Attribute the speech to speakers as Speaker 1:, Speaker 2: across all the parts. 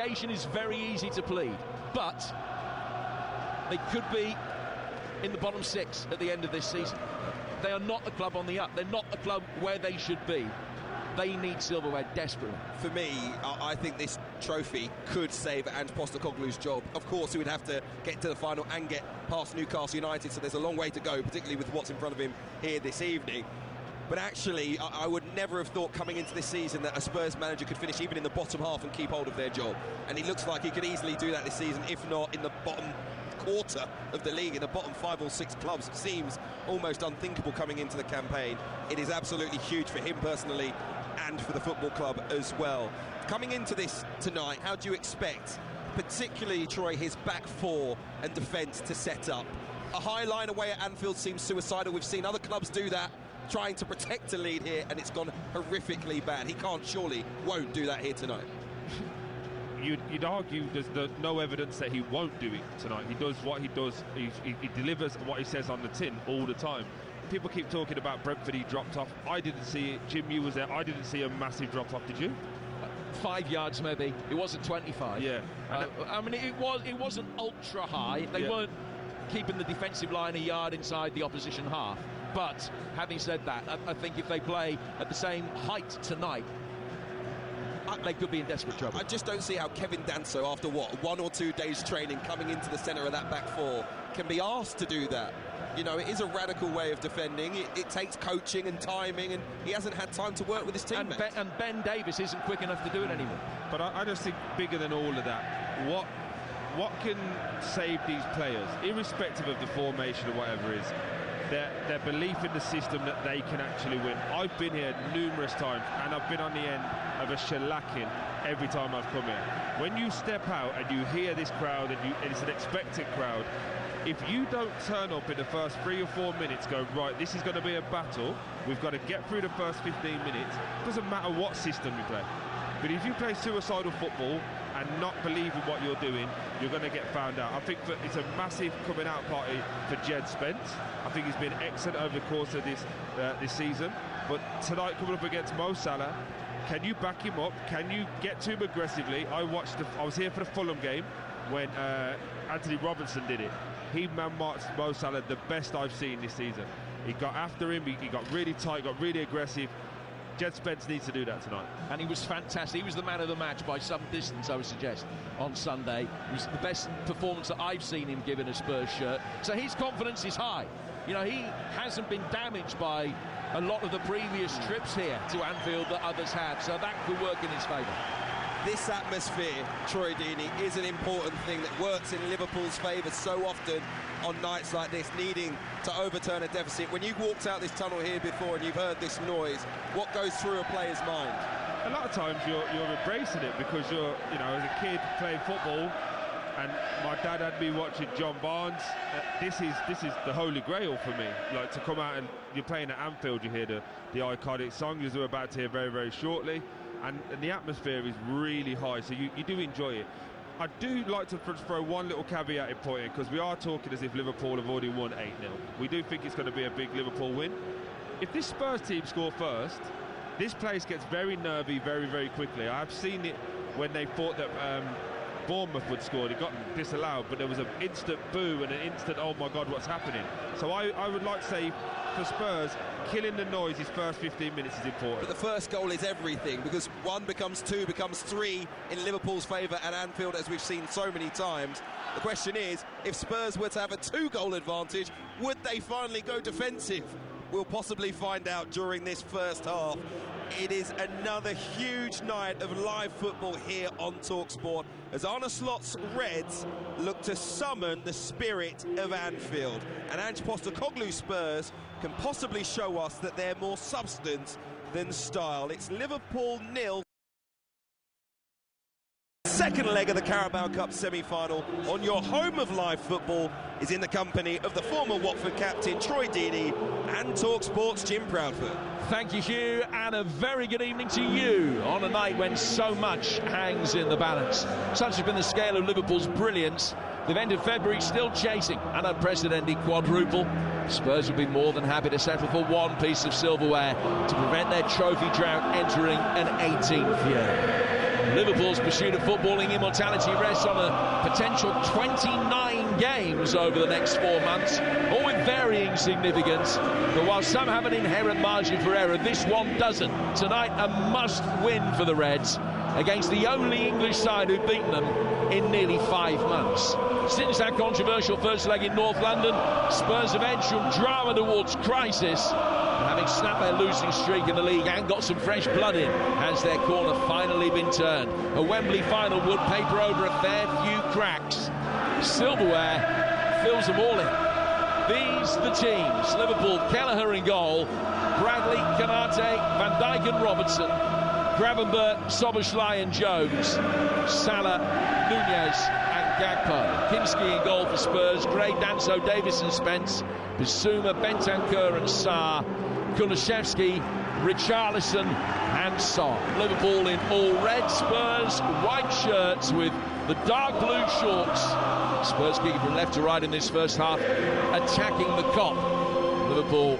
Speaker 1: relegation is very easy to plead, but they could be in the bottom 6 at the end of this season. They are not a club on the up. They're not a club where they should be. They need silverware desperately.
Speaker 2: For me, I think this trophy could save Ange Postecoglou's job. Of course, he would have to get to the final and get past Newcastle United, so there's a long way to go, particularly with what's in front of him here this evening. But actually, I would never have thought coming into this season that a Spurs manager could finish even in the bottom half and keep hold of their job. And he looks like he could easily do that this season, if not in the bottom quarter of the league, in the bottom 5 or 6 clubs. It seems almost unthinkable coming into the campaign. It is absolutely huge for him personally and for the football club as well. Coming into this tonight, how do you expect, particularly, Troy, his back 4 and defence to set up? A high line away at Anfield seems suicidal. We've seen other clubs do that, trying to protect a lead here, and it's gone horrifically bad. He won't do that here tonight.
Speaker 3: You'd argue there's no evidence that he won't do it tonight. He does what he does. He delivers what he says on the tin all the time. People keep talking about Brentford, he dropped off. I didn't see it. Jim, you was there. I didn't see a massive drop off, did you?
Speaker 1: 5 yards maybe. It wasn't 25.
Speaker 3: Yeah.
Speaker 1: I mean, it wasn't ultra high. They weren't keeping the defensive line a yard inside the opposition half. But having said that, I think if they play at the same height tonight, they could be in desperate trouble.
Speaker 2: I just don't see how Kevin Danso, after 1 or 2 days training, coming into the centre of that back 4, can be asked to do that. You know, it is a radical way of defending. It takes coaching and timing, and he hasn't had time to work with his teammates.
Speaker 1: And Ben Davies isn't quick enough to do it anymore.
Speaker 3: But I just think bigger than all of that, what can save these players, irrespective of the formation or whatever it is, their belief in the system that they can actually win. I've been here numerous times, and I've been on the end of a shellacking every time I've come here. When you step out and you hear this crowd, and it's an expectant crowd, if you don't turn up in the first 3 or 4 minutes, go, right, this is going to be a battle, we've got to get through the first 15 minutes, doesn't matter what system you play. But if you play suicidal football and not believe in what you're doing, you're going to get found out. I think that it's a massive coming out party for Jed Spence. I think he's been excellent over the course of this season. But tonight, coming up against Mo Salah, can you back him up? Can you get to him aggressively? I was here for the Fulham game when Anthony Robinson did it. He man-marked Mo Salah the best I've seen this season. He got after him, he got really tight, got really aggressive. Jed Spence needs to do that tonight. And
Speaker 1: he was fantastic. He was the man of the match by some distance, I would suggest, on Sunday. It was the best performance that I've seen him give in a Spurs shirt. So his confidence is high. You know, he hasn't been damaged by a lot of the previous trips here to Anfield that others have. So that could work in his favour.
Speaker 2: This atmosphere, Troy Deeney, is an important thing that works in Liverpool's favour so often on nights like this, needing to overturn a deficit. When you walked out this tunnel here before and you've heard this noise, what goes through a player's mind?
Speaker 3: A lot of times you're embracing it because you're, you know, as a kid playing football, and my dad had me watching John Barnes. This is the holy grail for me. Like, to come out and you're playing at Anfield, you hear the iconic song, as we're about to hear very, very shortly. And the atmosphere is really high, so you do enjoy it. I do like to throw one little caveat in point, because we are talking as if Liverpool have already won 8-0. We do think it's going to be a big Liverpool win. If this Spurs team score first, this place gets very nervy very, very quickly. I've seen it when they thought that Bournemouth would score. It got disallowed, but there was an instant boo and an instant, oh my God, what's happening? So I would like to say, for Spurs, killing the noise his first 15 minutes is important.
Speaker 2: But the first goal is everything, because 1 becomes 2, becomes 3 in Liverpool's favour at Anfield, as we've seen so many times. The question is, if Spurs were to have a 2-goal advantage, would they finally go defensive? We'll possibly find out during this first half. It is another huge night of live football here on TalkSport, as Arne Slot's Reds look to summon the spirit of Anfield. And Ange Postecoglou's Spurs can possibly show us that they're more substance than style. It's Liverpool 0. Second leg of the Carabao Cup semi-final on your home of live football is in the company of the former Watford captain Troy Deeney and TalkSport's Jim Proudfoot.
Speaker 1: Thank you, Hugh, and a very good evening to you on a night when so much hangs in the balance. Such has been the scale of Liverpool's brilliance. They've ended February still chasing an unprecedented quadruple. Spurs would be more than happy to settle for one piece of silverware to prevent their trophy drought entering an 18th year. Liverpool's pursuit of footballing immortality rests on a potential 29 games over the next 4 months, all with varying significance. But while some have an inherent margin for error, this one doesn't. Tonight, a must-win for the Reds against the only English side who've beaten them in nearly 5 months. Since that controversial first leg in North London, Spurs have edged from drama towards crisis, having snapped their losing streak in the league and got some fresh blood in has their corner finally been turned. A Wembley final would paper over a fair few cracks. Silverware fills them all in. These the teams: Liverpool, Kelleher in goal, Bradley, Kanate, Van Dijk and Robertson, Gravenberch, Szoboszlai and Jones, Salah, Nunez and Gakpo. Kinski in goal for Spurs, Gray, Danso, Davis and Spence, Bissouma, Bentancur and Sarr, Kulusevski, Richarlison and Son. Liverpool in all red, Spurs white shirts with the dark blue shorts. Spurs kicking from left to right in this first half, attacking the Kop. Liverpool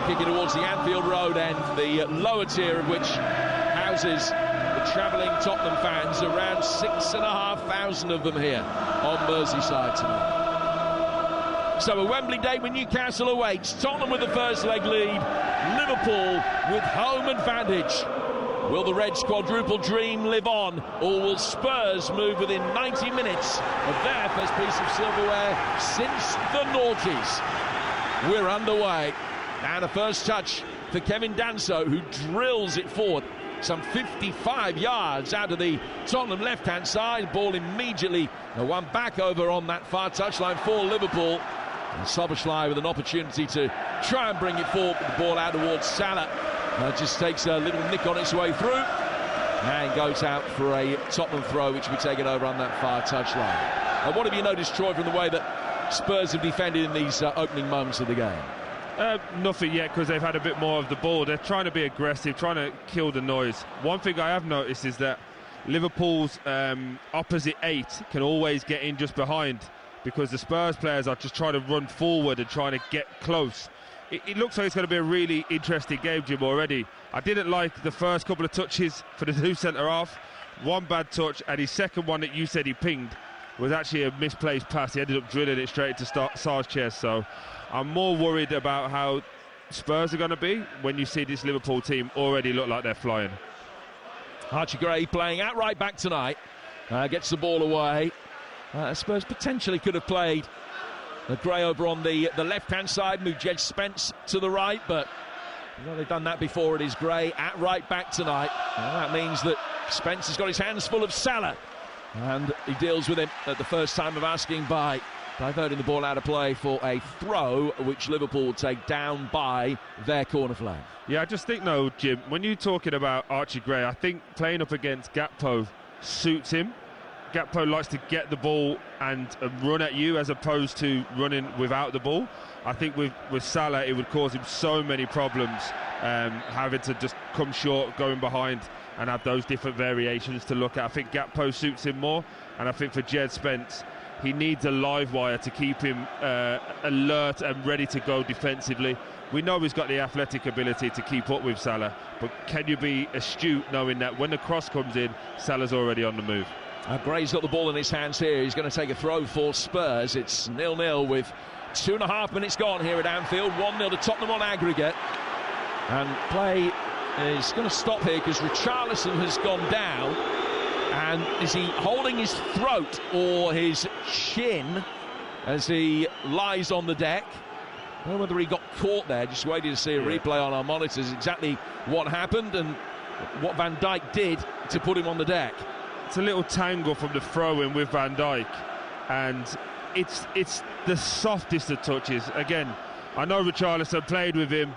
Speaker 1: kicking towards the Anfield Road end, the lower tier of which houses the travelling Tottenham fans, around 6,500 of them here on Merseyside tonight. So a Wembley day with Newcastle awaits. Tottenham with the first leg lead, Liverpool with home advantage. Will the Reds' quadruple dream live on, or will Spurs move within 90 minutes of their first piece of silverware since the noughties? We're underway, and a first touch for Kevin Danso, who drills it forward some 55 yards out of the Tottenham left-hand side. Ball immediately one back over on that far touchline for Liverpool. And Szoboszlai with an opportunity to try and bring it forward, with the ball out towards Salah. Just takes a little nick on its way through and goes out for a Tottenham throw, which will be taken over on that far touchline. What have you noticed, Troy, from the way that Spurs have defended in these opening moments of the game?
Speaker 3: Nothing yet, because they've had a bit more of the ball. They're trying to be aggressive, trying to kill the noise. One thing I have noticed is that Liverpool's opposite 8 can always get in just behind, because the Spurs players are just trying to run forward and trying to get close. It looks like it's going to be a really interesting game, Jim, already. I didn't like the first couple of touches for the new centre-half. One bad touch, and his second one that you said he pinged was actually a misplaced pass. He ended up drilling it straight into Sarr's chest. So I'm more worried about how Spurs are going to be when you see this Liverpool team already look like they're flying.
Speaker 1: Archie Gray playing out right back tonight. Gets the ball away. Spurs potentially could have played Gray over on the left-hand side, moved Jed Spence to the right, but they've done that before. It is Gray at right back tonight. And that means that Spence has got his hands full of Salah, and he deals with him at the first time of asking by diverting the ball out of play for a throw, which Liverpool will take down by their corner flag.
Speaker 3: Yeah, I just think, no, Jim, when you're talking about Archie Gray, I think playing up against Gakpo suits him. Gakpo likes to get the ball and run at you as opposed to running without the ball. I think with Salah, it would cause him so many problems, having to just come short, going behind, and have those different variations to look at. I think Gakpo suits him more, and I think for Jed Spence, he needs a live wire to keep him alert and ready to go defensively. We know he's got the athletic ability to keep up with Salah, but can you be astute knowing that when the cross comes in, Salah's already on the move?
Speaker 1: Gray's got the ball in his hands here. He's going to take a throw for Spurs. It's 0-0 with 2.5 minutes gone here at Anfield. 1-0 to Tottenham on aggregate. And play is going to stop here because Richarlison has gone down. And is he holding his throat or his chin as he lies on the deck? I don't know whether he got caught there. Just waiting to see a replay on our monitors exactly what happened and what Van Dijk did to put him on the deck.
Speaker 3: It's a little tangle from the throw-in with Van Dijk, and it's the softest of touches. Again, I know Richarlison played with him.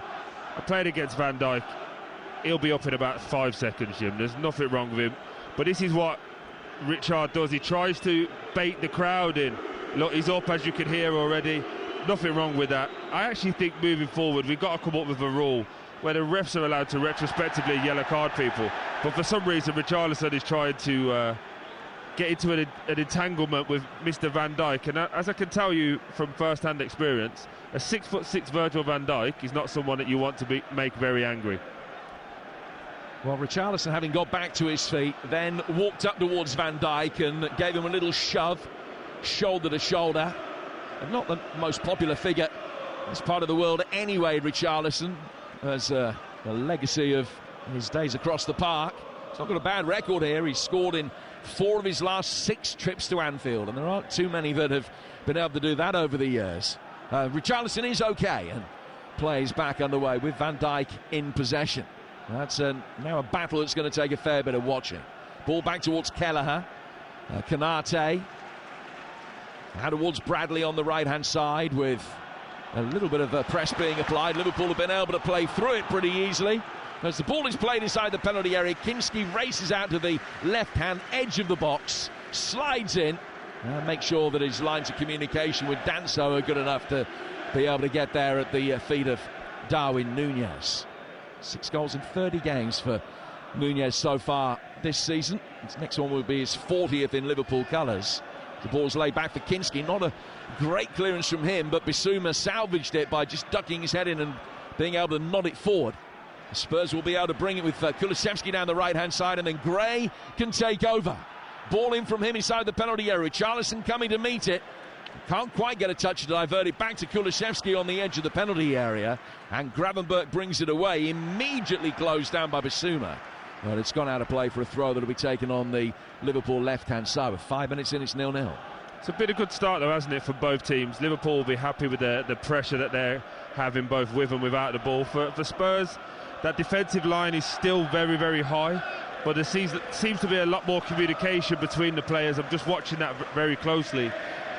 Speaker 3: I played against Van Dijk. He'll be up in about 5 seconds, Jim. There's nothing wrong with him. But this is what Richard does. He tries to bait the crowd in. Look, he's up, as you can hear already. Nothing wrong with that. I actually think moving forward, we've got to come up with a rule where the refs are allowed to retrospectively yellow card people. But for some reason, Richarlison is trying to get into an entanglement with Mr. Van Dijk. And as I can tell you from first-hand experience, a 6'6" Virgil van Dijk is not someone that you want to make very angry.
Speaker 1: Well, Richarlison, having got back to his feet, then walked up towards Van Dijk and gave him a little shove, shoulder to shoulder. And not the most popular figure in this part of the world anyway, Richarlison, as a legacy of his days across the park. He's not got a bad record here. He's scored in 4 of his last 6 trips to Anfield, and there aren't too many that have been able to do that over the years. Richarlison is okay and plays back underway with Van Dijk in possession. That's now a battle that's going to take a fair bit of watching. Ball back towards Kelleher. Kanate. Now towards Bradley on the right-hand side with a little bit of press being applied. Liverpool have been able to play through it pretty easily. As the ball is played inside the penalty area, Kinski races out to the left-hand edge of the box, slides in, and makes sure that his lines of communication with Danso are good enough to be able to get there at the feet of Darwin Núñez. 6 goals in 30 games for Núñez so far this season. His next one will be his 40th in Liverpool colours. The ball's laid back for Kinski. Not a great clearance from him, but Bissouma salvaged it by just ducking his head in and being able to nod it forward. The Spurs will be able to bring it with Kulusevski down the right-hand side, and then Gray can take over. Ball in from him inside the penalty area. Richarlison coming to meet it. Can't quite get a touch to divert it back to Kulusevski on the edge of the penalty area, and Gravenberch brings it away, immediately closed down by Bissouma. But it's gone out of play for a throw that will be taken on the Liverpool left-hand side. With 5 minutes in, it's 0-0.
Speaker 3: It's a bit of a good start, though, hasn't it, for both teams? Liverpool will be happy with the pressure that they're having both with and without the ball. For Spurs, that defensive line is still very, very high, but there seems to be a lot more communication between the players. I'm just watching that very closely.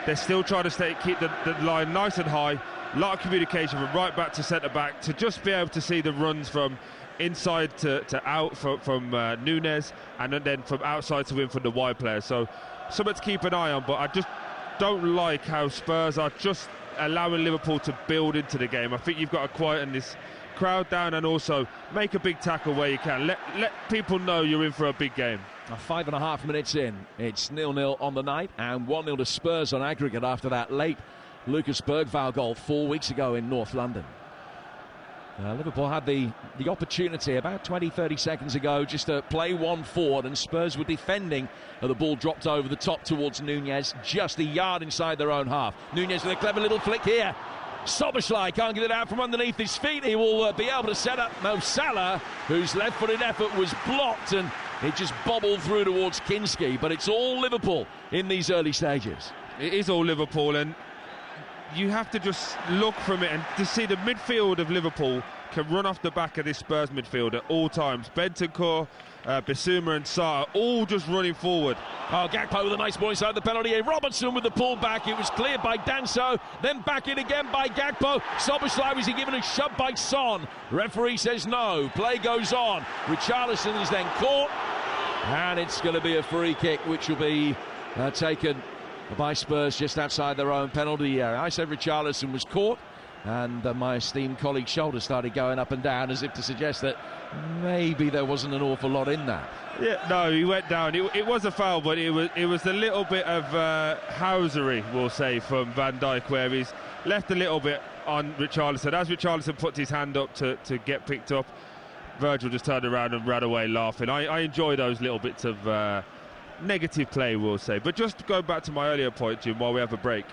Speaker 3: They're still trying to keep the line nice and high. A lot of communication from right back to centre back to just be able to see the runs from inside to out from Núñez, and then from outside to in from the wide players. So something to keep an eye on, but I just don't like how Spurs are just allowing Liverpool to build into the game. I think you've got to quieten this crowd down and also make a big tackle where you can. Let people know you're in for a big game.
Speaker 1: 5.5 minutes in, it's 0-0 on the night, and 1-0 to Spurs on aggregate after that late Lucas Bergvall goal 4 weeks ago in North London. Liverpool had the opportunity about 20-30 seconds ago just to play one forward, and Spurs were defending. The ball dropped over the top towards Núñez, just a yard inside their own half. Núñez with a clever little flick here. Szoboszlai can't get it out from underneath his feet. He will be able to set up Mo Salah, whose left-footed effort was blocked, and it just bobbled through towards Kinski. But it's all Liverpool in these early stages.
Speaker 3: It is all Liverpool, and you have to just look from it and to see the midfield of Liverpool can run off the back of this Spurs midfield at all times. Bentancur, Bissouma and Sarr all just running forward.
Speaker 1: Oh, Gakpo with a nice ball inside the penalty area. Robertson with the pull back. It was cleared by Danso, then back in again by Gakpo. Szoboszlai, was he given a shove by Son? Referee says no. Play goes on. Richarlison is then caught, and it's going to be a free kick, which will be taken by Spurs just outside their own penalty area. I said Richarlison was caught, and my esteemed colleague's shoulder started going up and down as if to suggest that maybe there wasn't an awful lot in that.
Speaker 3: Yeah, no, he went down. It was a foul, but it was a little bit of housery, we'll say, from Van Dijk, where he's left a little bit on Richarlison. As Richarlison puts his hand up to get picked up, Virgil just turned around and ran away laughing. I enjoy those little bits of negative play, we'll say. But just to go back to my earlier point, Jim, while we have a break,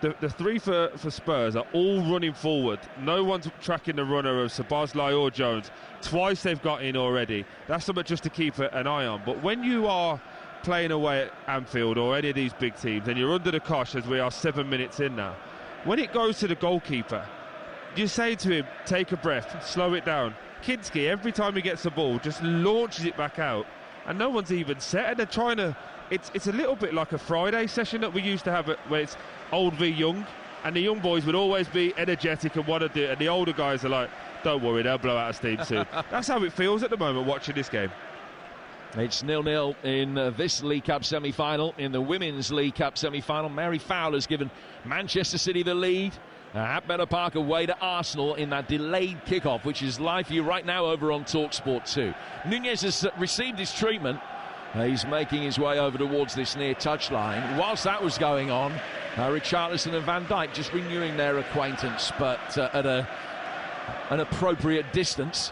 Speaker 3: the three for Spurs are all running forward. No one's tracking the runner of Szoboszlai or Jones. Twice they've got in already. That's something just to keep an eye on. But when you are playing away at Anfield or any of these big teams and you're under the cosh, as we are 7 minutes in now, when it goes to the goalkeeper, you say to him, take a breath, slow it down. Kinski, every time he gets the ball, just launches it back out, and no one's even set, and they're trying to... It's a little bit like a Friday session that we used to have where it's old v young, and the young boys would always be energetic and want to do it, and the older guys are like, don't worry, they'll blow out of steam soon. That's how it feels at the moment watching this game.
Speaker 1: It's 0-0 in this League Cup semi-final. In the Women's League Cup semi-final, Mary Fowler's given Manchester City the lead at Meadow Park away to Arsenal in that delayed kickoff, which is live for you right now over on TalkSport 2. Núñez has received his treatment. He's making his way over towards this near touchline. Whilst that was going on, Richarlison and Van Dijk just renewing their acquaintance, but at an appropriate distance.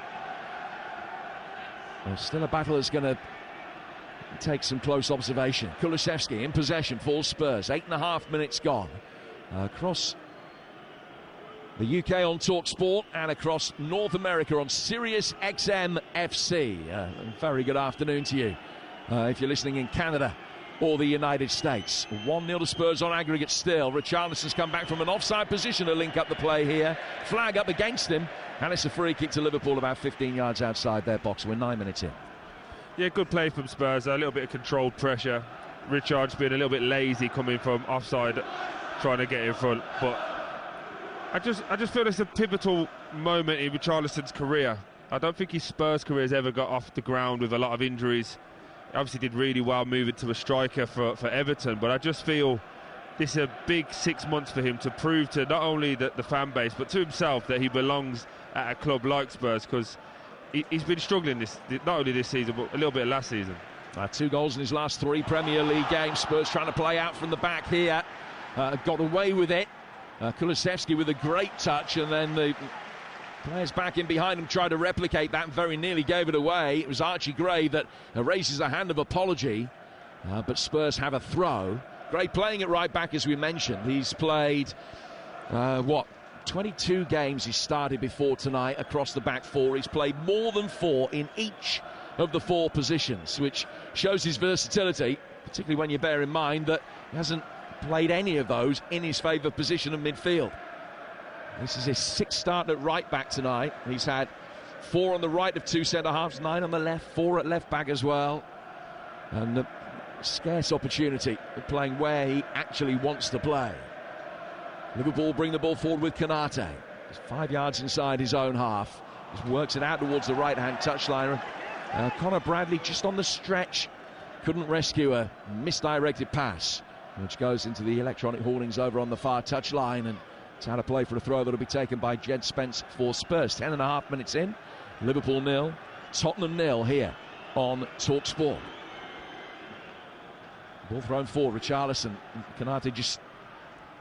Speaker 1: Still a battle that's going to take some close observation. Kulusevski in possession for Spurs. 8.5 minutes gone. Across the UK on TalkSport and across North America on Sirius XM FC. Very good afternoon to you if you're listening in Canada or the United States. 1-0 to Spurs on aggregate still. Richarlison's come back from an offside position to link up the play here. Flag up against him, and it's a free kick to Liverpool about 15 yards outside their box. We're 9 minutes in.
Speaker 3: Yeah, good play from Spurs. A little bit of controlled pressure. Richard's been a little bit lazy coming from offside, trying to get in front. But I just feel it's a pivotal moment in Richarlison's career. I don't think his Spurs career has ever got off the ground with a lot of injuries. He obviously did really well moving to a striker for Everton, but I just feel this is a big 6 months for him to prove to not only the fan base but to himself that he belongs at a club like Spurs, because he's been struggling not only this season but a little bit last season.
Speaker 1: 2 goals in his last 3 Premier League games. Spurs trying to play out from the back here. Got away with it. Kulusevski with a great touch, and then the players back in behind him tried to replicate that and very nearly gave it away. It was Archie Gray that raises a hand of apology, but Spurs have a throw. Gray playing at right back, as we mentioned. He's played 22 games he started before tonight across the back 4. He's played more than 4 in each of the 4 positions, which shows his versatility, particularly when you bear in mind that he hasn't played any of those in his favoured position of midfield. This is his 6th start at right back tonight. He's had 4 on the right of 2 centre-halves, 9 on the left, 4 at left back as well. And a scarce opportunity of playing where he actually wants to play. Liverpool bring the ball forward with Konate. He's 5 yards inside his own half. He works it out towards the right-hand touchline. Conor Bradley just on the stretch. Couldn't rescue a misdirected pass, which goes into the electronic hoardings over on the far touchline, and it's out of play for a throw that'll be taken by Jed Spence for Spurs. 10.5 minutes in, Liverpool 0, Tottenham 0 here on TalkSport. Ball thrown for Richarlison. Konate just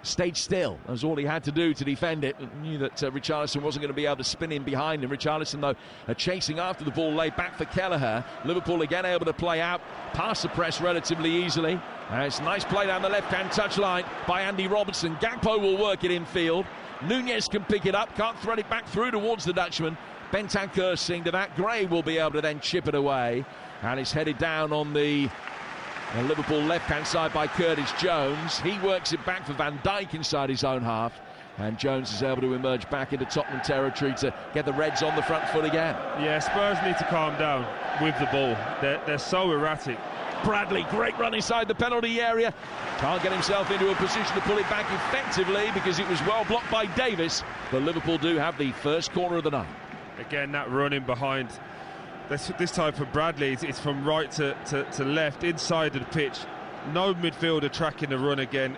Speaker 1: stayed still. That was all he had to do to defend it. Knew that Richarlison wasn't going to be able to spin in behind him. Richarlison, though, chasing after the ball, laid back for Kelleher. Liverpool again able to play out, pass the press relatively easily. It's a nice play down the left-hand touchline by Andy Robertson. Gakpo will work it infield. Nunez can pick it up, can't thread it back through towards the Dutchman. Bentancur seeing to that. Gray will be able to then chip it away, and it's headed down on the Liverpool left-hand side by Curtis Jones. He works it back for Van Dijk inside his own half, and Jones is able to emerge back into Tottenham territory to get the Reds on the front foot again. Yeah, Spurs need to calm down with the ball. They're so erratic. Bradley, great run inside the penalty area. Can't get himself into a position to pull it back effectively because it was well blocked by Davis. But Liverpool do have the first corner of the night. Again, that running behind. This time for Bradley, it's from right to left, inside of the pitch. No midfielder tracking the run again.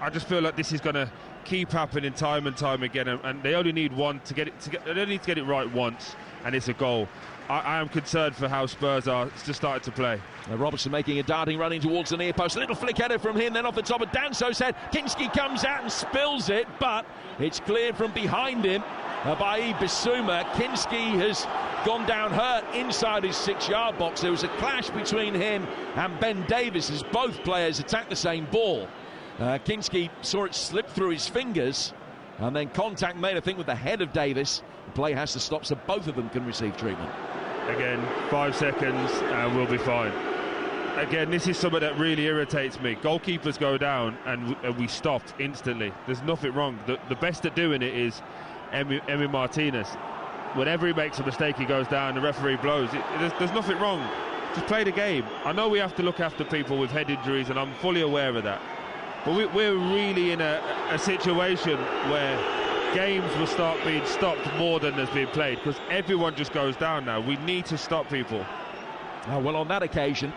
Speaker 1: I just feel like this is going to keep happening time and time again, and they only need one to get it. They only need to get it right once, and it's a goal. I am concerned for how Spurs are just started to play. Robertson making a darting run in towards the near post. A little flick header from him, then off the top of Danso's head. Kinski comes out and spills it, but it's cleared from behind him by Bissouma. Kinski has gone down hurt inside his 6-yard box. There was a clash between him and Ben Davis as both players attacked the same ball. Kinski saw it slip through his fingers, and then contact made, I think, with the head of Davis. The play has to stop so both of them can receive treatment. Again, 5 seconds and we'll be fine. Again, this is something that really irritates me. Goalkeepers go down and we stopped instantly. There's nothing wrong. The best at doing it is Emi Martinez. Whenever he makes a mistake, he goes down, the referee blows. There's nothing wrong. Just play the game. I know we have to look after people with head injuries, and I'm fully aware of that. But we're really in a situation where games will start being stopped more than has been played, because everyone just goes down now. We need to stop people. Well, on that occasion,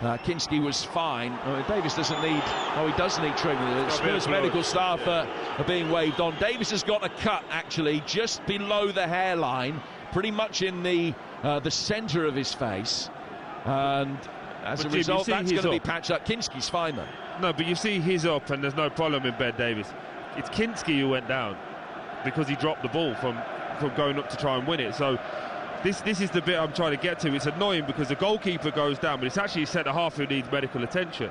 Speaker 1: Kinski was fine. Davis doesn't need... Oh, he does need treatment. Spurs medical staff are being waved on. Davis has got a cut, actually, just below the hairline, pretty much in the centre of his face. And as a result, that's going to be patched up. Kinski's fine, though. No, but you see he's up and there's no problem in Ben Davis. It's Kinski who went down because he dropped the ball from going up to try and win it. So
Speaker 3: This is the bit I'm trying to get to. It's annoying because the goalkeeper goes down, but it's actually centre-half who needs medical attention.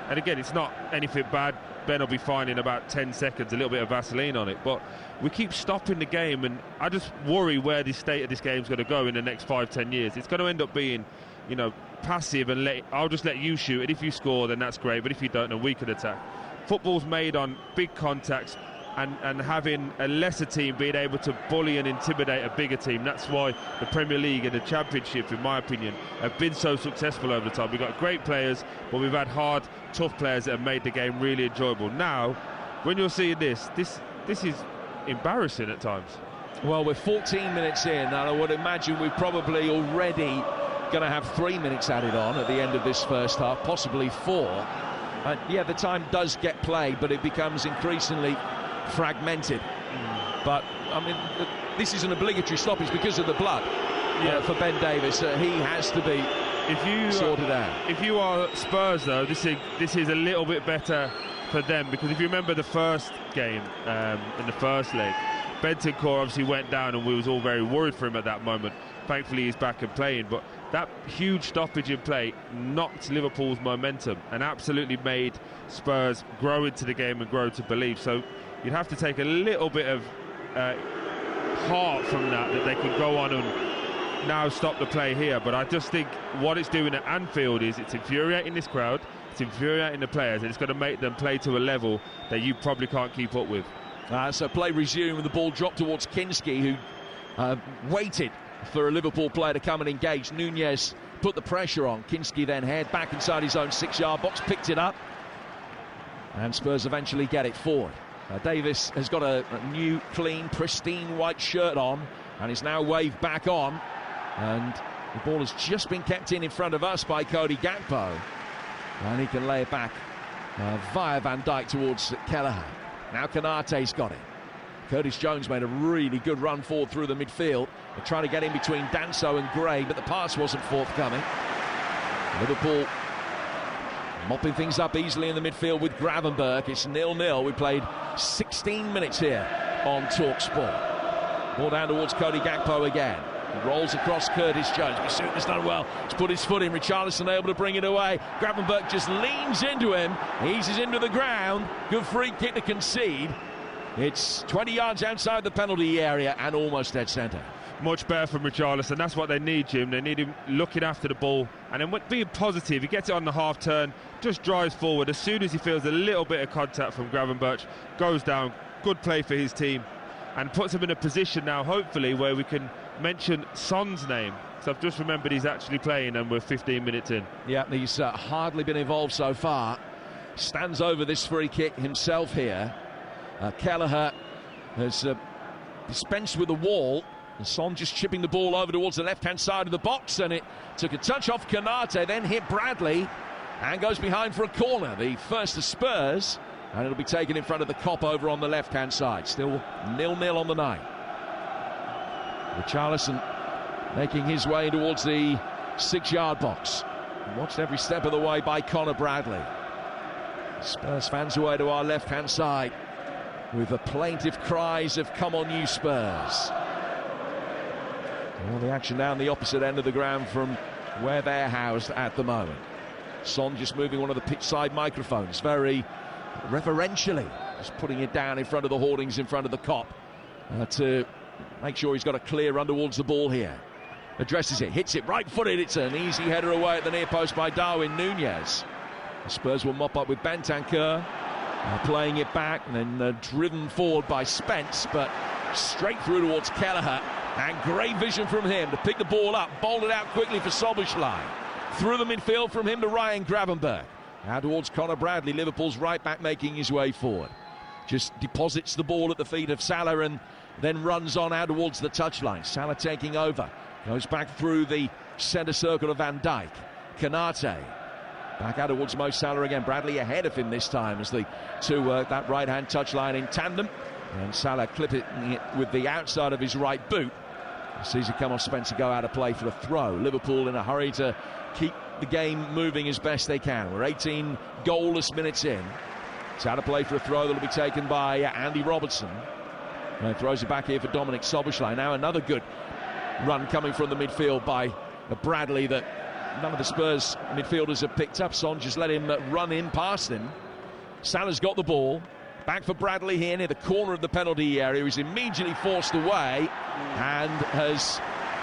Speaker 3: And again, it's not anything bad. Ben will be fine in about 10 seconds, a little bit of Vaseline on it. But we keep stopping the game, and I just worry where the state of this game is going to go in the next 5-10 years. It's going to end up being, you know, passive, and I'll just let you shoot, and if you score, then that's great. But if you don't, then we can attack. Football's made on big contacts, and having a lesser team being able to bully and intimidate a bigger team. That's why the Premier League and the Championship, in my opinion, have been so successful over the time. We've got great players, but we've had hard, tough players that have made the game really enjoyable. Now, when you're seeing this is embarrassing at times.
Speaker 1: Well, we're 14 minutes in, and I would imagine we're probably already going to have 3 minutes added on at the end of this first half, possibly 4. Yeah, the time does get played, but it becomes increasingly fragmented. But I mean, this is an obligatory stoppage because of the blood. Yeah, for Ben Davies, he has to be sorted out.
Speaker 3: If you are Spurs, though, this is a little bit better for them, because if you remember the first game in the first leg, Bentancur obviously went down, and we was all very worried for him at that moment. Thankfully, he's back and playing, but that huge stoppage in play knocked Liverpool's momentum and absolutely made Spurs grow into the game and grow to believe. So you'd have to take a little bit of heart from that they could go on and now stop the play here. But I just think what it's doing at Anfield is it's infuriating this crowd, it's infuriating the players, and it's going to make them play to a level that you probably can't keep up with.
Speaker 1: So play resumed, the ball dropped towards Kinski, who waited for a Liverpool player to come and engage. Nunez put the pressure on. Kinski then head back inside his own 6-yard box, picked it up, and Spurs eventually get it forward. Davies has got a new, clean, pristine white shirt on, and is now waved back on, and the ball has just been kept in front of us by Cody Gakpo, and he can lay it back via Van Dijk towards Kelleher. Now Konate's got it. Curtis Jones made a really good run forward through the midfield. They're trying to get in between Danso and Gray, but the pass wasn't forthcoming. Liverpool mopping things up easily in the midfield with Gravenberch. It's 0-0. We played 16 minutes here on TalkSport. Ball down towards Cody Gakpo again. He rolls across Curtis Jones. Bissouta's done well. He's put his foot in. Richarlison able to bring it away. Gravenberch just leans into him, eases into the ground. Good free kick to concede. It's 20 yards outside the penalty area and almost dead centre.
Speaker 3: Much better from Richarlison. That's what they need, Jim. They need him looking after the ball and then being positive. He gets it on the half turn, just drives forward. As soon as he feels a little bit of contact from Gravenberch, goes down. Good play for his team and puts him in a position now, hopefully, where we can mention Son's name. So I've just remembered he's actually playing, and we're 15 minutes in.
Speaker 1: Yeah, he's hardly been involved so far. Stands over this free kick himself here. Kelleher has dispensed with the wall, and Son just chipping the ball over towards the left-hand side of the box, and it took a touch off Konate, then hit Bradley, and goes behind for a corner. The first to Spurs, and it'll be taken in front of the Kop over on the left-hand side. Still 0-0 on the night. Richarlison making his way towards the 6-yard box. Watched every step of the way by Connor Bradley. Spurs fans away to our left-hand side with the plaintive cries of "Come on, you Spurs." All the action down the opposite end of the ground from where they're housed at the moment. Son just moving one of the pitch side microphones very reverentially, just putting it down in front of the hoardings in front of the Kop to make sure he's got a clear run towards the ball here. Addresses it, hits it right-footed. It's an easy header away at the near post by Darwin Nunez. The Spurs will mop up with Bentancur. Playing it back and then driven forward by Spence, but straight through towards Kelleher, and great vision from him to pick the ball up, bowled it out quickly for Szoboszlai. Through the midfield from him to Ryan Gravenberch. Now towards Connor Bradley, Liverpool's right back making his way forward. Just deposits the ball at the feet of Salah and then runs on out towards the touchline. Salah taking over, goes back through the centre circle of Van Dijk. Konate back out towards Mo Salah again. Bradley ahead of him this time as the two work that right-hand touchline in tandem. And Salah clipping it with the outside of his right boot. Sees it come off Spencer, go out of play for a throw. Liverpool in a hurry to keep the game moving as best they can. We're 18 goalless minutes in. It's out of play for a throw that'll be taken by Andy Robertson. And throws it back here for Dominic Szoboszlai. Now another good run coming from the midfield by Bradley that none of the Spurs midfielders have picked up. Son just let him run in past him. Salah's got the ball. Back for Bradley here near the corner of the penalty area. He's immediately forced away and has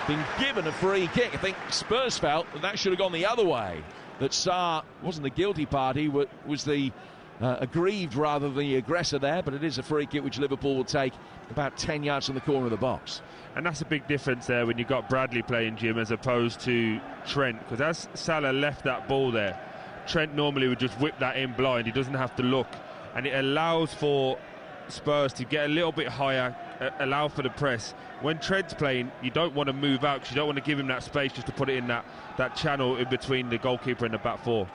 Speaker 1: been given a free kick. I think Spurs felt that should have gone the other way. That Sarr wasn't the guilty party, was the aggrieved rather than the aggressor there. But it is a free kick which Liverpool will take about 10 yards from the corner of the box.
Speaker 3: And that's a big difference there when you've got Bradley playing, Jim, as opposed to Trent. Because as Salah left that ball there, Trent normally would just whip that in blind. He doesn't have to look. And it allows for Spurs to get a little bit higher, allow for the press. When Trent's playing, you don't want to move out because you don't want to give him that space just to put it in that channel in between the goalkeeper and the back four.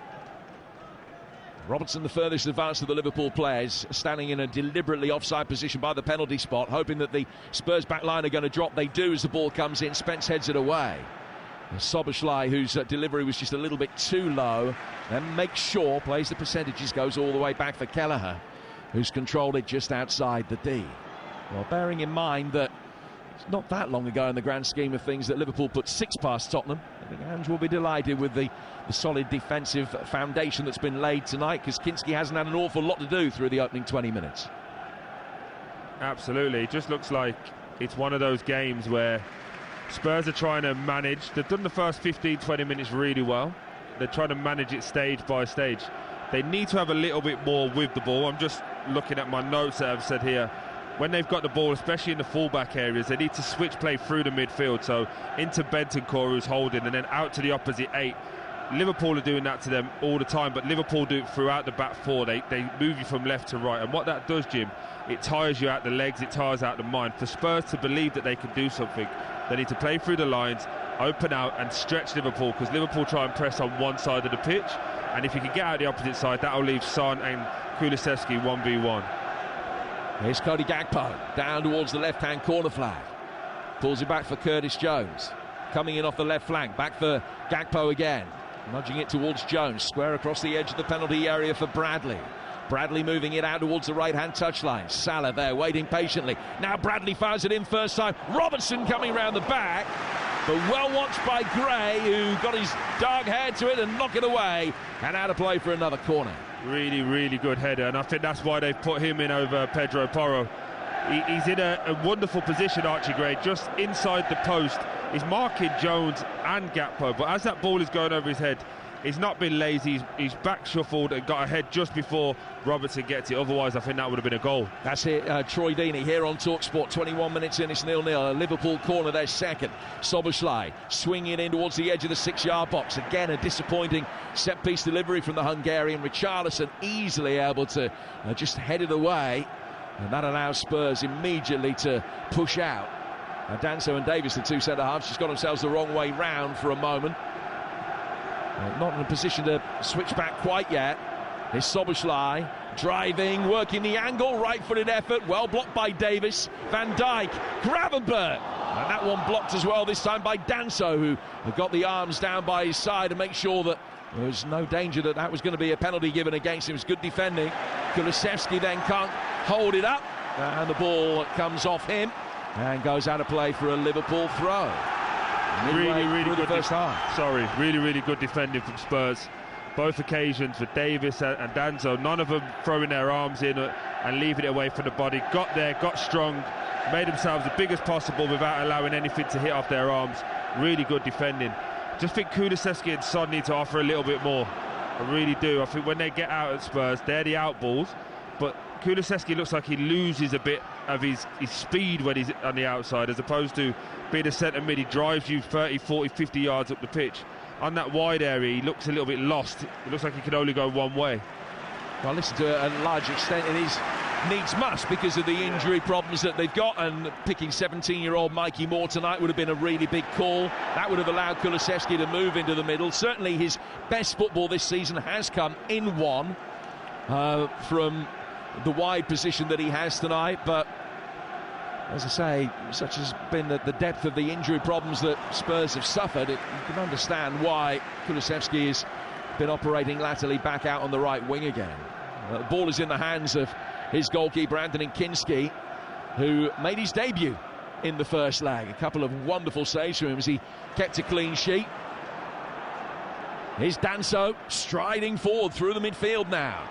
Speaker 1: Robertson, the furthest advanced of the Liverpool players, standing in a deliberately offside position by the penalty spot, hoping that the Spurs back line are going to drop. They do as the ball comes in. Spence heads it away. Soboslai, whose delivery was just a little bit too low, then makes sure, plays the percentages, goes all the way back for Kelleher, who's controlled it just outside the D. Well, bearing in mind that it's not that long ago in the grand scheme of things that Liverpool put 6 past Tottenham, I think Ange will be delighted with the solid defensive foundation that's been laid tonight, because Kinski hasn't had an awful lot to do through the opening 20 minutes.
Speaker 3: Absolutely. It just looks like it's one of those games where Spurs are trying to manage. They've done the first 15-20 minutes really well. They're trying to manage it stage by stage. They need to have a little bit more with the ball. I'm just looking at my notes that I've said here. When they've got the ball, especially in the fullback areas, they need to switch play through the midfield. So into Bentancur, who's holding, and then out to the opposite 8. Liverpool are doing that to them all the time, but Liverpool do it throughout the back four. They move you from left to right, and what that does, Jim, it tires you out the legs, it tires out the mind. For Spurs to believe that they can do something, they need to play through the lines, open out and stretch Liverpool, because Liverpool try and press on one side of the pitch, and if you can get out the opposite side, that'll leave Son and Kulusevski 1v1.
Speaker 1: Here's Cody Gakpo down towards the left-hand corner flag, pulls it back for Curtis Jones, coming in off the left flank, back for Gakpo again, nudging it towards Jones, square across the edge of the penalty area for Bradley. Bradley moving it out towards the right-hand touchline. Salah there waiting patiently. Now Bradley fires it in first time. Robertson coming round the back, but well watched by Gray, who got his dark hair to it and knocked it away, and out of play for another corner.
Speaker 3: Really, really good header, and I think that's why they've put him in over Pedro Porro. He's in a wonderful position, Archie Gray, just inside the post. He's marking Jones and Gakpo, but as that ball is going over his head, he's not been lazy. He's back shuffled and got ahead just before Robertson gets it. Otherwise, I think that would have been a goal.
Speaker 1: That's it. Troy Deeney here on TalkSport. 21 minutes in, it's 0-0. A Liverpool corner, their second. Soboslai swinging it in towards the edge of the 6-yard box. Again, a disappointing set-piece delivery from the Hungarian. Richarlison easily able to just head it away. And that allows Spurs immediately to push out. Danso and Davis, the two centre-halves, just got themselves the wrong way round for a moment. Not in a position to switch back quite yet. Here's Soboslai driving, working the angle, right-footed effort, well blocked by Davis. Van Dijk, Gravenberch, and that one blocked as well, this time by Danso, who got the arms down by his side to make sure that there was no danger that was going to be a penalty given against him. It was good defending. Kulusevski then can't hold it up, and the ball comes off him and goes out of play for a Liverpool throw.
Speaker 3: Really good
Speaker 1: first half.
Speaker 3: Sorry, really good defending from Spurs. Both occasions for Davis and Danso, none of them throwing their arms in and leaving it away from the body. Got there, got strong, made themselves as big as possible without allowing anything to hit off their arms. Really good defending. Just think Kulusevski and Son need to offer a little bit more. I really do. I think when they get out at Spurs, they're the out balls, but Kulusevski looks like he loses a bit of his speed when he's on the outside, as opposed to being a centre mid. He drives you 30, 40, 50 yards up the pitch. On that wide area, he looks a little bit lost. It looks like he can only go one way.
Speaker 1: Well, listen, to a large extent it is needs must because of the injury problems that they've got, and picking 17-year-old Mikey Moore tonight would have been a really big call. That would have allowed Kulusevski to move into the middle. Certainly his best football this season has come in one from the wide position that he has tonight, but as I say, such has been the depth of the injury problems that Spurs have suffered, you can understand why Kulusevski has been operating laterally back out on the right wing again. The ball is in the hands of his goalkeeper Anthony Kinski, who made his debut in the first leg. A couple of wonderful saves from him as he kept a clean sheet. Here's Danso striding forward through the midfield now.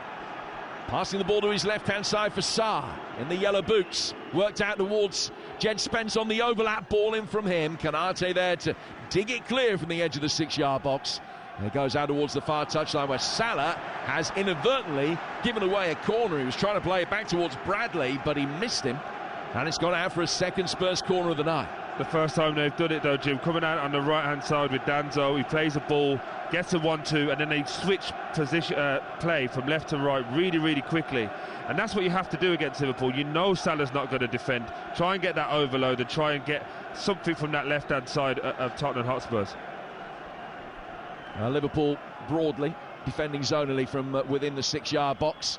Speaker 1: Passing the ball to his left-hand side for Sarr in the yellow boots. Worked out towards Jed Spence on the overlap, ball in from him. Kanate there to dig it clear from the edge of the 6-yard box. And it goes out towards the far touchline where Salah has inadvertently given away a corner. He was trying to play it back towards Bradley, but he missed him. And it's gone out for a second Spurs corner of the night.
Speaker 3: The first time they've done it though, Jim, coming out on the right-hand side with Danso. He plays the ball, gets a 1-2, and then they switch position play from left to right really, really quickly. And that's what you have to do against Liverpool. You know Salah's not going to defend. Try and get that overload and try and get something from that left-hand side of Tottenham Hotspurs.
Speaker 1: Liverpool broadly defending zonally from within the 6-yard box.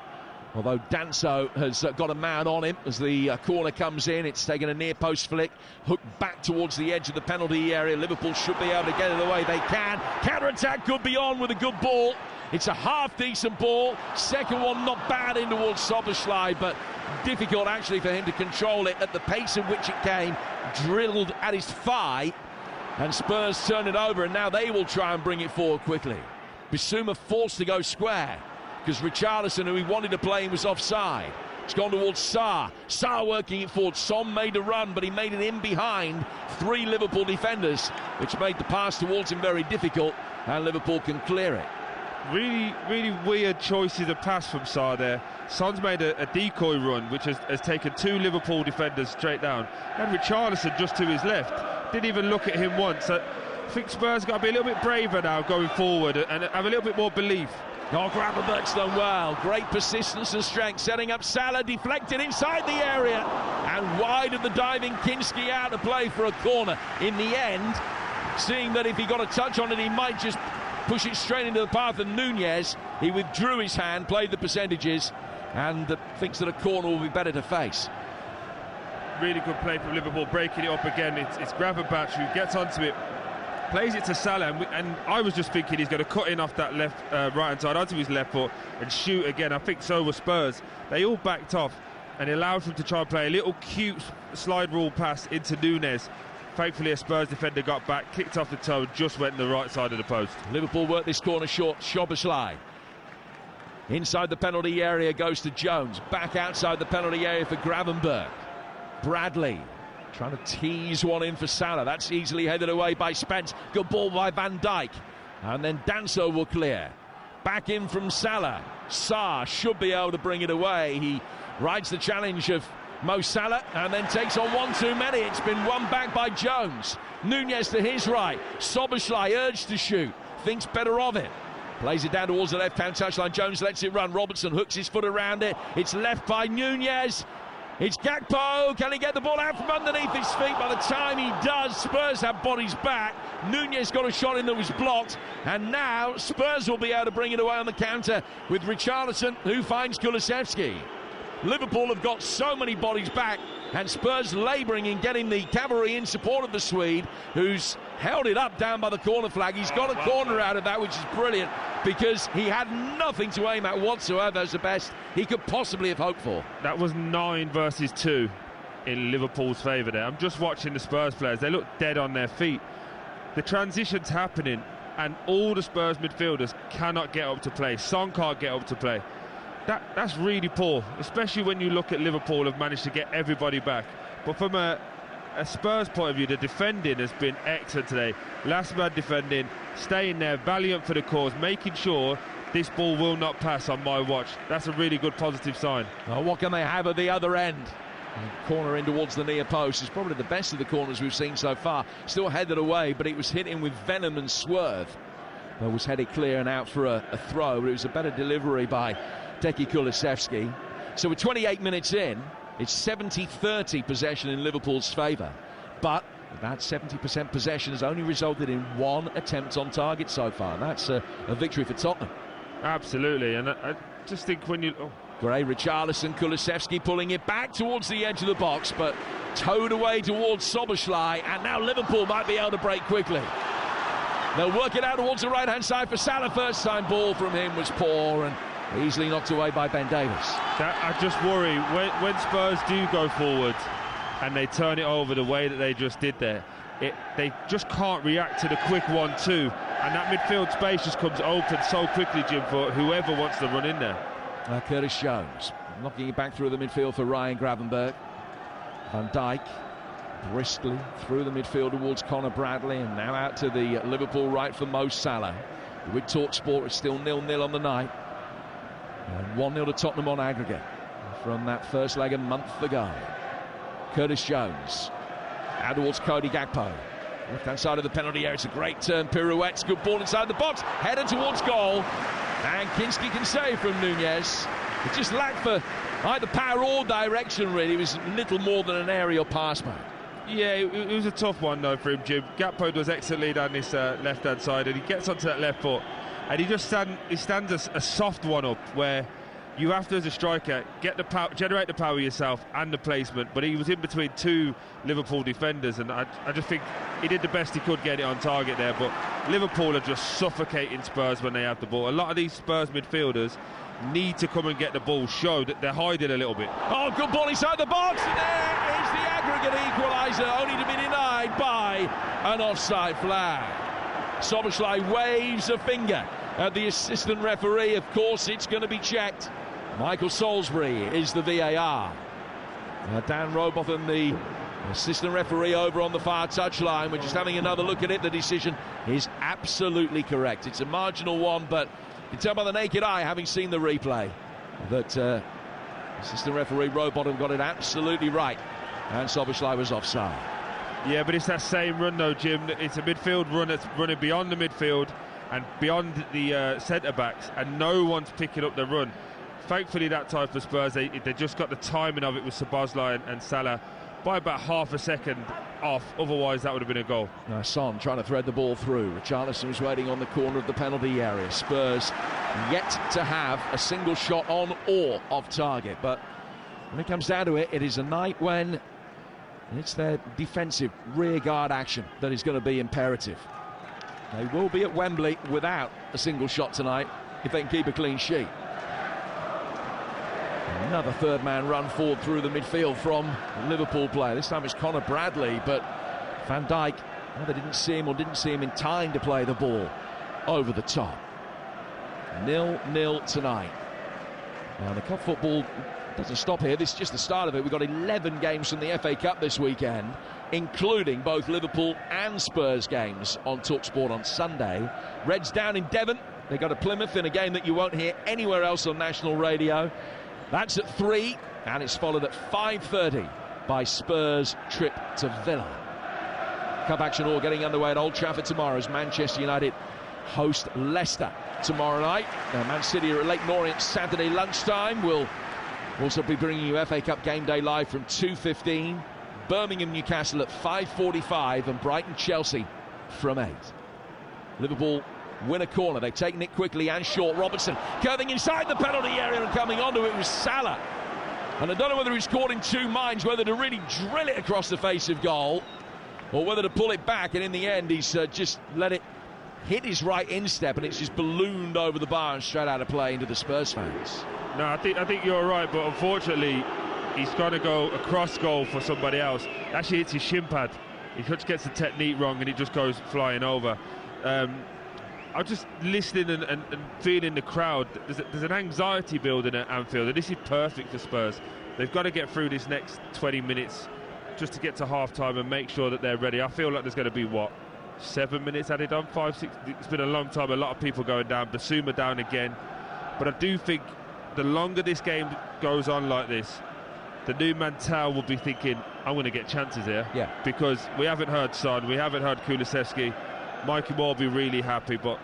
Speaker 1: Although Danso has got a man on him as the corner comes in. It's taken a near post flick, hooked back towards the edge of the penalty area. Liverpool should be able to get it away. They can. Counter-attack could be on with a good ball. It's a half-decent ball. Second one not bad in towards Szoboszlai, but difficult actually for him to control it at the pace in which it came. Drilled at his thigh, and Spurs turn it over, and now they will try and bring it forward quickly. Bissouma forced to go square because Richarlison, who he wanted to play, was offside. It's gone towards Sarr. Sarr working it forward. Son made a run, but he made it in behind 3 Liverpool defenders, which made the pass towards him very difficult, and Liverpool can clear it.
Speaker 3: Really, really weird choices of pass from Sarr there. Son's made a decoy run, which has taken 2 Liverpool defenders straight down. And Richarlison just to his left. Didn't even look at him once. I think Spurs got to be a little bit braver now going forward and have a little bit more belief.
Speaker 1: Oh, Gravenberch's done well. Great persistence and strength. Setting up Salah, deflected inside the area. And wide of the diving Kinski out to play for a corner. In the end, seeing that if he got a touch on it, he might just push it straight into the path of Nunez. He withdrew his hand, played the percentages, and thinks that a corner will be better to face.
Speaker 3: Really good play from Liverpool, breaking it up again. It's Gravenberch who gets onto it, plays it to Salah, and I was just thinking he's going to cut in off that left, right-hand side onto his left foot and shoot again. I think so was Spurs. They all backed off and allowed him to try and play a little cute slide rule pass into Nunez. Thankfully, a Spurs defender got back, kicked off the toe, just went to the right side of the post.
Speaker 1: Liverpool work this corner short. Szoboszlai inside the penalty area goes to Jones. Back outside the penalty area for Gravenberch. Bradley trying to tease one in for Salah. That's easily headed away by Spence. Good ball by Van Dijk. And then Danso will clear. Back in from Salah. Sarr should be able to bring it away. He rides the challenge of Mo Salah and then takes on one too many. It's been won back by Jones. Nunez to his right. Szoboszlai urged to shoot. Thinks better of it. Plays it down towards the left-hand touchline. Jones lets it run. Robertson hooks his foot around it. It's left by Nunez. It's Gakpo. Can he get the ball out from underneath his feet? By the time he does, Spurs have bodies back. Nunez got a shot in that was blocked. And now Spurs will be able to bring it away on the counter with Richarlison, who finds Kulusevski. Liverpool have got so many bodies back, and Spurs labouring in getting the cavalry in support of the Swede, who's held it up down by the corner flag. He's got a corner out of that, which is brilliant, because he had nothing to aim at whatsoever. As the best he could possibly have hoped for.
Speaker 3: That was 9 versus 2 in Liverpool's favour there. I'm just watching the Spurs players. They look dead on their feet. The transition's happening, and all the Spurs midfielders cannot get up to play. Son can't get up to play. That's really poor, especially when you look at Liverpool have managed to get everybody back. But from a Spurs point of view, the defending has been excellent today. Last man defending, staying there, valiant for the cause, making sure this ball will not pass on my watch. That's a really good positive sign.
Speaker 1: Well, what can they have at the other end? Corner in towards the near post is probably the best of the corners we've seen so far. Still headed away, but it was hitting with venom and swerve. It was headed clear and out for a throw, but it was a better delivery by Teki Kulusevski. So we're 28 minutes in. It's 70-30 possession in Liverpool's favour. But that 70% possession has only resulted in 1 attempt on target so far. That's a victory for Tottenham.
Speaker 3: Absolutely. And I just think when you...
Speaker 1: Gray, Richarlison, Kulusevski pulling it back towards the edge of the box, but towed away towards Szoboszlai. And now Liverpool might be able to break quickly. They'll work it out towards the right-hand side for Salah. First time ball from him was poor and easily knocked away by Ben Davies.
Speaker 3: I just worry when Spurs do go forward, and they turn it over the way that they just did there, they just can't react to the quick 1-2, and that midfield space just comes open so quickly, Jim, for whoever wants to run in there.
Speaker 1: Curtis Jones knocking it back through the midfield for Ryan Gravenberch. Van Dijk briskly through the midfield towards Conor Bradley, and now out to the Liverpool right for Mo Salah. With TalkSport, it's still 0-0 on the night, and 1-0 to Tottenham on aggregate from that first leg a month ago. Curtis Jones out towards Cody Gakpo, left hand side of the penalty area. It's a great turn, pirouettes, good ball inside the box, header towards goal, and Kinski can save from Nunez. It just lacked for either power or direction, really. It was little more than an aerial pass back.
Speaker 3: Yeah, it was a tough one though for him, Jim. Gakpo does excellently down this left hand side, and he gets onto that left foot, and he stands a soft one up where you have to, as a striker, get the power, generate the power yourself and the placement. But he was in between two Liverpool defenders, and I just think he did the best he could get it on target there. But Liverpool are just suffocating Spurs when they have the ball. A lot of these Spurs midfielders need to come and get the ball, show that they're hiding a little bit.
Speaker 1: Oh, good ball inside the box, and there is the aggregate equaliser, only to be denied by an offside flag. Szoboszlai waves a finger at the assistant referee. Of course, it's going to be checked. Michael Salisbury is the VAR. Dan Robotham, the assistant referee, over on the far touchline. We're just having another look at it. The decision is absolutely correct. It's a marginal one, but you can tell by the naked eye, having seen the replay, that assistant referee Robotham got it absolutely right, and Szoboszlai was offside.
Speaker 3: Yeah, but it's that same run though, Jim. It's a midfield run that's running beyond the midfield and beyond the centre-backs, and no one's picking up the run. Thankfully, that time for Spurs, they just got the timing of it with Szoboszlai and Salah by about half a second off. Otherwise, that would have been a goal.
Speaker 1: Now Son trying to thread the ball through. Richarlison was waiting on the corner of the penalty area. Spurs yet to have a single shot on or off target. But when it comes down to it, it is a night when it's their defensive rearguard action that is going to be imperative. They will be at Wembley without a single shot tonight if they can keep a clean sheet. Another third man run forward through the midfield from Liverpool player. This time it's Conor Bradley, but Van Dijk, either didn't see him in time to play the ball over the top. 0-0 tonight. Now the cup football doesn't stop here. This is just the start of it. We've got 11 games from the FA Cup this weekend, including both Liverpool and Spurs games on TalkSport on Sunday. Reds down in Devon. They go to Plymouth in a game that you won't hear anywhere else on national radio. That's at 3, and it's followed at 5:30 by Spurs' trip to Villa. Cup action all getting underway at Old Trafford tomorrow as Manchester United host Leicester tomorrow night. Now, Man City are at Leyton Orient Saturday lunchtime. We'll also be bringing you FA Cup game day live from 2:15. Birmingham Newcastle at 5:45 and Brighton Chelsea from 8. Liverpool win a corner. They've taken it quickly and short. Robertson curving inside the penalty area, and coming onto it was Salah. And I don't know whether he's caught in two minds, whether to really drill it across the face of goal or whether to pull it back, and in the end he's just let it hit his right instep, and it's just ballooned over the bar and straight out of play into the Spurs fans.
Speaker 3: No, I think you're right, but unfortunately he's going to go across goal for somebody else. Actually, it's his shin pad. He just gets the technique wrong and it just goes flying over. I'm just listening and feeling the crowd. There's an anxiety building at Anfield, and this is perfect for Spurs. They've got to get through this next 20 minutes just to get to half-time and make sure that they're ready. I feel like there's going to be, 7 minutes added on? 5, 6? It's been a long time, a lot of people going down. Basuma down again. But I do think the longer this game goes on like this, the new Mantel will be thinking, I'm going to get chances here.
Speaker 1: Yeah.
Speaker 3: Because we haven't heard Son, we haven't heard Kulusevski. Mikey Moore will be really happy, but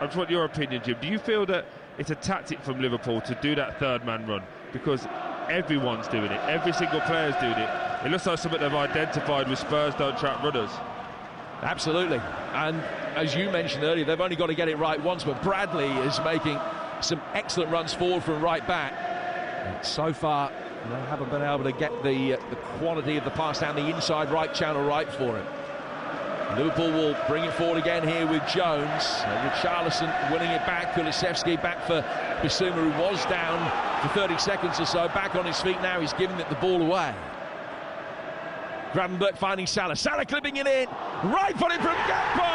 Speaker 3: I just want your opinion, Jim. Do you feel that it's a tactic from Liverpool to do that third man run? Because everyone's doing it, every single player's doing it. It looks like something they've identified with Spurs don't trap runners.
Speaker 1: Absolutely, and as you mentioned earlier, they've only got to get it right once, but Bradley is making some excellent runs forward from right back. And so far, they haven't been able to get the quality of the pass down the inside right channel right for him. Liverpool will bring it forward again here with Jones. Richarlison winning it back. Kulusevski back for Basuma, who was down for 30 seconds or so. Back on his feet now. He's giving it the ball away. Gravenberch finding Salah. Salah clipping it in. Right footed from Gakpo.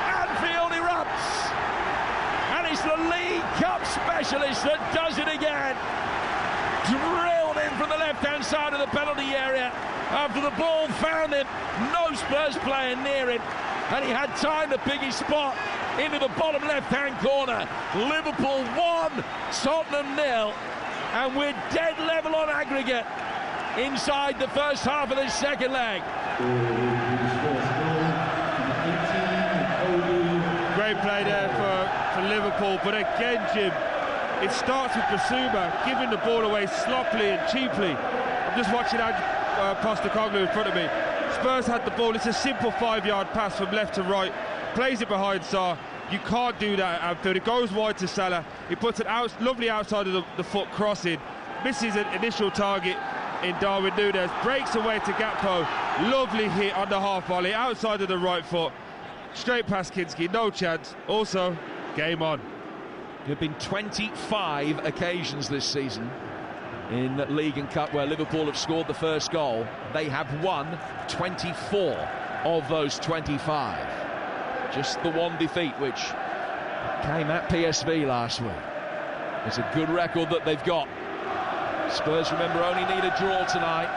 Speaker 1: Anfield erupts. And it's the League Cup specialist that does it again. Drilled in from the left-hand side of the penalty area after the ball found him. No Spurs player near him, and he had time to pick his spot into the bottom left-hand corner. Liverpool 1, Tottenham 0, and we're dead level on aggregate inside the first half of the second leg.
Speaker 3: Great play there for Liverpool, but again, Jim, it starts with Basuma giving the ball away sloppily and cheaply. I'm just watching Postecoglou in front of me. Spurs had the ball. It's a simple 5-yard pass from left to right. Plays it behind Sarr. You can't do that at Anfield. It goes wide to Salah. He puts it out, lovely outside of the foot crossing. Misses an initial target in Darwin Núñez. Breaks away to Gakpo. Lovely hit on the half volley outside of the right foot. Straight past Kinski. No chance. Also, game on.
Speaker 1: There have been 25 occasions this season in League and Cup where Liverpool have scored the first goal. They have won 24 of those 25. Just the one defeat, which came at PSV last week. It's a good record that they've got. Spurs, remember, only need a draw tonight.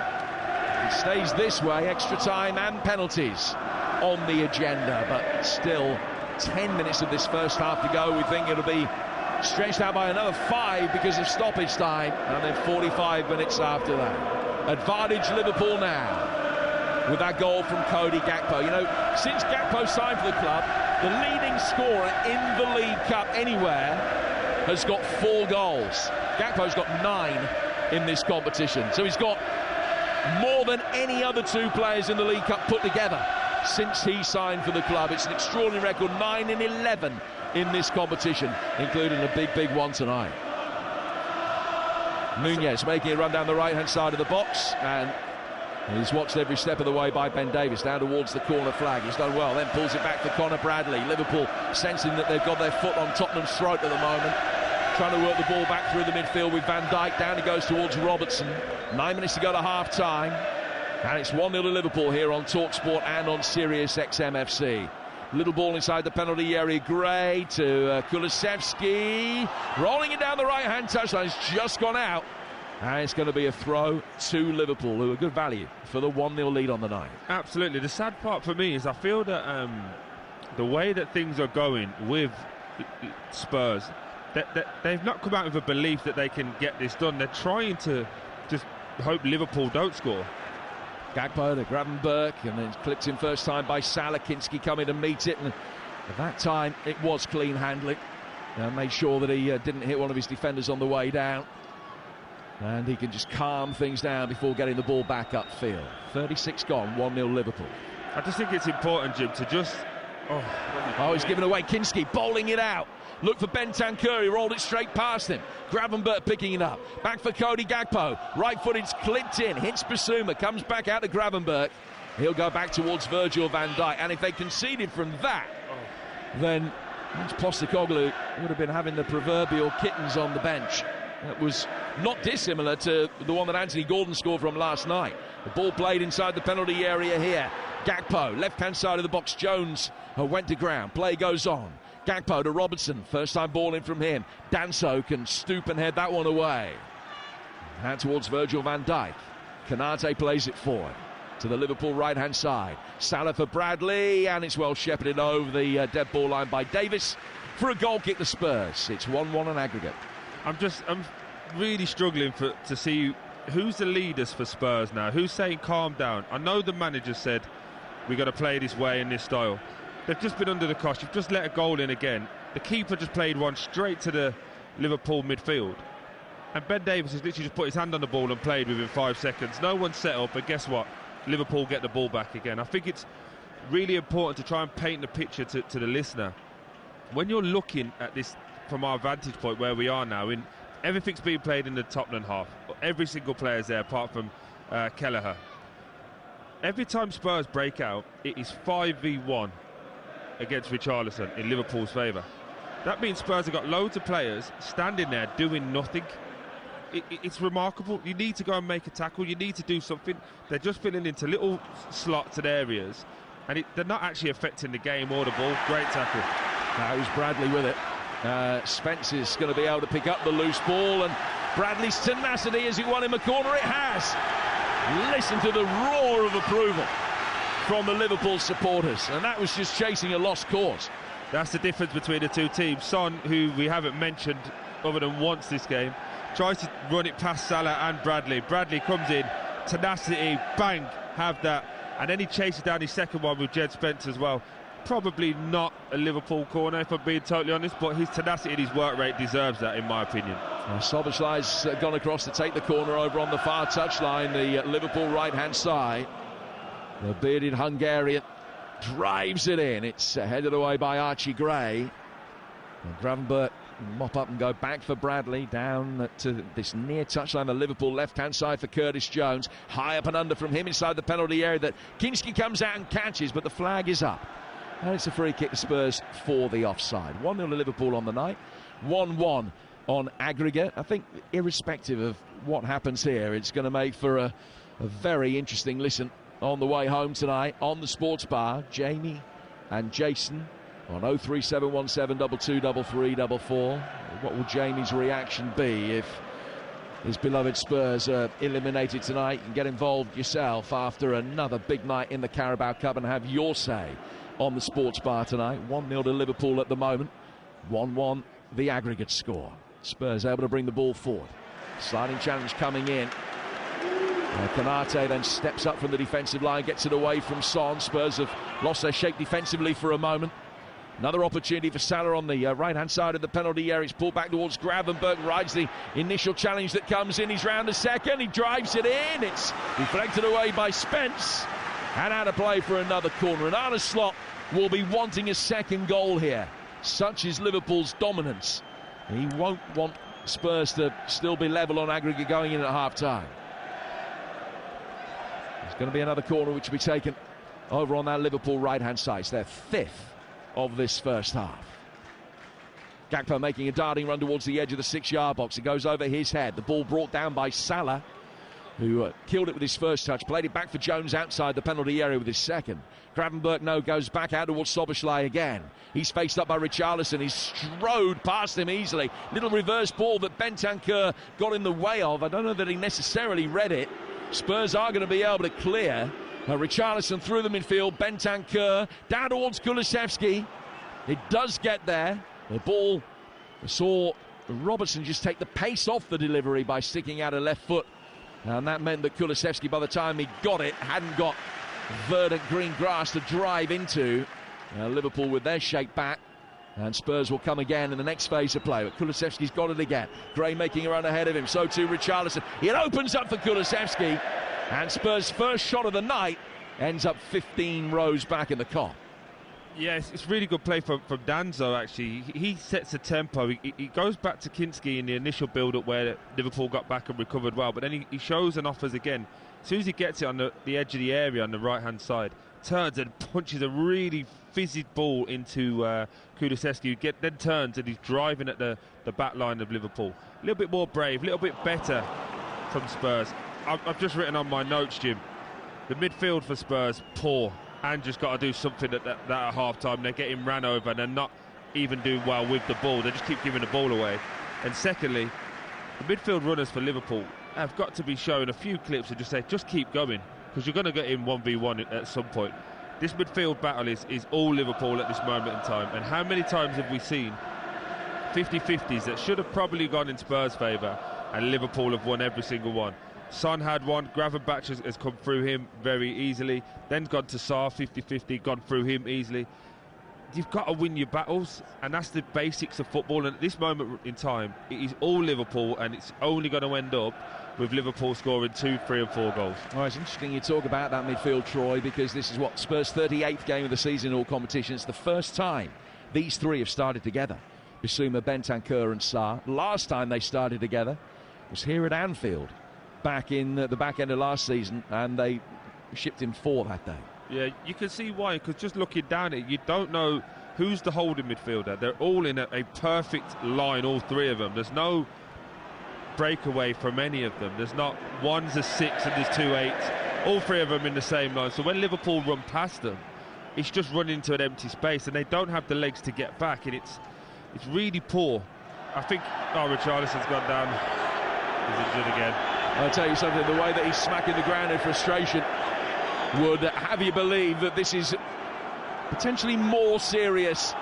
Speaker 1: It stays this way, extra time and penalties on the agenda, but still 10 minutes of this first half to go. We think it'll be stretched out by another 5 because of stoppage time, and then 45 minutes after that. Advantage Liverpool now with that goal from Cody Gakpo. You know, since Gakpo signed for the club, the leading scorer in the League Cup anywhere has got 4 goals. Gakpo's got 9 in this competition, so he's got more than any other 2 players in the League Cup put together since he signed for the club. It's an extraordinary record, 9 and 11 in this competition, including a big one tonight. Núñez making a run down the right-hand side of the box, and he's watched every step of the way by Ben Davies down towards the corner flag. He's done well, then pulls it back for Connor Bradley. Liverpool sensing that they've got their foot on Tottenham's throat at the moment, trying to work the ball back through the midfield with Van Dijk. Down he goes towards Robertson. 9 minutes to go to half-time, and it's 1-0 to Liverpool here on TalkSport and on Sirius XM-FC. Little ball inside the penalty area. Gray to Kulusevski, rolling it down the right-hand touchline. It's just gone out, and it's going to be a throw to Liverpool, who are good value for the 1-0 lead on the night.
Speaker 3: Absolutely. The sad part for me is I feel that the way that things are going with Spurs, that they've not come out with a belief that they can get this done. They're trying to just hope Liverpool don't score.
Speaker 1: Gakpo to Gravenberch, and then clipped in first time by Salah. Kinski coming to meet it, and at that time it was clean handling. Made sure that he didn't hit one of his defenders on the way down, and he can just calm things down before getting the ball back upfield. 36 gone, 1-0 Liverpool.
Speaker 3: I just think it's important, Jim, to just...
Speaker 1: Oh, he's given away. Kinski bowling it out. Look for Bentancur, he rolled it straight past him. Gravenberch picking it up. Back for Cody Gakpo. Right-footed's clipped in. Hits Basuma, comes back out to Gravenberch. He'll go back towards Virgil van Dijk. And if they conceded from that, then Postecoglou would have been having the proverbial kittens on the bench. That was not dissimilar to the one that Anthony Gordon scored from last night. The ball played inside the penalty area here. Gakpo, left-hand side of the box. Jones went to ground. Play goes on. Gakpo to Robertson, first time ball in from him. Danso can stoop and head that one away. Hand towards Virgil van Dijk. Konate plays it forward to the Liverpool right-hand side. Salah for Bradley, and it's well shepherded over the dead ball line by Davis for a goal kick to Spurs. It's 1-1 on aggregate. I'm
Speaker 3: really struggling to see who's the leaders for Spurs now. Who's saying calm down? I know the manager said we've got to play this way in this style. They've just been under the cosh. You've just let a goal in again. The keeper just played one straight to the Liverpool midfield. And Ben Davies has literally just put his hand on the ball and played within 5 seconds. No one's set up, but guess what? Liverpool get the ball back again. I think it's really important to try and paint the picture to the listener. When you're looking at this from our vantage point where we are now, everything's being played in the Tottenham half. Every single player's there apart from Kelleher. Every time Spurs break out, it is 5v1 against Richarlison in Liverpool's favour. That means Spurs have got loads of players standing there doing nothing. it's remarkable. You need to go and make a tackle. You need to do something. They're just filling into little slots and areas, and they're not actually affecting the game or the ball. Great tackle.
Speaker 1: That was Bradley with it. Spence is going to be able to pick up the loose ball, and Bradley's tenacity, has it won him a corner? It has. Listen to the roar of approval from the Liverpool supporters, and that was just chasing a lost cause.
Speaker 3: That's the difference between the two teams. Son, who we haven't mentioned other than once this game, tries to run it past Salah and Bradley. Bradley comes in, tenacity, bang, have that, and then he chases down his second one with Jed Spence as well. Probably not a Liverpool corner, if I'm being totally honest, but his tenacity and his work rate deserves that, in my opinion.
Speaker 1: Soboslai's gone across to take the corner over on the far touchline, the Liverpool right-hand side. The bearded Hungarian drives it in. It's headed away by Archie Gray. And Gravenberch mop up and go back for Bradley, down to this near touchline, the Liverpool left-hand side for Curtis Jones. High up and under from him inside the penalty area that Kinski comes out and catches, but the flag is up. And it's a free kick to Spurs for the offside. 1-0 to Liverpool on the night, 1-1 on aggregate. I think irrespective of what happens here, it's going to make for a very interesting listen on the way home tonight on the Sports Bar. Jamie and Jason on 03717223344. What will Jamie's reaction be if his beloved Spurs are eliminated tonight? You can get involved yourself after another big night in the Carabao Cup and have your say on the Sports Bar tonight. 1-0 to Liverpool at the moment, 1-1 the aggregate score. Spurs able to bring the ball forward. Sliding challenge coming in. Konate then steps up from the defensive line, gets it away from Son. Spurs have lost their shape defensively for a moment. Another opportunity for Salah on the right-hand side of the penalty area. It's pulled back towards Gravenberch, rides the initial challenge that comes in. He's round a second, he drives it in. It's deflected away by Spence. And out of play for another corner. And Arne Slot will be wanting a second goal here. Such is Liverpool's dominance. He won't want Spurs to still be level on aggregate going in at half-time. There's going to be another corner which will be taken over on that Liverpool right-hand side. It's their fifth of this first half. Gakpo making a darting run towards the edge of the 6-yard box. It goes over his head. The ball brought down by Salah, who killed it with his first touch, played it back for Jones outside the penalty area with his second. Gravenberch goes back out towards Soboslai again. He's faced up by Richarlison. He's strode past him easily. Little reverse ball that Bentancur got in the way of. I don't know that he necessarily read it. Spurs are going to be able to clear. Richarlison through the midfield. Bentancur down towards Kulusevski. It does get there. The ball saw Robertson just take the pace off the delivery by sticking out a left foot. And that meant that Kulusevski, by the time he got it, hadn't got verdant green grass to drive into. Liverpool with their shape back, and Spurs will come again in the next phase of play. But Kulusevski's got it again. Gray making a run ahead of him, so too Richarlison. It opens up for Kulusevski, and Spurs' first shot of the night ends up 15 rows back in the Kop.
Speaker 3: Yes, it's really good play from Danzo, actually. He sets the tempo. He goes back to Kinski in the initial build-up where Liverpool got back and recovered well, but then he shows and offers again. As soon as he gets it on the edge of the area on the right-hand side, turns and punches a really fizzy ball into Kulusevski, who then turns and he's driving at the back line of Liverpool. A little bit more brave, a little bit better from Spurs. I've just written on my notes, Jim, the midfield for Spurs, poor. And just got to do something at half-time. They're getting ran over and they're not even doing well with the ball. They just keep giving the ball away. And secondly, the midfield runners for Liverpool have got to be showing a few clips and just say, just keep going, because you're going to get in 1v1 at some point. This midfield battle is all Liverpool at this moment in time. And how many times have we seen 50-50s that should have probably gone in Spurs' favour, and Liverpool have won every single one? Son had one, Gravenberch has come through him very easily, then gone to Sarr, 50-50, gone through him easily. You've got to win your battles, and that's the basics of football. And at this moment in time, it is all Liverpool, and it's only going to end up with Liverpool scoring 2, 3 and 4 goals.
Speaker 1: Well, it's interesting you talk about that midfield, Troy, because this is what Spurs' 38th game of the season in all competitions. The first time these three have started together. Bissouma, Bentancur and Sarr. Last time they started together was here at Anfield, back in the back end of last season, and they shipped in 4 that day.
Speaker 3: Yeah, you can see why, because just looking down it, you don't know who's the holding midfielder. They're all in a perfect line, all three of them. There's no breakaway from any of them. There's not, one's a 6 and there's 2 8s. All 3 of them in the same line. So when Liverpool run past them, it's just running into an empty space, and they don't have the legs to get back, and it's really poor. I think Richarlison's gone down. He's injured again.
Speaker 1: I'll tell you something, the way that he's smacking the ground in frustration would have you believe that this is potentially more serious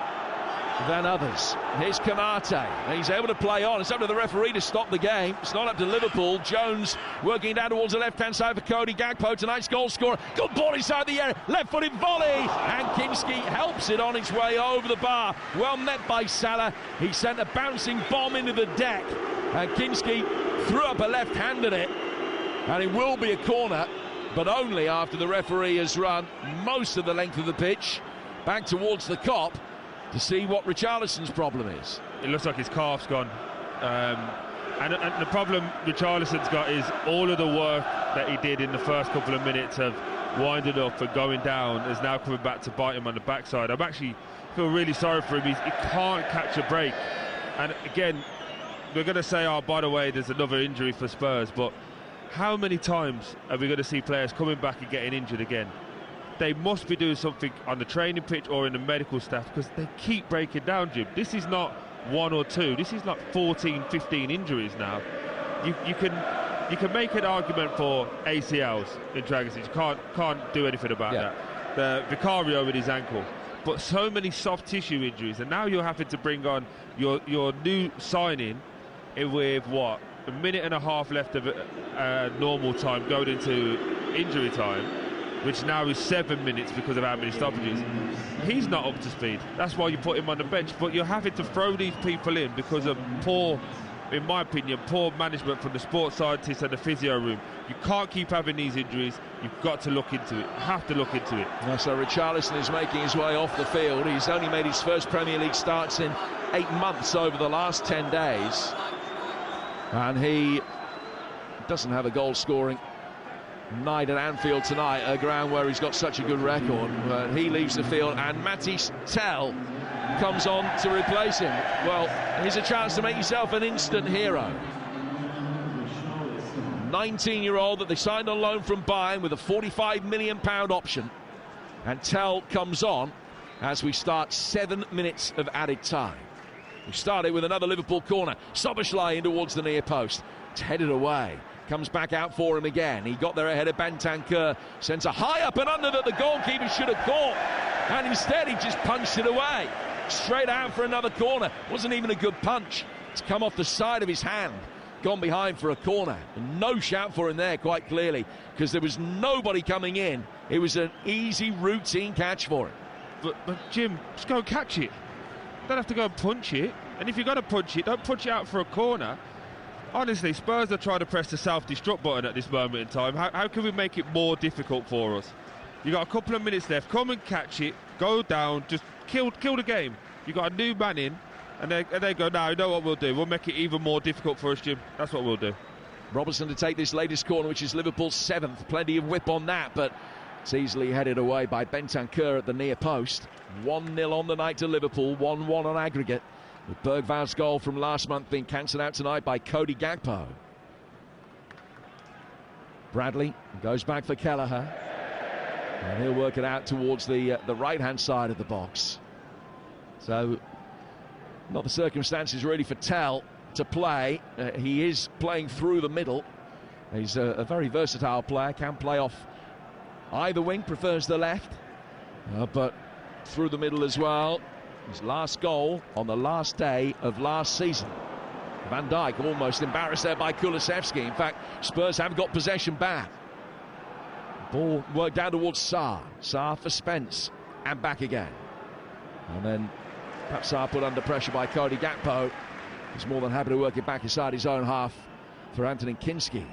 Speaker 1: than others. Here's Konate. He's able to play on. It's up to the referee to stop the game. It's not up to Liverpool. Jones working down towards the left-hand side for Cody Gakpo, tonight's goal scorer. Good ball inside the area. Left-footed volley. And Kinski helps it on its way over the bar. Well met by Salah. He sent a bouncing bomb into the deck. And Kinski threw up a left hand at it. And it will be a corner, but only after the referee has run most of the length of the pitch back towards the Kop to see what Richarlison's problem is.
Speaker 3: It looks like his calf's gone. And the problem Richarlison's got is all of the work that he did in the first couple of minutes of winding up and going down is now coming back to bite him on the backside. I'm actually feel really sorry for him. He can't catch a break. And again, we're going to say, oh, by the way, there's another injury for Spurs, but how many times are we going to see players coming back and getting injured again? They must be doing something on the training pitch or in the medical staff, because they keep breaking down, Jim. This is not 1 or 2. This is like 14, 15 injuries now. You can make an argument for ACLs in Dragons. You can't do anything about that. The Vicario with his ankle. But so many soft tissue injuries, and now you're having to bring on your new signing with what, a minute and a half left of normal time going into injury time, which now is 7 minutes because of how many stoppages. He's not up to speed. That's why you put him on the bench. But you're having to throw these people in because of poor, in my opinion, poor management from the sports scientists and the physio room. You can't keep having these injuries. You've got to look into it. You have to look into it.
Speaker 1: So Richarlison is making his way off the field. He's only made his first Premier League starts in 8 months over the last 10 days. And he doesn't have a goal-scoring night at Anfield tonight, a ground where he's got such a good record. But he leaves the field, and Mathys Tel comes on to replace him. Well, here's a chance to make yourself an instant hero. 19-year-old that they signed on loan from Bayern with a £45 million option. And Tel comes on as we start 7 minutes of added time. We started with another Liverpool corner. Szoboszlai in towards the near post. It's headed away. Comes back out for him again. He got there ahead of Bentancur. Sends a high up and under that the goalkeeper should have caught. And instead he just punched it away. Straight out for another corner. Wasn't even a good punch. It's come off the side of his hand. Gone behind for a corner. And no shout for him there, quite clearly, because there was nobody coming in. It was an easy routine catch for him.
Speaker 3: But Jim, just go and catch it. Don't have to go and punch it. And if you're going to punch it, don't punch it out for a corner. Honestly, Spurs are trying to press the self-destruct button at this moment in time. How can we make it more difficult for us? You got a couple of minutes left. Come and catch it. Go down. Just kill the game. You got a new man in, and they go, no, you know what we'll do? We'll make it even more difficult for us, Jim. That's what we'll do.
Speaker 1: Robertson to take this latest corner, which is Liverpool's 7th. Plenty of whip on that, but it's easily headed away by Bentancur at the near post. 1-0 on the night to Liverpool, 1-1 on aggregate. With Bergvault's goal from last month being cancelled out tonight by Cody Gakpo. Bradley goes back for Kelleher. And he'll work it out towards the right-hand side of the box. So, not the circumstances really for Tel to play. He is playing through the middle. He's a very versatile player, can play off either wing, prefers the left. But through the middle as well. His last goal on the last day of last season. Van Dijk almost embarrassed there by Kulusevski. In fact, Spurs have got possession back. Ball worked down towards Sarr. Sarr for Spence. And back again. And then perhaps Sarr put under pressure by Cody Gakpo. He's more than happy to work it back inside his own half for Anthony Kinski.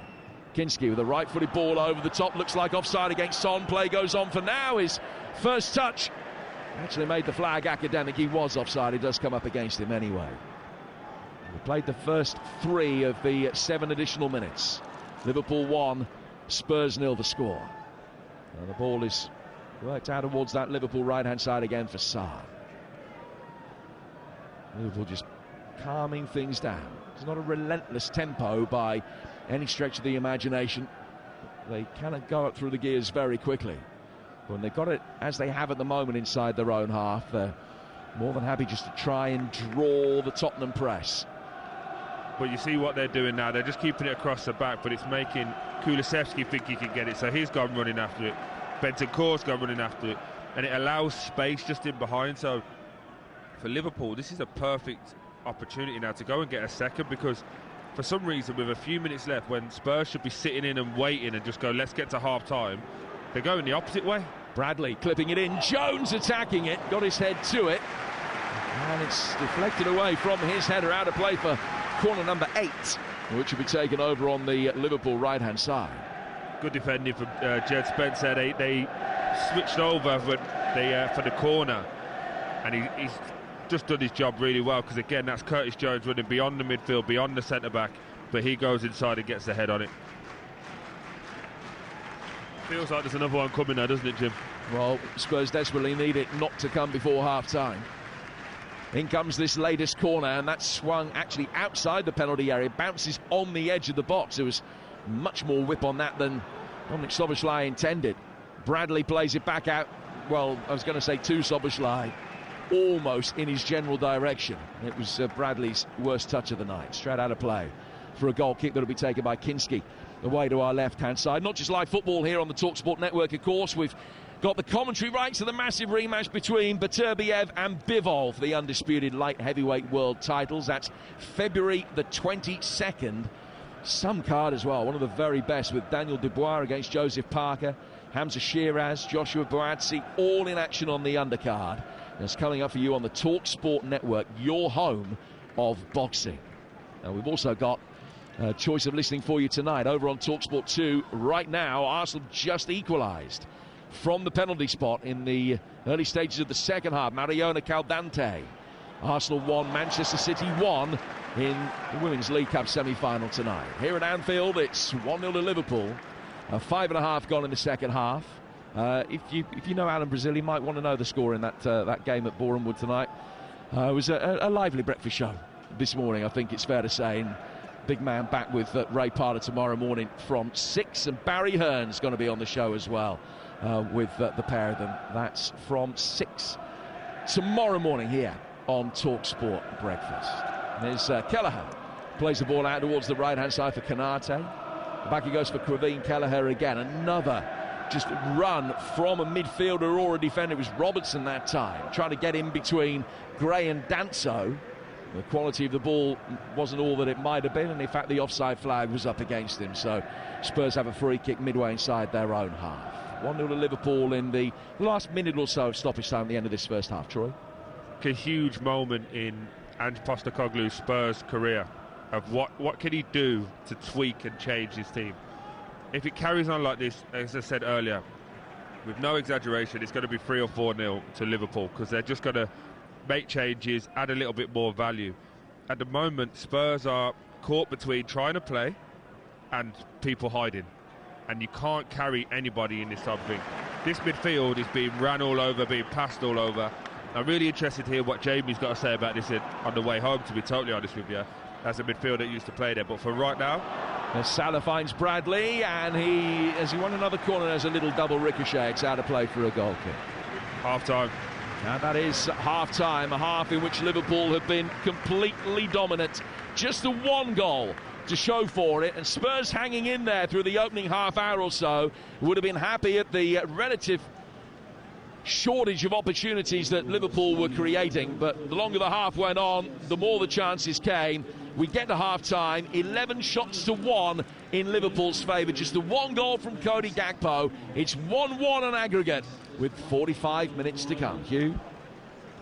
Speaker 1: Kinski with a right-footed ball over the top. Looks like offside against Son. Play goes on for now. His first touch actually made the flag academic. He was offside. It does come up against him anyway. We played the first 3 of the 7 additional minutes. Liverpool 1, Spurs 0 the score. And the ball is worked out towards that Liverpool right-hand side again for Sarr. Liverpool just calming things down. It's not a relentless tempo by any stretch of the imagination. They cannot go up through the gears very quickly. When they've got it as they have at the moment inside their own half, they're more than happy just to try and draw the Tottenham press.
Speaker 3: But you see what they're doing now. They're just keeping it across the back, but it's making Kulusevski think he can get it. So he's gone running after it. Bentancur's gone running after it. And it allows space just in behind. So for Liverpool, this is a perfect opportunity now to go and get a second, because for some reason, with a few minutes left, when Spurs should be sitting in and waiting and just go, let's get to half-time, they're going the opposite way.
Speaker 1: Bradley clipping it in. Jones attacking it. Got his head to it. And it's deflected away from his header, out of play for corner number 8, which will be taken over on the Liverpool right-hand side.
Speaker 3: Good defending from Jed Spencer. They switched over for the corner, and he's just done his job really well, because again, that's Curtis Jones running beyond the midfield, beyond the centre-back, but he goes inside and gets the head on it. Feels like there's another one coming now, doesn't it, Jim?
Speaker 1: Well, Spurs desperately need it not to come before half-time. In comes this latest corner, and that's swung actually outside the penalty area, bounces on the edge of the box. There was much more whip on that than Dominic Szoboszlai intended. Bradley plays it back out, well, I was going to say to Szoboszlai, almost in his general direction. It was Bradley's worst touch of the night, straight out of play for a goal kick that will be taken by Kinski away to our left-hand side. Not just live football here on the TalkSport network, of course. We've got the commentary rights to the massive rematch between Beterbiev and Bivol for the undisputed light heavyweight world titles. That's February the 22nd. Some card as well, one of the very best, with Daniel Dubois against Joseph Parker, Hamza Shiraz, Joshua Boazzi, all in action on the undercard. That's coming up for you on the TalkSport network, your home of boxing. Now, we've also got a choice of listening for you tonight over on TalkSport 2. Right now, Arsenal just equalised from the penalty spot in the early stages of the second half. Mariona Caldante. Arsenal 1, Manchester City 1 in the Women's League Cup semi-final tonight. Here at Anfield, it's 1-0 to Liverpool. 5.5 gone in the second half. If you know Alan Brazil, you might want to know the score in that game at Boreham Wood tonight. It was a lively breakfast show this morning, I think it's fair to say. And big man back with Ray Parler tomorrow morning from 6, and Barry Hearn's going to be on the show as well with the pair of them. That's from 6 tomorrow morning here on TalkSport Breakfast. There's Kelleher, plays the ball out towards the right-hand side for Konate. Back he goes for Kraveen Kelleher again. Another just run from a midfielder or a defender. It was Robertson that time, trying to get in between Gray and Danso. The quality of the ball wasn't all that it might have been, and in fact the offside flag was up against him. So Spurs have a free kick midway inside their own half. 1-0 to Liverpool in the last minute or so of stoppage time at the end of this first half. Troy?
Speaker 3: A huge moment in Ange Postecoglou's Spurs career of what can he do to tweak and change his team. If it carries on like this, as I said earlier, with no exaggeration, it's going to be 3 or 4-0 to Liverpool, because they're just going to make changes, add a little bit more value. At the moment, Spurs are caught between trying to play and people hiding, and you can't carry anybody in this type of thing. This midfield is being ran all over, being passed all over. I'm really interested to hear what Jamie's got to say about this on the way home, to be totally honest with you, as a midfielder that used to play there. But for right now,
Speaker 1: Salah finds Bradley, and as he won another corner, there's a little double ricochet. It's out of play for a goal kick.
Speaker 3: Half-time.
Speaker 1: Now that is half-time, a half in which Liverpool have been completely dominant. Just the one goal to show for it, and Spurs hanging in there through the opening half hour or so would have been happy at the relative shortage of opportunities that Liverpool were creating. But the longer the half went on, the more the chances came. We get to half-time, 11 shots to 1 in Liverpool's favour. Just the one goal from Cody Gakpo. It's 1-1 on aggregate with 45 minutes to come. Hugh?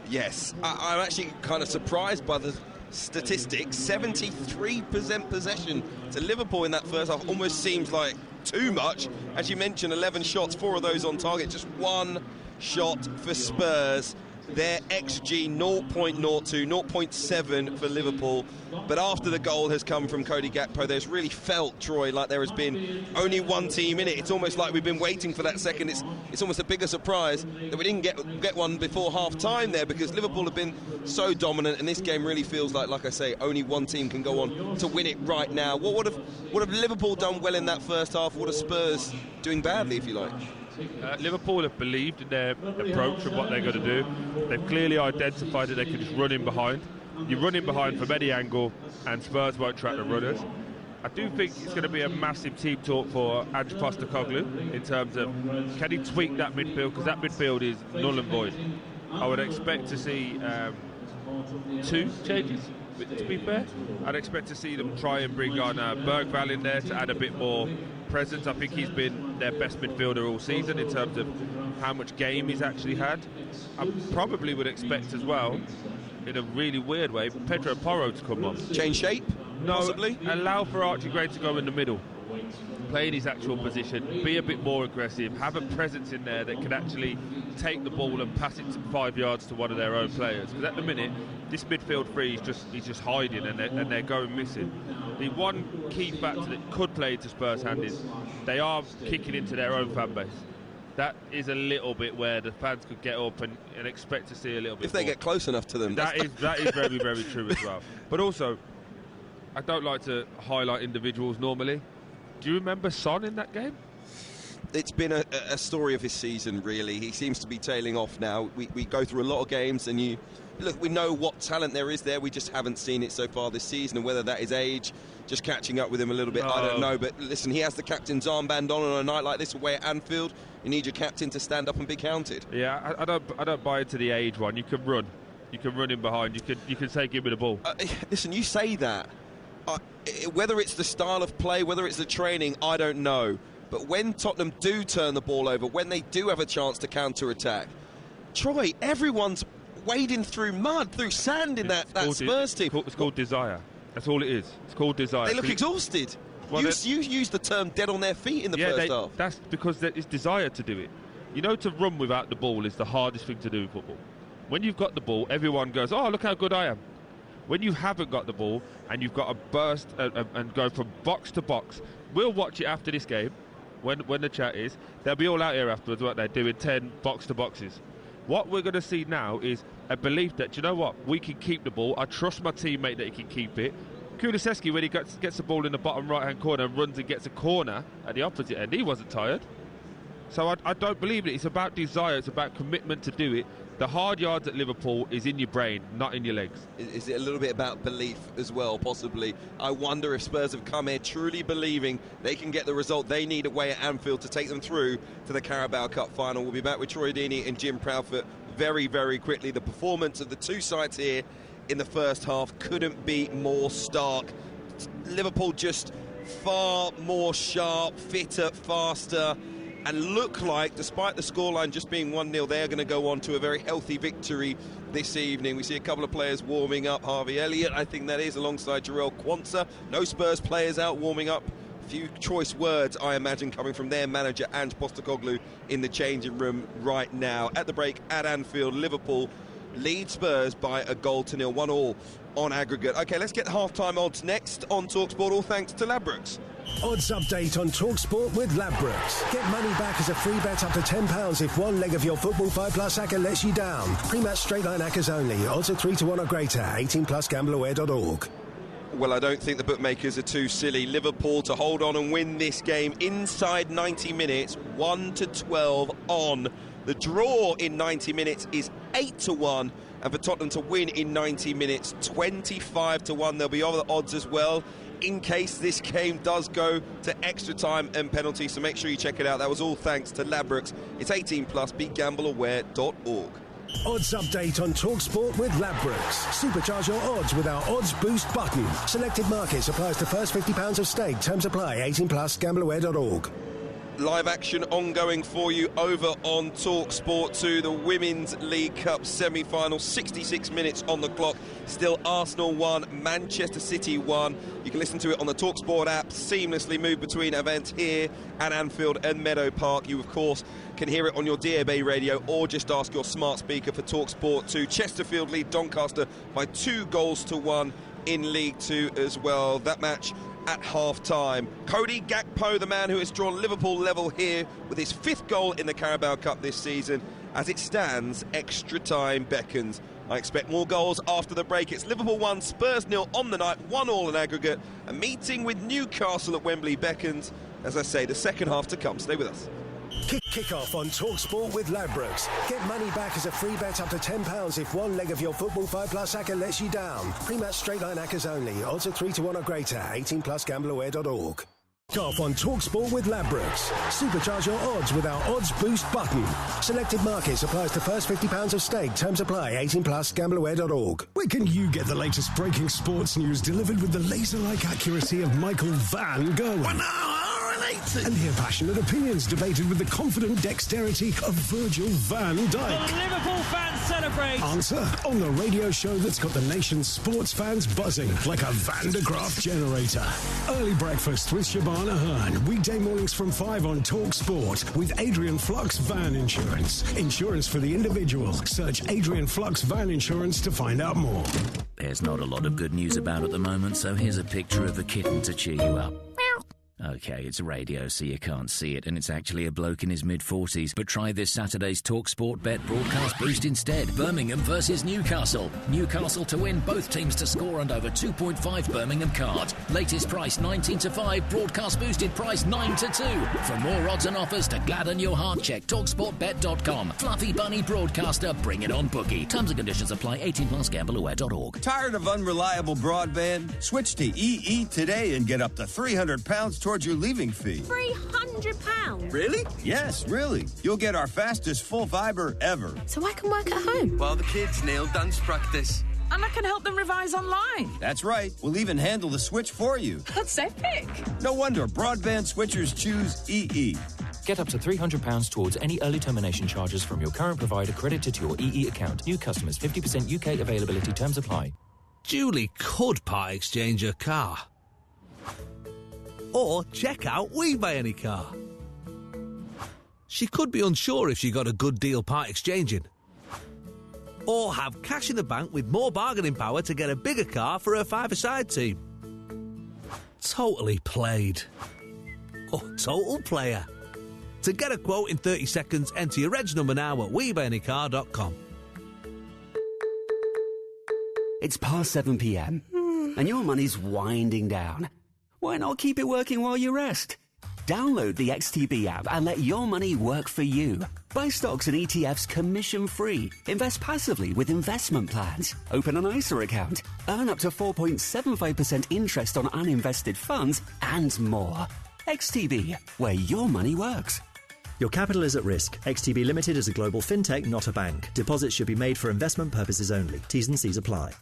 Speaker 2: Yes, I'm actually kind of surprised by the statistics. 73% possession to Liverpool in that first half almost seems like too much. As you mentioned, 11 shots, 4 of those on target, just one shot for Spurs. Their XG 0.02, 0.7 for Liverpool. But after the goal has come from Cody Gakpo, there's really felt, Troy, like there has been only one team in it. It's almost like we've been waiting for that second. It's almost a bigger surprise that we didn't get one before half-time there, because Liverpool have been so dominant, and this game really feels like I say, only one team can go on to win it right now. What have Liverpool done well in that first half? What are Spurs doing badly, if you like?
Speaker 3: Liverpool have believed in their approach and what they're going to do. They've clearly identified that they can just run in behind. You run in behind from any angle, and Spurs won't track the runners. I do think it's going to be a massive team talk for Ange Postecoglou in terms of, can he tweak that midfield, because that midfield is null and void. I would expect to see 2 changes, to be fair. I'd expect to see them try and bring on Bergvall in there to add a bit more presence. I think he's been their best midfielder all season in terms of how much game he's actually had. I probably would expect as well, in a really weird way, Pedro Porro to come on.
Speaker 2: Change shape?
Speaker 3: No,
Speaker 2: possibly?
Speaker 3: Allow for Archie Gray to go in the middle, play in his actual position, be a bit more aggressive, have a presence in there that can actually take the ball and pass it 5 yards to one of their own players. Because at the minute, this midfield three is just hiding, and they're going missing. The one key factor that could play to Spurs' hand is they are kicking into their own fan base. That is a little bit where the fans could get up and expect to see a little bit
Speaker 2: if they
Speaker 3: more.
Speaker 2: get close enough to them.
Speaker 3: That is very, very true as well. But also, I don't like to highlight individuals normally. Do you remember Son in that game?
Speaker 2: It's been a story of his season, really. He seems to be tailing off now. We go through a lot of games, and we know what talent there is there. We just haven't seen it so far this season, and whether that is age, just catching up with him a little bit, I don't know. But listen, he has the captain's armband on a night like this away at Anfield. You need your captain to stand up and be counted.
Speaker 3: Yeah, I don't buy into the age one. You can run in behind. You can say, give me the ball.
Speaker 2: Listen, you say that. Whether it's the style of play, whether it's the training, I don't know. But when Tottenham do turn the ball over, when they do have a chance to counter-attack, Troy, everyone's wading through mud, through sand in that Spurs team.
Speaker 3: It's called desire. That's all it is. It's called desire.
Speaker 2: They look exhausted. Well, you used the term dead on their feet in the first half.
Speaker 3: That's because there is desire to do it. You know, to run without the ball is the hardest thing to do in football. When you've got the ball, everyone goes, oh, look how good I am. When you haven't got the ball and you've got to burst and go from box to box, we'll watch it after this game. When the chat is, they'll be all out here afterwards, what they're doing, 10 box-to-boxes. What we're going to see now is a belief that, you know what, we can keep the ball. I trust my teammate that he can keep it. Kulusevski, when he gets the ball in the bottom right-hand corner and runs and gets a corner at the opposite end, he wasn't tired. So I don't believe it. It's about desire. It's about commitment to do it. The hard yards at Liverpool is in your brain, not in your legs.
Speaker 2: Is it a little bit about belief as well, possibly? I wonder if Spurs have come here truly believing they can get the result they need away at Anfield to take them through to the Carabao Cup final. We'll be back with Troy Deeney and Jim Proudfoot very, very quickly. The performance of the two sides here in the first half couldn't be more stark. Liverpool just far more sharp, fitter, faster, and look like, despite the scoreline just being 1-0, they are going to go on to a very healthy victory this evening. We see a couple of players warming up. Harvey Elliott, I think that is, alongside Jarell Quansah. No Spurs players out warming up. A few choice words, I imagine, coming from their manager, Ange Postecoglou, in the changing room right now. At the break at Anfield, Liverpool lead Spurs by a goal to 0, 1-1 on aggregate. OK, let's get half-time odds next on TalkSport, all thanks to Ladbrokes.
Speaker 4: Odds update on TalkSport with Ladbrokes. Get money back as a free bet up to £10 if one leg of your Football 5+ acca lets you down. Pre-match straight line accas only. Odds are 3-1 or greater. 18+ gambleaware.org.
Speaker 2: Well, I don't think the bookmakers are too silly. Liverpool to hold on and win this game inside 90 minutes, 1-12 on. The draw in 90 minutes is 8-1, and for Tottenham to win in 90 minutes, 25-1. There'll be other odds as well in case this game does go to extra time and penalty, so make sure you check it out. That was all thanks to Ladbrokes. It's 18+, begambleaware.org.
Speaker 4: Odds update on TalkSport with Ladbrokes. Supercharge your odds with our Odds Boost button. Selected markets applies to first £50 of stake. Terms apply. 18+, gambleaware.org.
Speaker 2: live action ongoing for you over on Talk Sport 2. The Women's League Cup semi-final, 66 minutes on the clock. Still Arsenal 1, Manchester City 1. You can listen to it on the Talk Sport app, seamlessly move between events here at Anfield and Meadow Park. You, of course, can hear it on your DAB radio or just ask your smart speaker for Talk Sport 2. Chesterfield lead Doncaster by 2-1 in League 2 as well. That match at half-time. Cody Gakpo, the man who has drawn Liverpool level here with his 5th goal in the Carabao Cup this season. As it stands, extra time beckons. I expect more goals after the break. It's Liverpool 1, Spurs 0 on the night, 1-1 in aggregate. A meeting with Newcastle at Wembley beckons. As I say, the second half to come. Stay with us.
Speaker 4: Kick off on Talk Sport with Ladbrokes. Get money back as a free bet up to £10 if one leg of your Football 5+ acca lets you down. Pre-match straight line accas only. Odds are 3-1 or greater. 18+ gambleaware.org. Kick off on Talk Sport with Ladbrokes. Supercharge your odds with our Odds Boost button. Selected markets applies to first £50 of stake. Terms apply. 18+ gambleaware.org.
Speaker 5: Where can you get the latest breaking sports news delivered with the laser-like accuracy of Michael Van Gerwen? And hear passionate opinions debated with the confident dexterity of Virgil van Dijk.
Speaker 6: The Liverpool fans celebrate.
Speaker 5: Answer on the radio show that's got the nation's sports fans buzzing like a Van de Graaff generator. Early breakfast with Shabana Hearn. Weekday mornings from 5 on Talk Sport with Adrian Flux Van Insurance. Insurance for the individual. Search Adrian Flux Van Insurance to find out more.
Speaker 7: There's not a lot of good news about at the moment, so here's a picture of a kitten to cheer you up. OK, it's radio, so you can't see it, and it's actually a bloke in his mid-40s. But try this Saturday's TalkSport Bet broadcast boost instead. Birmingham versus Newcastle. Newcastle to win, both teams to score, and over 2.5 Birmingham card. Latest price 19-5, broadcast boosted price 9-2. For more odds and offers to gladden your heart, check TalkSportBet.com. Fluffy Bunny Broadcaster, bring it on bookie. Terms and conditions apply. 18+ gambleaware.org.
Speaker 8: Tired of unreliable broadband? Switch to EE today and get up to £300 towards your leaving fee.
Speaker 9: £300?
Speaker 8: Really? Yes, really. You'll get our fastest full fibre ever.
Speaker 9: So I can work at home?
Speaker 10: While the kids nail dance practice.
Speaker 11: And I can help them revise online.
Speaker 8: That's right. We'll even handle the switch for you.
Speaker 11: That's epic.
Speaker 8: No wonder broadband switchers choose EE.
Speaker 12: Get up to £300 towards any early termination charges from your current provider credited to your EE account. New customers, 50% UK availability. Terms apply.
Speaker 13: Julie could part exchange her car. Or check out We Buy Any Car. She could be unsure if she got a good deal part exchanging. Or have cash in the bank with more bargaining power to get a bigger car for her five-a-side team. Totally played. Or total player. To get a quote in 30 seconds, enter your reg number now at WeBuyAnyCar.com.
Speaker 14: It's past 7 p.m. and your money's winding down. Why not keep it working while you rest? Download the XTB app and let your money work for you. Buy stocks and ETFs commission-free. Invest passively with investment plans. Open an ISA account. Earn up to 4.75% interest on uninvested funds and more. XTB, where your money works.
Speaker 15: Your capital is at risk. XTB Limited is a global fintech, not a bank. Deposits should be made for investment purposes only. T's and C's apply.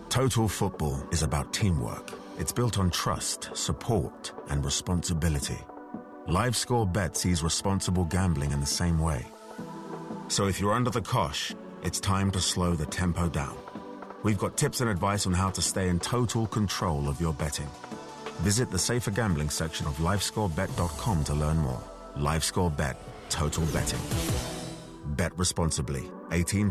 Speaker 16: Total football is about teamwork. It's built on trust, support, and responsibility. LiveScore Bet sees responsible gambling in the same way. So if you're under the cosh, it's time to slow the tempo down. We've got tips and advice on how to stay in total control of your betting. Visit the safer gambling section of livescorebet.com to learn more. LiveScore Bet. Total betting. Bet responsibly. 18+.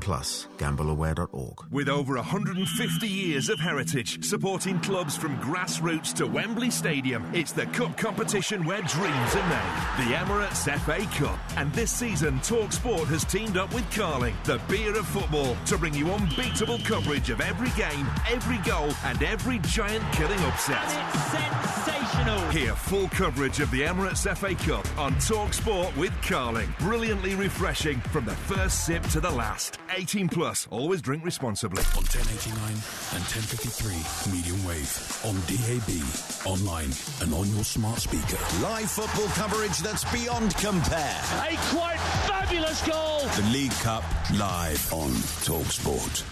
Speaker 16: Gambleaware.org.
Speaker 17: With over 150 years of heritage, supporting clubs from grassroots to Wembley Stadium, it's the cup competition where dreams are made. The Emirates FA Cup. And this season, TalkSport has teamed up with Carling, the beer of football, to bring you unbeatable coverage of every game, every goal, and every giant-killing upset.
Speaker 6: And it's sensational.
Speaker 17: Hear full coverage of the Emirates FA Cup on TalkSport with Carling. Brilliantly refreshing from the first sip to the last. 18+. Always drink responsibly.
Speaker 18: On 1089 and 1053 medium wave. On DAB, online and on your smart speaker.
Speaker 19: Live football coverage that's beyond compare.
Speaker 6: A quite fabulous goal.
Speaker 19: The League Cup live on TalkSport.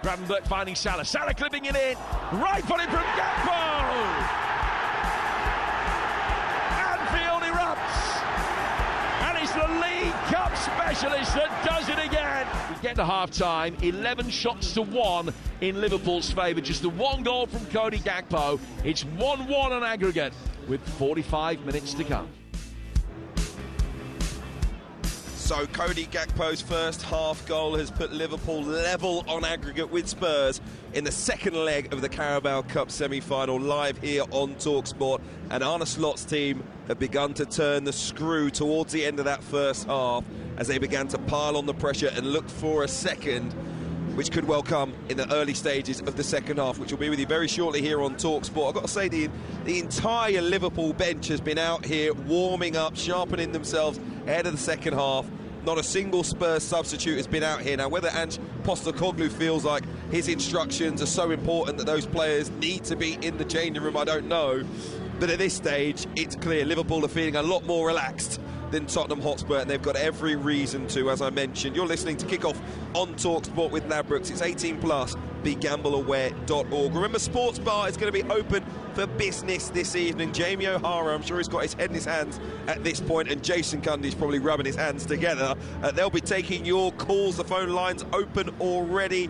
Speaker 1: Gravenberch finding Salah. Salah clipping it in. Right footed from Gakpo. Anfield erupts. And it's the League Cup specialist that does it again. We get to half-time. 11 shots to 1 in Liverpool's favour. Just the one goal from Cody Gakpo. It's 1-1 on aggregate with 45 minutes to come.
Speaker 2: So Cody Gakpo's first half goal has put Liverpool level on aggregate with Spurs in the second leg of the Carabao Cup semi-final, live here on TalkSport. And Arne Slot's team have begun to turn the screw towards the end of that first half as they began to pile on the pressure and look for a second, which could well come in the early stages of the second half, which will be with you very shortly here on TalkSport. I've got to say, the entire Liverpool bench has been out here warming up, sharpening themselves ahead of the second half. Not a single Spurs substitute has been out here. Now, whether Ange Postecoglou feels like his instructions are so important that those players need to be in the changing room, I don't know. But at this stage, it's clear Liverpool are feeling a lot more relaxed than Tottenham Hotspur, and they've got every reason to, as I mentioned. You're listening to Kickoff on TalkSport with Ladbrokes. It's 18+, begambleaware.org. Remember, Sports Bar is going to be open for business this evening. Jamie O'Hara, I'm sure he's got his head in his hands at this point, and Jason Cundy's probably rubbing his hands together. They'll be taking your calls. The phone line's open already.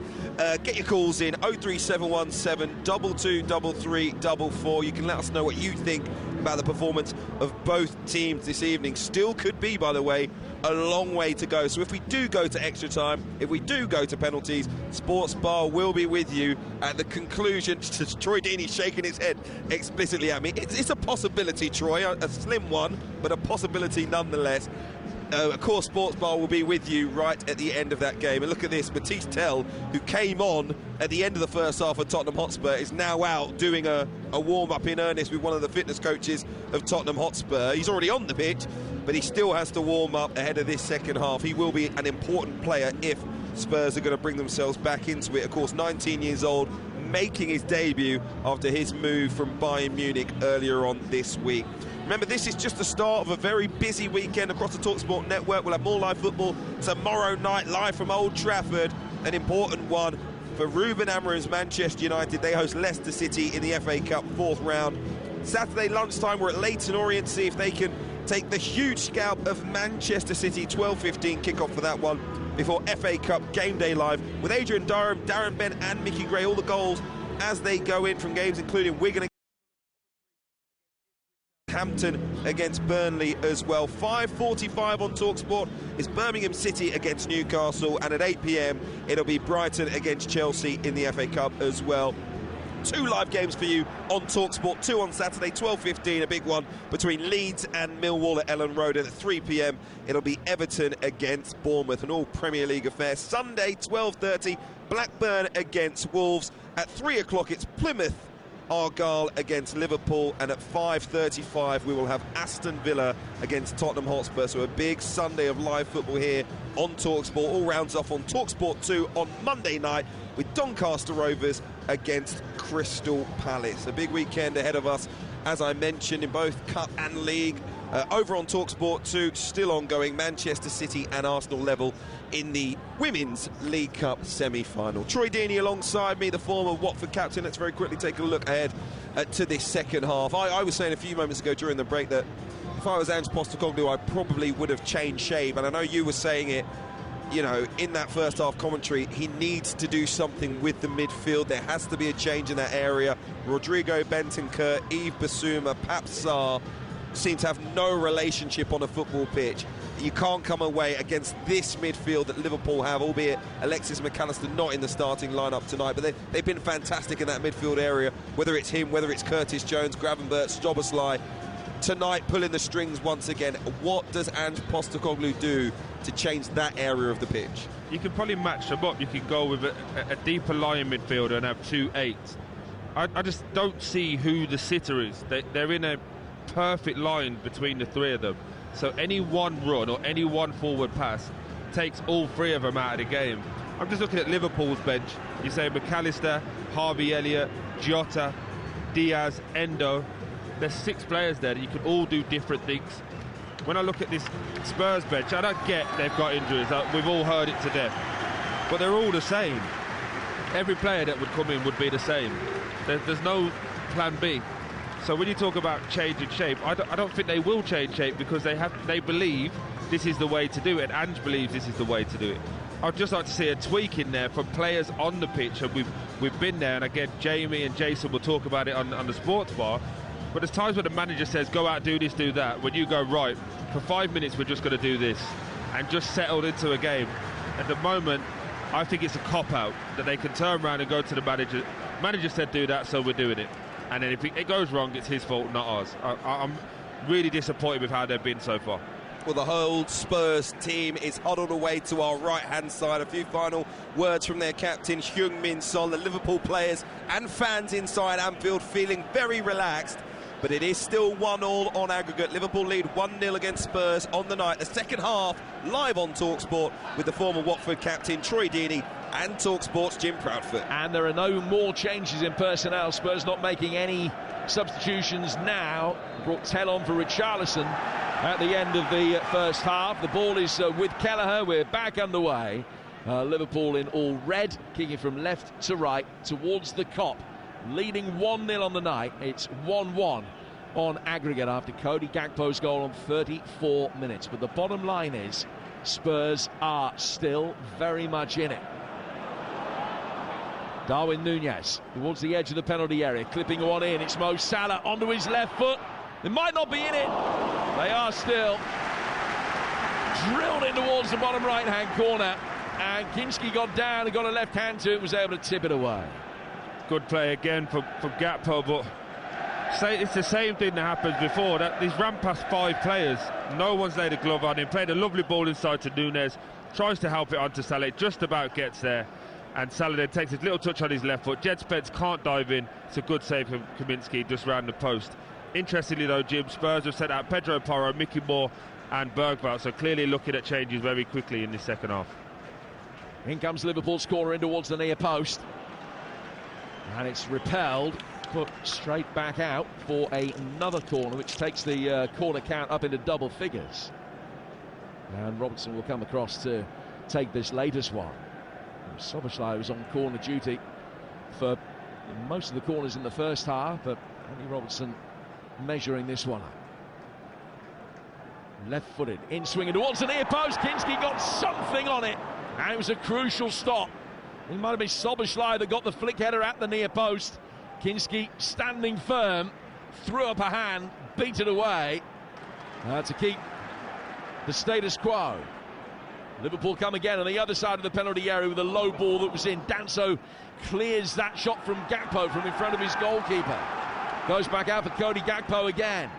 Speaker 2: Get your calls in 03717 223344. You can let us know what you think about the performance of both teams this evening. Still could be, by the way, a long way to go. So if we do go to extra time, if we do go to penalties, Sports Bar will be with you at the conclusion. Troy Deeney's shaking his head explicitly at me. It's a possibility, Troy, a slim one, but a possibility nonetheless. Of course, Sports Bar will be with you right at the end of that game. And look at this, Matisse Tell, who came on at the end of the first half of Tottenham Hotspur, is now out doing a warm-up in earnest with one of the fitness coaches of Tottenham Hotspur. He's already on the pitch, but he still has to warm up ahead of this second half. He will be an important player if Spurs are going to bring themselves back into it. Of course, 19 years old, making his debut after his move from Bayern Munich earlier on this week. Remember, this is just the start of a very busy weekend across the TalkSport network. We'll have more live football tomorrow night, live from Old Trafford. An important one for Ruben Amorim's Manchester United. They host Leicester City in the FA Cup fourth round. Saturday lunchtime, we're at Leyton Orient, see if they can take the huge scalp of Manchester City. 12:15 kickoff for that one before FA Cup Game Day Live with Adrian Durham, Darren Bent and Mickey Gray. All the goals as they go in from games including Wigan, Hampton against Burnley as well. 5:45 on TalkSport is Birmingham City against Newcastle, and at 8 p.m. it'll be Brighton against Chelsea in the FA Cup as well. 2 live games for you on TalkSport, 2 on Saturday, 12:15, a big one between Leeds and Millwall at Ellen Road, and at 3 p.m. it'll be Everton against Bournemouth, an all Premier League affair. Sunday, 12:30, Blackburn against Wolves. At 3 o'clock it's Plymouth Argyle against Liverpool, and at 5:35 we will have Aston Villa against Tottenham Hotspur. So a big Sunday of live football here on TalkSport. All rounds off on TalkSport 2 on Monday night with Doncaster Rovers against Crystal Palace. A big weekend ahead of us, as I mentioned, in both Cup and League. Over on TalkSport 2, still ongoing, Manchester City and Arsenal level in the Women's League Cup semi-final. Troy Deeney alongside me, the former Watford captain. Let's very quickly take a look ahead to this second half. I was saying a few moments ago during the break that if I was Ange Postecoglou, I probably would have changed shape. And I know you were saying it, you know, in that first half commentary, he needs to do something with the midfield. There has to be a change in that area. Rodrigo Bentancur, Yves Bissouma, Pape Sarr seem to have no relationship on a football pitch. You can't come away against this midfield that Liverpool have, albeit Alexis McAllister not in the starting lineup tonight, but they've been fantastic in that midfield area, whether it's him, whether it's Curtis Jones, Gravenberch, Szoboszlai. Tonight, pulling the strings once again. What does Ange Postecoglou do to change that area of the pitch?
Speaker 3: You can probably match them up. You could go with a deeper lying midfielder and have 2 8s. I just don't see who the sitter is. They're in a perfect line between the 3 of them. So any one run or any one forward pass takes all 3 of them out of the game. I'm just looking at Liverpool's bench. You say McAllister, Harvey Elliott, Jota, Diaz, Endo. There's 6 players there that you can all do different things. When I look at this Spurs bench, I don't get they've got injuries. We've all heard it to death. But they're all the same. every player that would come in would be the same. There's no plan B. So when you talk about changing shape, I don't think they will change shape, because they believe this is the way to do it. Ange believes this is the way to do it. I'd just like to see a tweak in there from players on the pitch, and we've been there. And again, Jamie and Jason will talk about it on the sports bar. But there's times where the manager says, go out, do this, do that. When you go, right, for 5 minutes we're just going to do this, and just settled into a game. At the moment, I think it's a cop-out that they can turn around and go to the manager. Manager said do that, so we're doing it. And then if it goes wrong, it's his fault, not ours. I'm really disappointed with how they've been so far.
Speaker 2: Well, the whole Spurs team is huddled away to our right-hand side. A few final words from their captain, Heung-min Son. The Liverpool players and fans inside Anfield feeling very relaxed. But it is still 1-1 on aggregate. Liverpool lead 1-0 against Spurs on the night. The second half, live on TalkSport, with the former Watford captain, Troy Deeney, and TalkSport's Jim Proudfoot.
Speaker 1: And there are no more changes in personnel. Spurs not making any substitutions now. Brought Tell on for Richarlison at the end of the first half. The ball is with Kelleher. We're back underway. Liverpool in all red, kicking from left to right towards the Kop. Leading 1-0 on the night. It's 1-1 on aggregate after Cody Gakpo's goal on 34 minutes. But the bottom line is Spurs are still very much in it. Darwin Núñez towards the edge of the penalty area, clipping one in. It's Mo Salah onto his left foot. They might not be in it. They are still. Drilled in towards the bottom right-hand corner. And Kinski got down and got a left hand to it, was able to tip it away.
Speaker 3: Good play again from Gakpo, but it's the same thing that happened before. That he's ran past 5 players. No one's laid a glove on him. Played a lovely ball inside to Núñez. Tries to help it onto Salah. Just about gets there. And Salah then takes his little touch on his left foot. Jed Spence can't dive in. It's a good save from Kaminsky just round the post. Interestingly though, Jim, Spurs have sent out Pedro Porro, Mickey Moore and Bergvall, so clearly looking at changes very quickly in this second half.
Speaker 1: In comes Liverpool's corner in towards the near post. And it's repelled, put straight back out for another corner, which takes the corner count up into double figures. And Robertson will come across to take this latest one. Soboslai was on corner duty for most of the corners in the first half, but Andy Robertson measuring this one up. Left-footed, in swinging towards the near post. Kinski got something on it, and it was a crucial stop. It might have been Soboslai that got the flick header at the near post. Kinski standing firm, threw up a hand, beat it away to keep the status quo. Liverpool come again on the other side of the penalty area with a low ball that was in. Danso clears that shot from Gakpo from in front of his goalkeeper. Goes back out for Cody Gakpo again.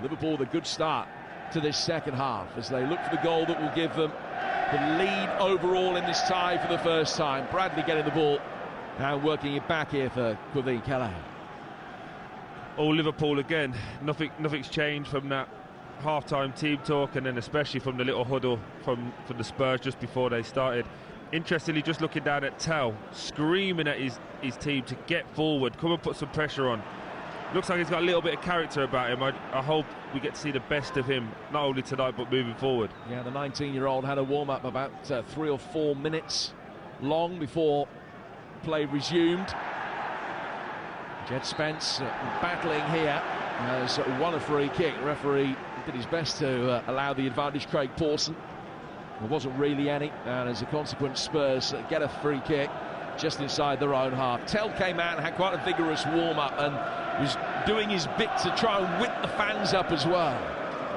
Speaker 1: Liverpool with a good start to this second half as they look for the goal that will give them the lead overall in this tie for the first time. Bradley getting the ball and working it back here for Quaveen Kelleher.
Speaker 3: All Liverpool again. Nothing's changed from that half-time team talk, and then especially from the little huddle from the Spurs just before they started. Interestingly, just looking down at Tell, screaming at his team to get forward, come and put some pressure on. Looks like he's got a little bit of character about him. I hope we get to see the best of him, not only tonight but moving forward.
Speaker 1: Yeah, the 19-year-old had a warm-up about 3 or 4 minutes long before play resumed. Jed Spence battling here has won a free kick. The referee did his best to allow the advantage. Craig Pawson. There wasn't really any, and as a consequence Spurs get a free kick just inside their own half. Tell came out and had quite a vigorous warm-up and was doing his bit to try and whip the fans up as well.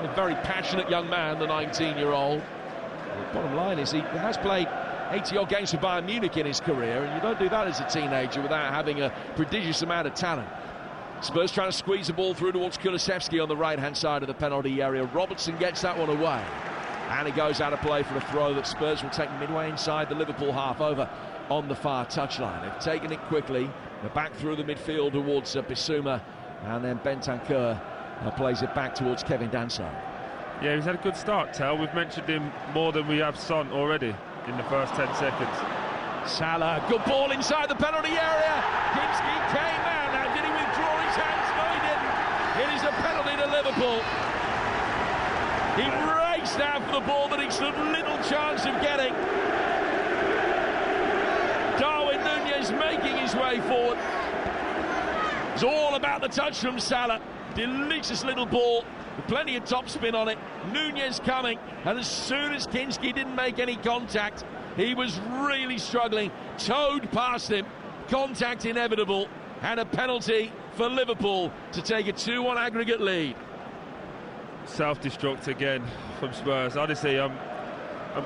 Speaker 1: A very passionate young man, the 19-year-old. The bottom line is he has played 80-odd games for Bayern Munich in his career, and you don't do that as a teenager without having a prodigious amount of talent. Spurs trying to squeeze the ball through towards Kulusevski on the right-hand side of the penalty area. Robertson gets that one away, and it goes out of play for a throw that Spurs will take midway inside the Liverpool half, over on the far touchline. They've taken it quickly. They're back through the midfield towards Bissouma, and then Bentancur plays it back towards Kevin Danso.
Speaker 3: Yeah, he's had a good start, Tell. We've mentioned him more than we have Son already in the first 10 seconds.
Speaker 1: Salah, good ball inside the penalty area. Kinski came out. Now, did he withdraw his hands? No, he didn't. It is a penalty to Liverpool. He raced out for the ball that he stood little chance of getting. Darwin Núñez way forward. It's all about the touch from Salah. Delicious little ball with plenty of topspin on it. Nunez coming, and as soon as Kinski didn't make any contact, he was really struggling. Towed past him. Contact inevitable, and a penalty for Liverpool to take a 2-1 aggregate lead.
Speaker 3: Self-destruct again from Spurs. Honestly, I'm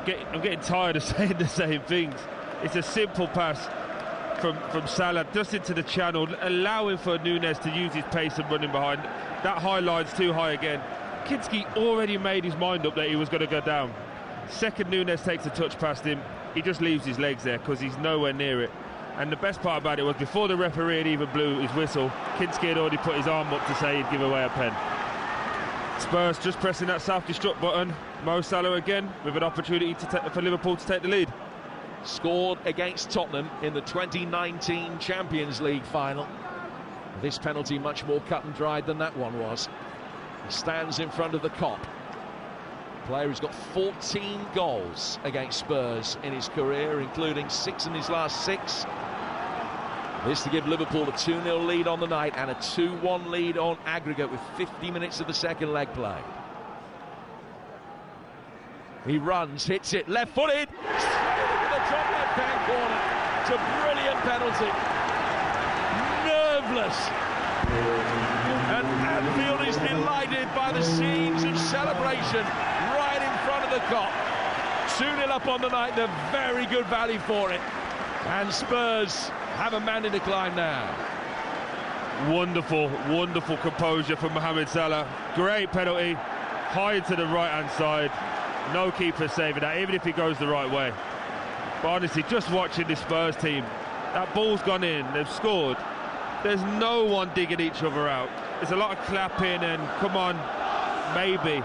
Speaker 3: getting tired of saying the same things. It's a simple pass from Salah just into the channel, allowing for Nunez to use his pace and running behind. That high line's too high again. Kinski already made his mind up that he was going to go down. Second Nunez takes a touch past him, he just leaves his legs there because he's nowhere near it. And the best part about it was before the referee had even blew his whistle, Kinski had already put his arm up to say he'd give away a pen. Spurs just pressing that self-destruct button. Mo Salah again with an opportunity for Liverpool to take the lead.
Speaker 1: Scored against Tottenham in the 2019 Champions League final. This penalty much more cut and dried than that one was. He stands in front of the Kop. Player who's got 14 goals against Spurs in his career, including 6 in his last 6. This to give Liverpool a 2-0 lead on the night and a 2-1 lead on aggregate with 50 minutes of the second leg played. He runs, hits it, left-footed, straight into the top left-hand corner. It's a brilliant penalty. Nerveless. And Anfield is delighted by the scenes of celebration right in front of the Kop. 2-0 up on the night, they're very good value for it. And Spurs have a man in decline now.
Speaker 3: Wonderful, wonderful composure from Mohamed Salah. Great penalty, high to the right-hand side. No keeper saving that, even if he goes the right way. But honestly, just watching this Spurs team, that ball's gone in, they've scored. There's no one digging each other out. There's a lot of clapping and come on, maybe.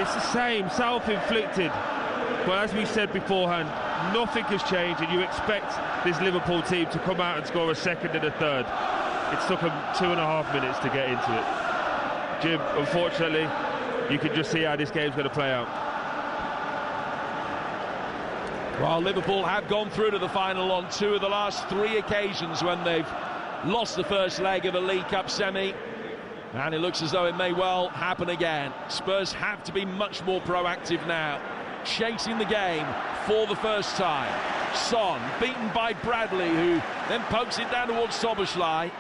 Speaker 3: It's the same, self-inflicted. But as we said beforehand, nothing has changed, and you expect this Liverpool team to come out and score a second and a third. It's took them 2.5 minutes to get into it. Jim, unfortunately, you can just see how this game's going to play out.
Speaker 1: Well, Liverpool have gone through to the final on 2 of the last 3 occasions when they've lost the first leg of a League Cup semi, and it looks as though it may well happen again. Spurs have to be much more proactive now, chasing the game for the first time. Son beaten by Bradley, who then pokes it down towards Szoboszlai.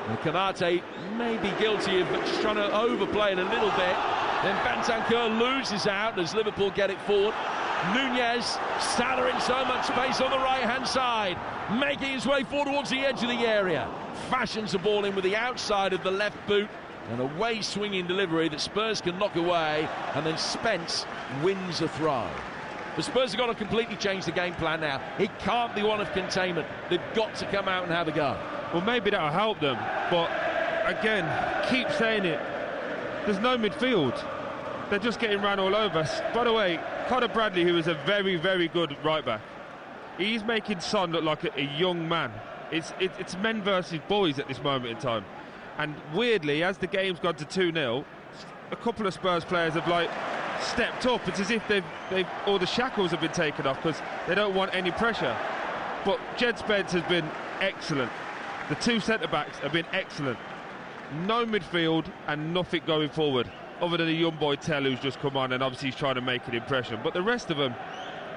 Speaker 1: And Konate may be guilty of just trying to overplay it a little bit. Then Bentancur loses out as Liverpool get it forward. Nunez, Salah in so much space on the right-hand side, making his way forward towards the edge of the area. Fashions the ball in with the outside of the left boot, and a way-swinging delivery that Spurs can knock away, and then Spence wins a throw. The Spurs have got to completely change the game plan now. It can't be one of containment. They've got to come out and have a go.
Speaker 3: Well, maybe that'll help them, but again, keep saying it. There's no midfield. They're just getting ran all over. By the way, Conor Bradley, who is a very, very good right-back, he's making Son look like a young man. It's men versus boys at this moment in time. And weirdly, as the game's gone to 2-0, a couple of Spurs players have stepped up. It's as if all the shackles have been taken off because they don't want any pressure. But Jed Spence has been excellent. The 2 centre-backs have been excellent. No midfield and nothing going forward, other than a young boy Tell, who's just come on and obviously he's trying to make an impression. But the rest of them,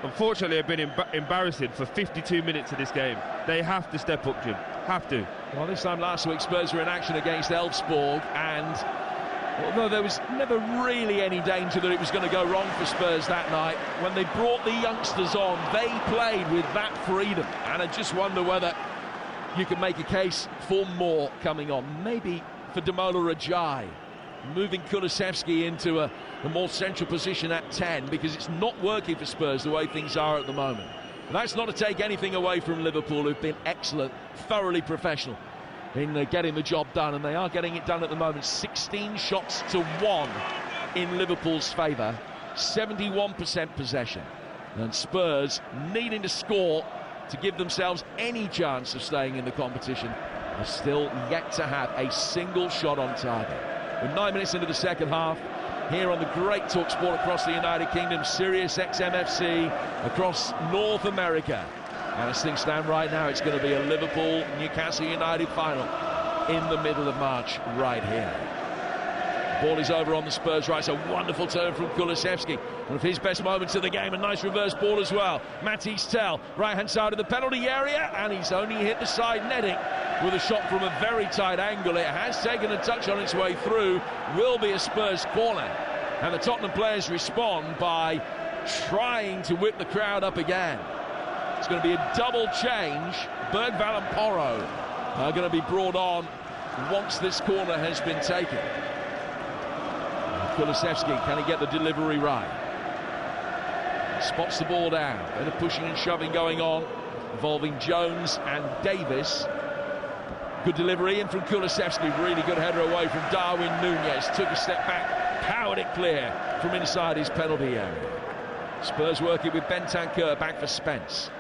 Speaker 3: unfortunately, have been embarrassing for 52 minutes of this game. They have to step up, Jim. Have to.
Speaker 1: Well, this time last week, Spurs were in action against Elfsborg, and although there was never really any danger that it was going to go wrong for Spurs that night, when they brought the youngsters on, they played with that freedom. And I just wonder whether you can make a case for more coming on. Maybe for Damola Rajai, moving Kulusevski into a more central position at 10, because it's not working for Spurs the way things are at the moment. And that's not to take anything away from Liverpool, who've been excellent, thoroughly professional in getting the job done, and they are getting it done at the moment. 16 shots to 1 in Liverpool's favour, 71% possession, and Spurs needing to score to give themselves any chance of staying in the competition are still yet to have a single shot on target. We're 9 minutes into the second half here on the great TalkSport across the United Kingdom, Sirius XM FC across North America. And as things stand right now, it's going to be a Liverpool-Newcastle United final in the middle of March right here. Ball is over on the Spurs right. It's a wonderful turn from Kulusevski. One of his best moments of the game. A nice reverse ball as well. Matisse Tell, right-hand side of the penalty area, and he's only hit the side netting with a shot from a very tight angle. It has taken a touch on its way through. Will be a Spurs corner. And the Tottenham players respond by trying to whip the crowd up again. It's going to be a double change. Bergvall and Porro are going to be brought on once this corner has been taken. Kulusevski, can he get the delivery right? Spots the ball down. Bit of pushing and shoving going on, involving Jones and Davis. Good delivery in from Kulusevski. Really good header away from Darwin Núñez. Took a step back, powered it clear from inside his penalty area. Spurs working with Bentancur back for Spence.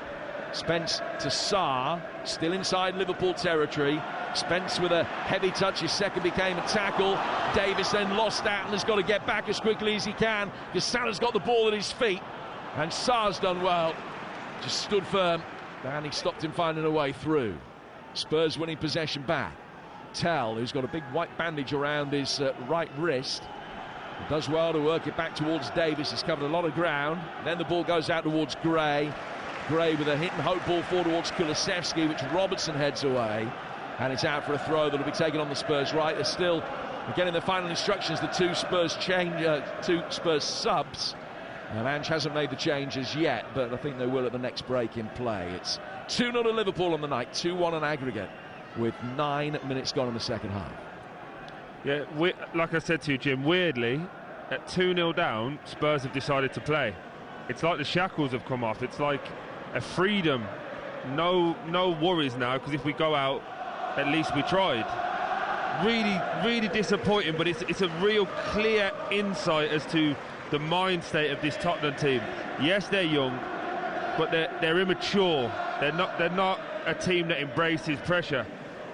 Speaker 1: Spence to Sarr, still inside Liverpool territory. Spence with a heavy touch, his second became a tackle. Davis then lost that and has got to get back as quickly as he can because Salah's got the ball at his feet, and Sarr's done well, just stood firm and he stopped him finding a way through. Spurs winning possession back. Tell, who's got a big white bandage around his right wrist, does well to work it back towards Davis. He's covered a lot of ground. Then the ball goes out towards Gray. Gray with a hit and hope ball forward towards Kulusevski, which Robertson heads away, and it's out for a throw that'll be taken on the Spurs right. They're still getting the final instructions. The two Spurs subs. Ange hasn't made the changes yet, but I think they will at the next break in play. It's 2-0 to Liverpool on the night, 2-1 on aggregate, with 9 minutes gone in the second half.
Speaker 3: Yeah, like I said to you, Jim, weirdly, at 2-0 down, Spurs have decided to play. It's like the shackles have come off. It's like a freedom, no worries now, because if we go out, at least we tried. Really disappointing, but it's a real clear insight as to the mind state of this Tottenham team. Yes, they're young, but they're immature. They're not a team that embraces pressure,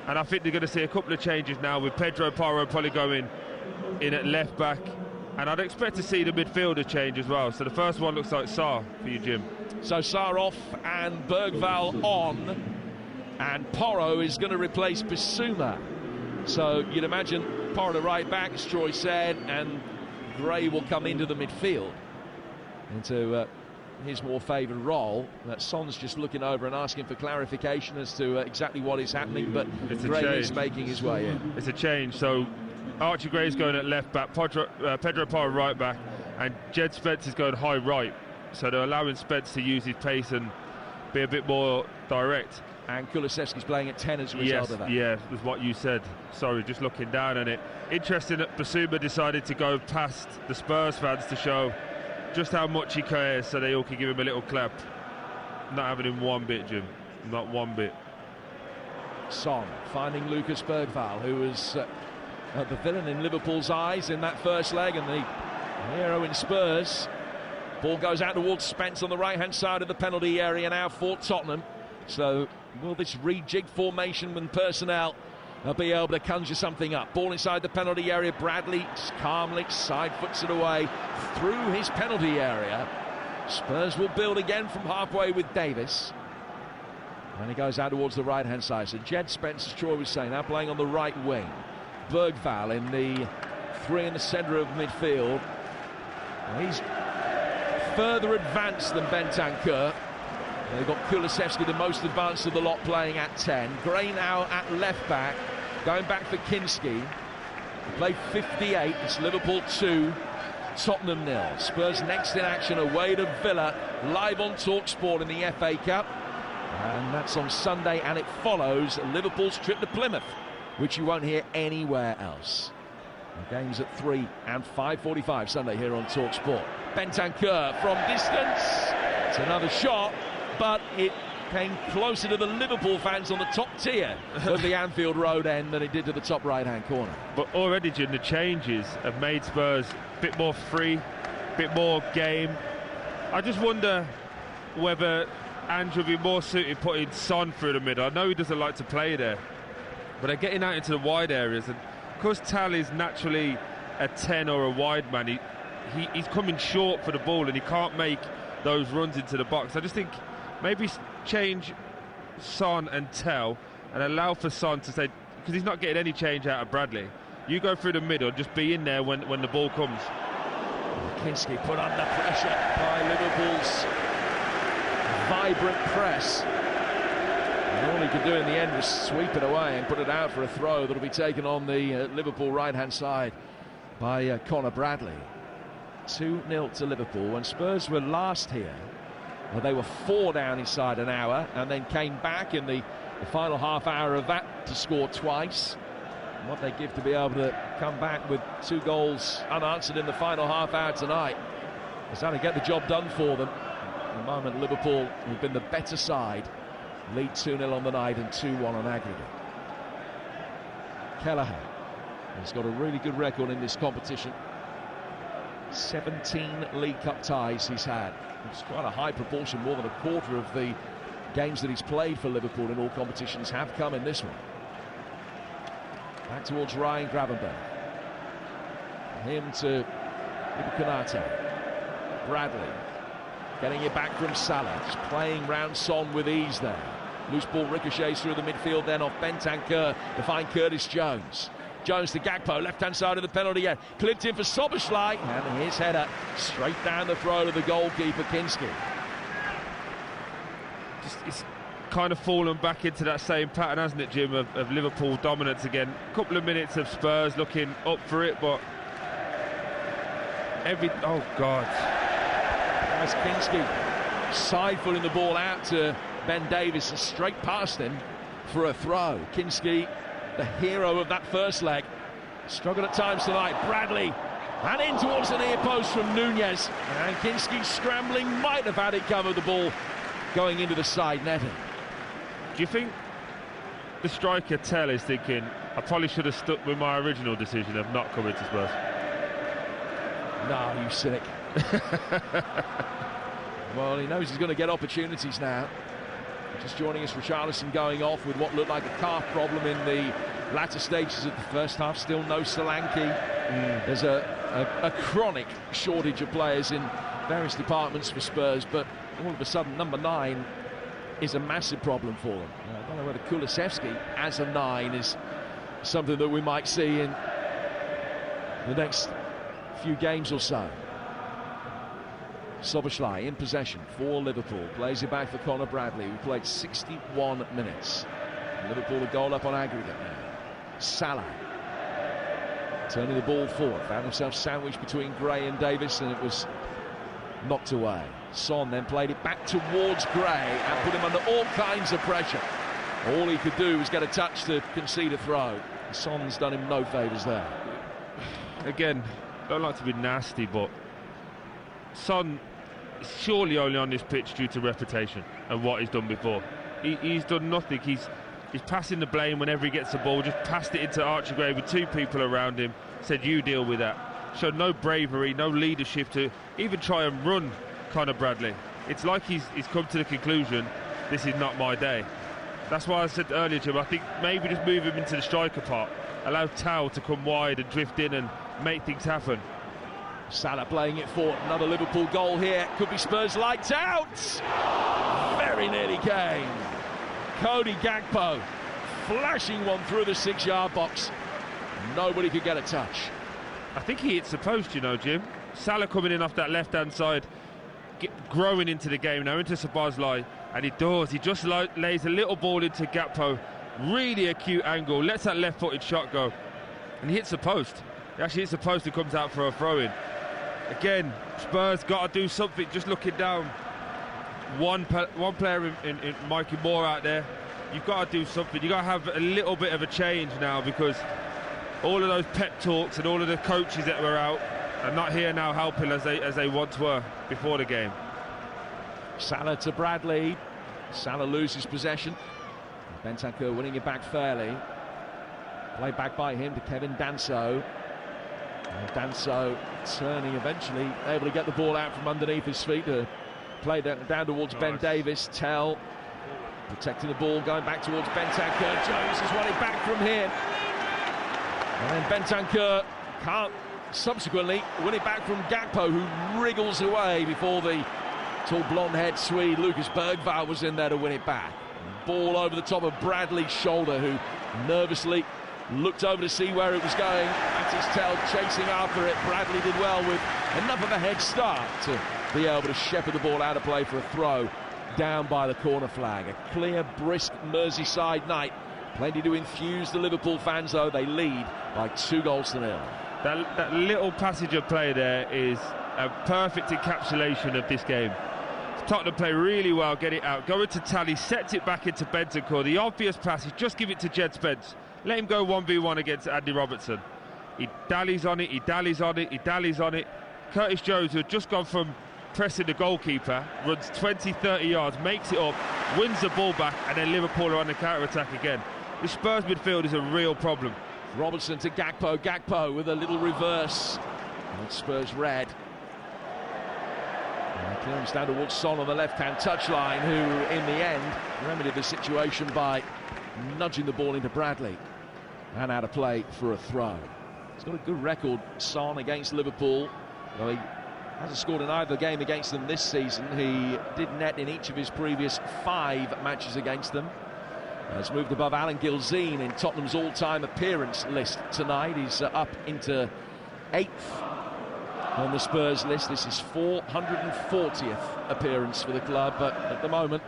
Speaker 3: and I think they're going to see a couple of changes now, with Pedro Porro probably going in at left back, and I'd expect to see the midfielder change as well. So the first one looks like Sarr for you, Jim.
Speaker 1: So Sarr off and Bergvall on, and Porro is going to replace Bissouma. So you'd imagine Porro the right back, as Troy said, and Gray will come into the midfield, into his more favoured role. Son's just looking over and asking for clarification as to exactly what is happening, but Gray is making his way in.
Speaker 3: It's a change, so Archie Gray's going at left back, Pedro Porro right back, and Jed Spence is going high right. So they're allowing Spence to use his pace and be a bit more direct.
Speaker 1: And Kulusevski's playing at 10 as a result of that.
Speaker 3: Yeah, was what you said. Sorry, just looking down on it. Interesting that Bissouma decided to go past the Spurs fans to show just how much he cares, so they all can give him a little clap. Not having him one bit, Jim. Not one bit.
Speaker 1: Son finding Lucas Bergvall, who was the villain in Liverpool's eyes in that first leg, and the hero in Spurs. Ball goes out towards Spence on the right-hand side of the penalty area now for Tottenham. So will this rejig formation and personnel be able to conjure something up? Ball inside the penalty area. Bradley calmly side foots it away through his penalty area. Spurs will build again from halfway with Davis. And he goes out towards the right-hand side. So Jed Spence, as Troy was saying, now playing on the right wing. Bergvall in the three in the centre of midfield. He's further advanced than Bentancur. They've got Kulusevski, the most advanced of the lot, playing at 10. Gray now at left back, going back for Kinski. They play 58. It's Liverpool 2, Tottenham 0. Spurs next in action away to Villa, live on TalkSport in the FA Cup. And that's on Sunday, and it follows Liverpool's trip to Plymouth, which you won't hear anywhere else. The game's at 3 and 5:45 Sunday here on TalkSport. Bentancur from distance. It's another shot, but it came closer to the Liverpool fans on the top tier of the Anfield Road end than it did to the top right-hand corner.
Speaker 3: But already, Jim, the changes have made Spurs a bit more free, a bit more game. I just wonder whether Ange would be more suited putting Son through the middle. I know he doesn't like to play there, but they're getting out into the wide areas, and because Tal is naturally a 10 or a wide man, he's coming short for the ball and he can't make those runs into the box. I just think maybe change Son and Tell and allow for Son to say, because he's not getting any change out of Bradley, you go through the middle, just be in there when the ball comes.
Speaker 1: Kinski put under pressure by Liverpool's vibrant press. And all he could do in the end was sweep it away and put it out for a throw that'll be taken on the Liverpool right-hand side by Conor Bradley. 2-0 to Liverpool. When Spurs were last here, well, they were 4 down inside an hour and then came back in the final half hour of that to score twice. And what they give to be able to come back with 2 goals unanswered in the final half hour tonight is how to get the job done for them. At the moment, Liverpool, who've been the better side, lead 2-0 on the night and 2-1 on aggregate. Kelleher has got a really good record in this competition. 17 League Cup ties he's had. It's quite a high proportion, more than a quarter of the games that he's played for Liverpool in all competitions have come in this one. Back towards Ryan Gravenberch. Him to Konate. Bradley getting it back from Salah, just playing round Son with ease there. Loose ball ricochets through the midfield, then off Bentancur to find Curtis Jones. Jones to Gakpo, left-hand side of the penalty area. Clipped in for Szoboszlai, and his header straight down the throat of the goalkeeper, Kinski.
Speaker 3: It's kind of fallen back into that same pattern, hasn't it, Jim, of Liverpool dominance again. A couple of minutes of Spurs looking up for it, but oh God.
Speaker 1: As Kinski side-footing the ball out to Ben Davies and straight past him for a throw. Kinski, the hero of that first leg, struggled at times tonight. Bradley, and in towards the near post from Nunez. And Kinski scrambling, might have had it covered, the ball going into the side netting.
Speaker 3: Do you think the striker Tell is thinking, I probably should have stuck with my original decision of not coming to Spurs?
Speaker 1: No, you cynic. Well, he knows he's going to get opportunities now. Just joining us, Richarlison going off with what looked like a calf problem in the latter stages of the first half. Still no Solanke. There's a chronic shortage of players in various departments for Spurs, but all of a sudden number 9 is a massive problem for them. I don't know whether Kulusevski as a 9 is something that we might see in the next few games or so. Szoboszlai in possession for Liverpool, plays it back for Conor Bradley, who played 61 minutes. Liverpool a goal up on aggregate now. Salah turning the ball forward, found himself sandwiched between Gray and Davis, and it was knocked away. Son then played it back towards Gray and put him under all kinds of pressure. All he could do was get a touch to concede a throw. Son's done him no favours there.
Speaker 3: Again, don't like to be nasty, but Son is surely only on this pitch due to reputation and what he's done before. He's done nothing. He's passing the blame whenever he gets the ball, just passed it into Archie with 2 people around him, said you deal with that. Showed no bravery, no leadership to even try and run Conor Bradley. It's like he's come to the conclusion, this is not my day. That's why I said earlier to him, I think maybe just move him into the striker part, allow Tau to come wide and drift in and make things happen.
Speaker 1: Salah playing it forward, another Liverpool goal here, could be Spurs lights out. Very nearly came. Cody Gakpo flashing one through the 6-yard box. Nobody could get a touch.
Speaker 3: I think he hits the post, you know, Jim. Salah coming in off that left-hand side, growing into the game now, into Szoboszlai, and he does. He just lays a little ball into Gakpo, really acute angle, lets that left-footed shot go, and he hits the post. He actually hits the post and comes out for a throw-in. Again, Spurs got to do something, just looking down. One player in Mikey Moore out there. You've got to do something. You've got to have a little bit of a change now, because all of those pep talks and all of the coaches that were out are not here now helping as they once were before the game.
Speaker 1: Salah to Bradley. Salah loses possession. Bentancur winning it back fairly. Played back by him to Kevin Danso. Danso turning eventually, able to get the ball out from underneath his feet to play down towards Ben Davis. Tell protecting the ball, going back towards Bentancur. Jones has won it back from him. And then Bentancur can't subsequently win it back from Gakpo, who wriggles away before the Tall blonde-haired Swede Lucas Bergvall was in there to win it back. Ball over the top of Bradley's shoulder, who nervously looked over to see where it was going. At his tail, chasing after it. Bradley did well with enough of a head start to be able to shepherd the ball out of play for a throw down by the corner flag. A clear, brisk Merseyside night. Plenty to enthuse the Liverpool fans, though. They lead by 2-0.
Speaker 3: That little passage of play there is a perfect encapsulation of this game. Tottenham play really well, get it out, go into Tally, sets it back into Bentancur. The obvious pass is just give it to Jed Spence. Let him go 1v1 against Andy Robertson. He dallies on it, he dallies on it, he dallies on it. Curtis Jones, who had just gone from pressing the goalkeeper, runs 20-30 yards, makes it up, wins the ball back, and then Liverpool are on the counter-attack again. The Spurs midfield is a real problem.
Speaker 1: Robertson to Gakpo with a little reverse. And Spurs red. Clearance down towards Son on the left-hand touchline, who in the end remedied the situation by nudging the ball into Bradley and out of play for a throw. He's got a good record, Son, against Liverpool. Though he hasn't scored in either game against them this season. He did net in each of his previous 5 matches against them. Has moved above Alan Gilzean in Tottenham's all-time appearance list tonight. He's up into 8th on the Spurs list. This is 440th appearance for the club, but at the moment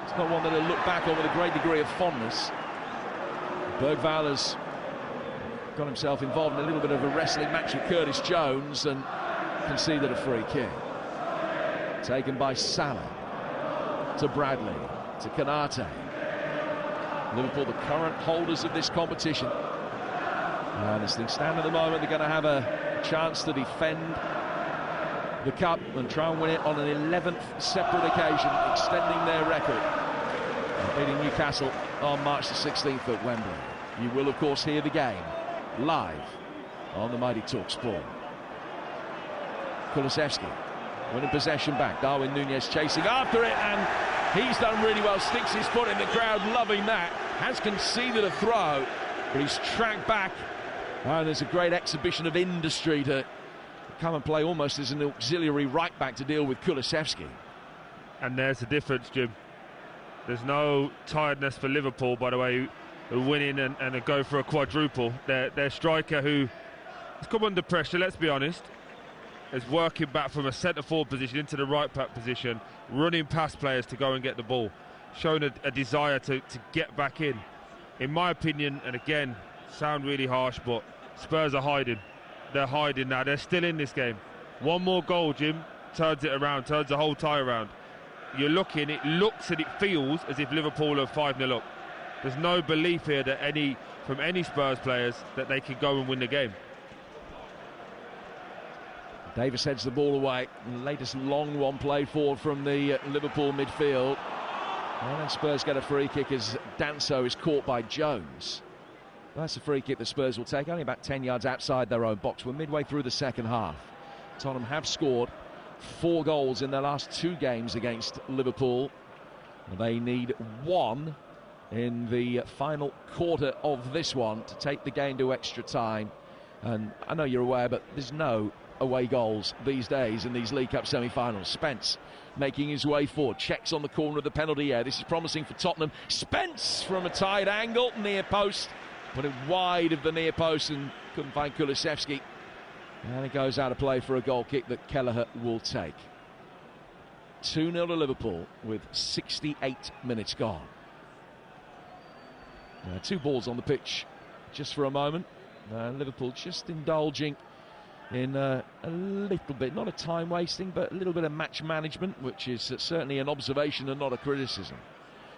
Speaker 1: it's not one that he'll look back on with a great degree of fondness. Bergvall has got himself involved in a little bit of a wrestling match with Curtis Jones and conceded a free kick. Taken by Salah to Bradley to Konate. Liverpool, the current holders of this competition. And as things stand at the moment, they're going to have a chance to defend the cup and try and win it on an 11th separate occasion, extending their record, beating Newcastle on March the 16th at Wembley. You will, of course, hear the game live on the mighty TalkSport. Kulusevski winning possession back. Darwin Núñez chasing after it, and he's done really well. Sticks his foot in the crowd, loving that. Has conceded a throw, but he's tracked back. And there's a great exhibition of industry to come and play almost as an auxiliary right back to deal with Kulusevski.
Speaker 3: And there's the difference, Jim. There's no tiredness for Liverpool, by the way, who win in and go for a quadruple. Their striker, who has come under pressure, let's be honest, is working back from a centre-forward position into the right-back position, running past players to go and get the ball, showing a desire to get back in. In my opinion, and again, sound really harsh, but Spurs are hiding. They're hiding now. They're still in this game. One more goal, Jim, turns it around, turns the whole tie around. You're looking, it looks and it feels as if Liverpool are 5-0 up. There's no belief here that from any Spurs players that they can go and win the game.
Speaker 1: Davis heads the ball away. The latest long one played forward from the Liverpool midfield. And then Spurs get a free kick as Danso is caught by Jones. That's a free kick the Spurs will take, only about 10 yards outside their own box. We're midway through the second half. Tottenham have scored 4 goals in their last 2 games against Liverpool. They need 1 in the final quarter of this one to take the game to extra time. And I know you're aware, but there's no away goals these days in these League Cup semi-finals. Spence making his way forward, checks on the corner of the penalty area. This is promising for Tottenham. Spence from a tight angle, near post, put it wide of the near post and couldn't find Kulusevski. And it goes out of play for a goal kick that Kelleher will take. 2-0 to Liverpool with 68 minutes gone. 2 balls on the pitch just for a moment. Liverpool just indulging in a little bit, not a time wasting, but a little bit of match management, which is certainly an observation and not a criticism.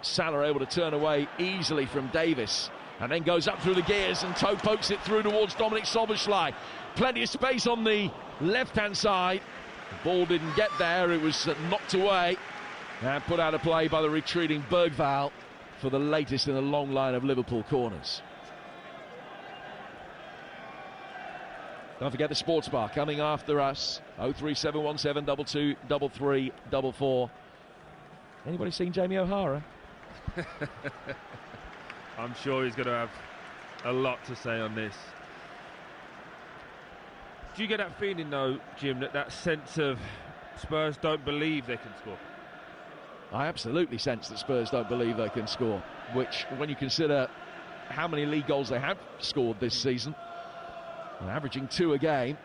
Speaker 1: Salah able to turn away easily from Davis and then goes up through the gears and toe pokes it through towards Dominic Szoboszlai. Plenty of space on the left-hand side. The ball didn't get there, it was knocked away and put out of play by the retreating Bergvall for the latest in a long line of Liverpool corners. Don't forget the sports bar coming after us. 03717 22 33 44. Anybody seen Jamie O'Hara?
Speaker 3: I'm sure he's going to have a lot to say on this. Do you get that feeling, though, Jim, that sense of Spurs don't believe they can score.
Speaker 1: I absolutely sense that Spurs don't believe they can score, which, when you consider how many league goals they have scored this season, averaging 2 a game,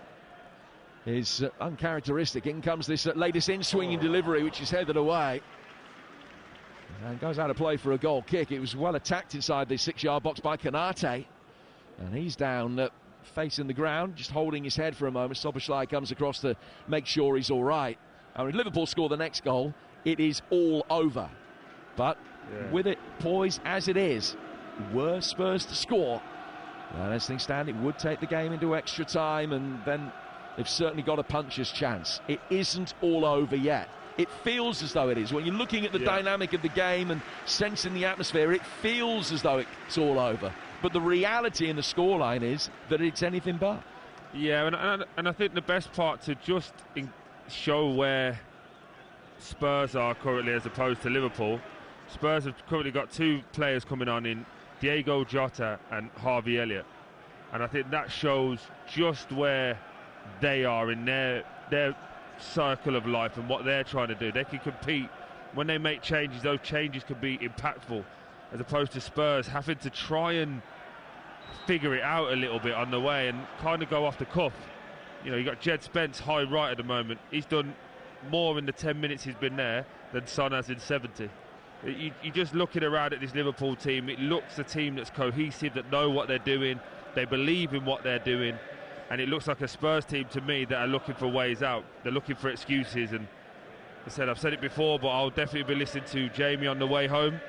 Speaker 1: is uncharacteristic. In comes this latest in-swinging delivery, which is headed away. And goes out of play for a goal kick. It was well attacked inside the 6-yard box by Konate. And he's down facing the ground, just holding his head for a moment. Szoboszlai comes across to make sure he's all right. And when Liverpool score the next goal, it is all over. But with it poised as it is, were Spurs to score, as things stand, it would take the game into extra time, and then they've certainly got a puncher's chance. It isn't all over yet. It feels as though it is. When you're looking at the dynamic of the game and sensing the atmosphere, it feels as though it's all over. But the reality in the scoreline is that it's anything but.
Speaker 3: Yeah, and I think the best part to just show where Spurs are currently as opposed to Liverpool, Spurs have currently got 2 players coming on in Diego Jota and Harvey Elliott. And I think that shows just where they are in their circle of life and what they're trying to do. They can compete. When they make changes, those changes can be impactful, as opposed to Spurs having to try and figure it out a little bit on the way and kind of go off the cuff. You know, you got Jed Spence high right at the moment. He's done more in the 10 minutes he's been there than Son has in 70. You're just looking around at this Liverpool team. It looks a team that's cohesive, that know what they're doing. They believe in what they're doing. And it looks like a Spurs team to me that are looking for ways out. They're looking for excuses. And I've said it before, but I'll definitely be listening to Jamie on the way home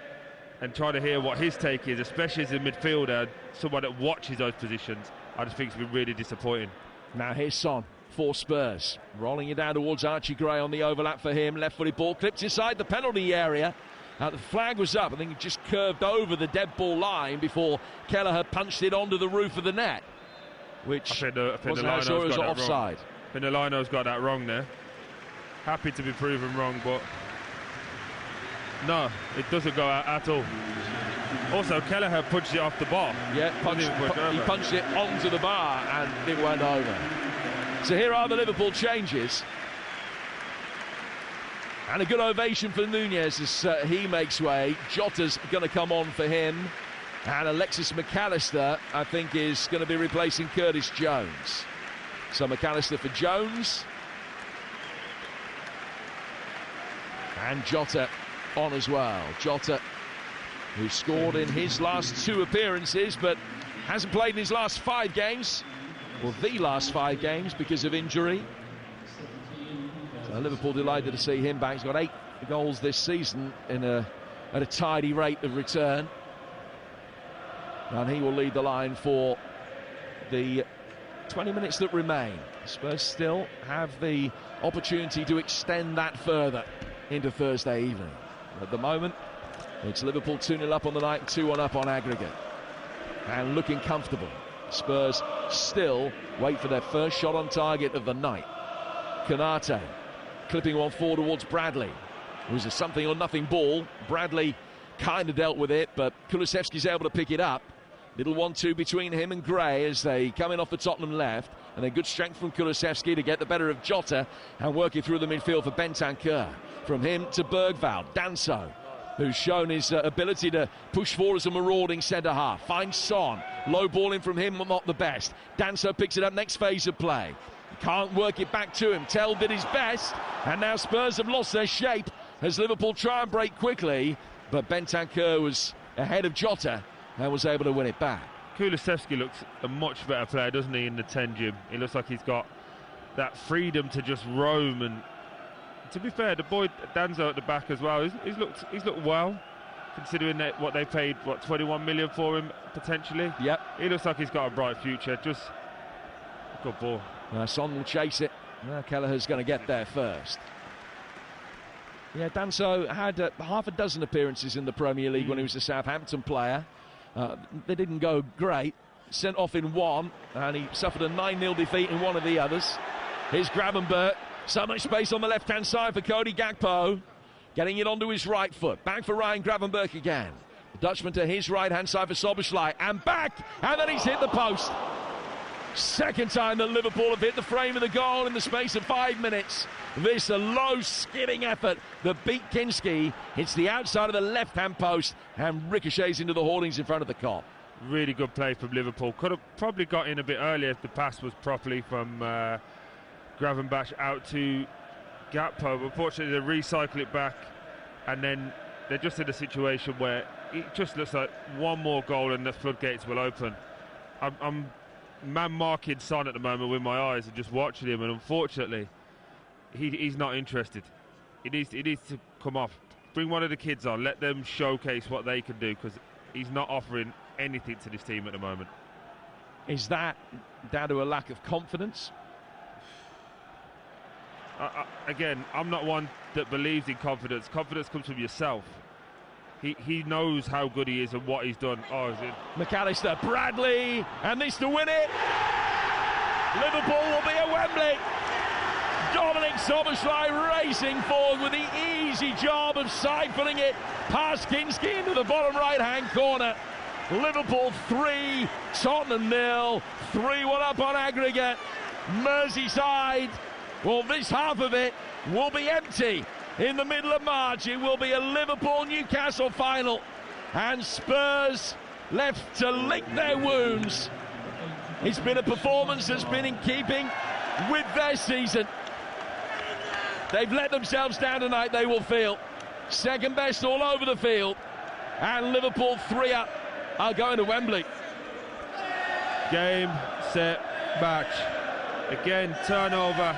Speaker 3: and trying to hear what his take is, especially as a midfielder, someone that watches those positions. I just think it's been really disappointing.
Speaker 1: Now here's Son for Spurs, rolling it down towards Archie Gray on the overlap for him. Left-footed ball clipped inside the penalty area. The flag was up. I think it just curved over the dead ball line before Kelleher punched it onto the roof of the net, which
Speaker 3: I think
Speaker 1: wasn't how sure it was offside.
Speaker 3: I think the Lino's got that wrong there. Happy to be proven wrong, but no, it doesn't go out at all. Also, Kelleher punched it off the bar.
Speaker 1: Yeah, he punched it onto the bar and it went over. So here are the Liverpool changes. And a good ovation for Nunez as he makes way. Jota's going to come on for him. And Alexis McAllister, I think, is going to be replacing Curtis Jones. So McAllister for Jones. And Jota on as well. Jota, who scored in his last 2 appearances, but hasn't played in his last 5 games. Well, the last 5 games because of injury. So Liverpool delighted to see him back. He's got 8 goals this season at a tidy rate of return. And he will lead the line for the 20 minutes that remain. Spurs still have the opportunity to extend that further into Thursday evening. At the moment, it's Liverpool 2-0 up on the night, 2-1 up on aggregate. And looking comfortable. Spurs still wait for their first shot on target of the night. Konate clipping one forward towards Bradley. It was a something or nothing ball. Bradley kind of dealt with it, but Kulusevski's able to pick it up. Little 1-2 between him and Gray as they come in off the Tottenham left. And then good strength from Kulusevski to get the better of Jota and working through the midfield for Bentancur. From him to Bergvall. Danso, who's shown his ability to push forward as a marauding centre-half. Finds Son. Low ball in from him, but not the best. Danso picks it up next phase of play. Can't work it back to him. Tell did his best. And now Spurs have lost their shape as Liverpool try and break quickly. But Bentancur was ahead of Jota and was able to win it back.
Speaker 3: Kulusevski looks a much better player, doesn't he, in the 10 gym? He looks like he's got that freedom to just roam. And to be fair, the boy Danzo at the back as well, he's looked well, considering that what they paid, 21 million for him potentially.
Speaker 1: Yep.
Speaker 3: He looks like he's got a bright future. Just a good ball.
Speaker 1: Son will chase it. Kelleher's going to get there first. Yeah, Danso had half a dozen appearances in the Premier League when he was a Southampton player. They didn't go great. Sent off in one, and he suffered a 9-0 defeat in one of the others. Here's Gravenberch. So much space on the left-hand side for Cody Gakpo. Getting it onto his right foot. Back for Ryan Gravenberch again. The Dutchman to his right-hand side for Szoboszlai. And back! And then he's hit the post. Second time that Liverpool have hit the frame of the goal in the space of 5 minutes. This a low skidding effort that beat Kinski. Hits the outside of the left-hand post and ricochets into the hoardings in front of the Kop.
Speaker 3: Really good play from Liverpool. Could have probably got in a bit earlier if the pass was properly from Gravenberch out to Gakpo. But unfortunately, they recycle it back, and then they're just in a situation where it just looks like one more goal and the floodgates will open. I'm man-marking Son at the moment with my eyes and just watching him, and unfortunately, he's not interested. He needs to come off. Bring one of the kids on. Let them showcase what they can do, because he's not offering anything to this team at the moment.
Speaker 1: Is that down to a lack of confidence?
Speaker 3: Again, I'm not one that believes in confidence. Confidence comes from yourself. He knows how good he is and what he's done. Oh, is it
Speaker 1: McAllister, Bradley, and this to win it. Liverpool will be at Wembley. Dominic Szoboszlai racing forward with the easy job of siphoning it past Kinski into the bottom right-hand corner. Liverpool 3, Tottenham 0, 3-1 up on aggregate. Merseyside, well, this half of it will be empty. In the middle of March, it will be a Liverpool-Newcastle final, and Spurs left to lick their wounds. It's been a performance that's been in keeping with their season. They've let themselves down tonight, they will feel. Second best all over the field, and Liverpool 3 up are going to Wembley.
Speaker 3: Game, set, match. Again, turnover.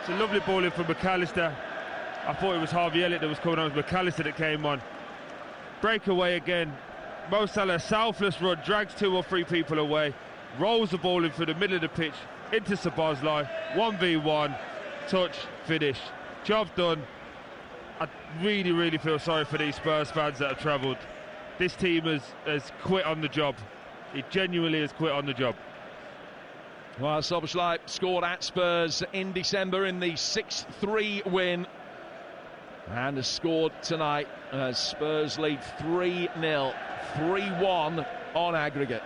Speaker 3: It's a lovely ball in from McAllister. I thought it was Harvey Elliott that was coming on. It was McAllister that came on. Breakaway again. Mo Salah, selfless run, drags 2 or 3 people away, rolls the ball in through the middle of the pitch into Szoboszlai. 1v1, touch, finish. Job done. I really, really feel sorry for these Spurs fans that have travelled. This team has quit on the job. It genuinely has quit on the job.
Speaker 1: Well, Szoboszlai scored at Spurs in December in the 6-3 win, and has scored tonight as Spurs lead 3-0, 3-1 on aggregate.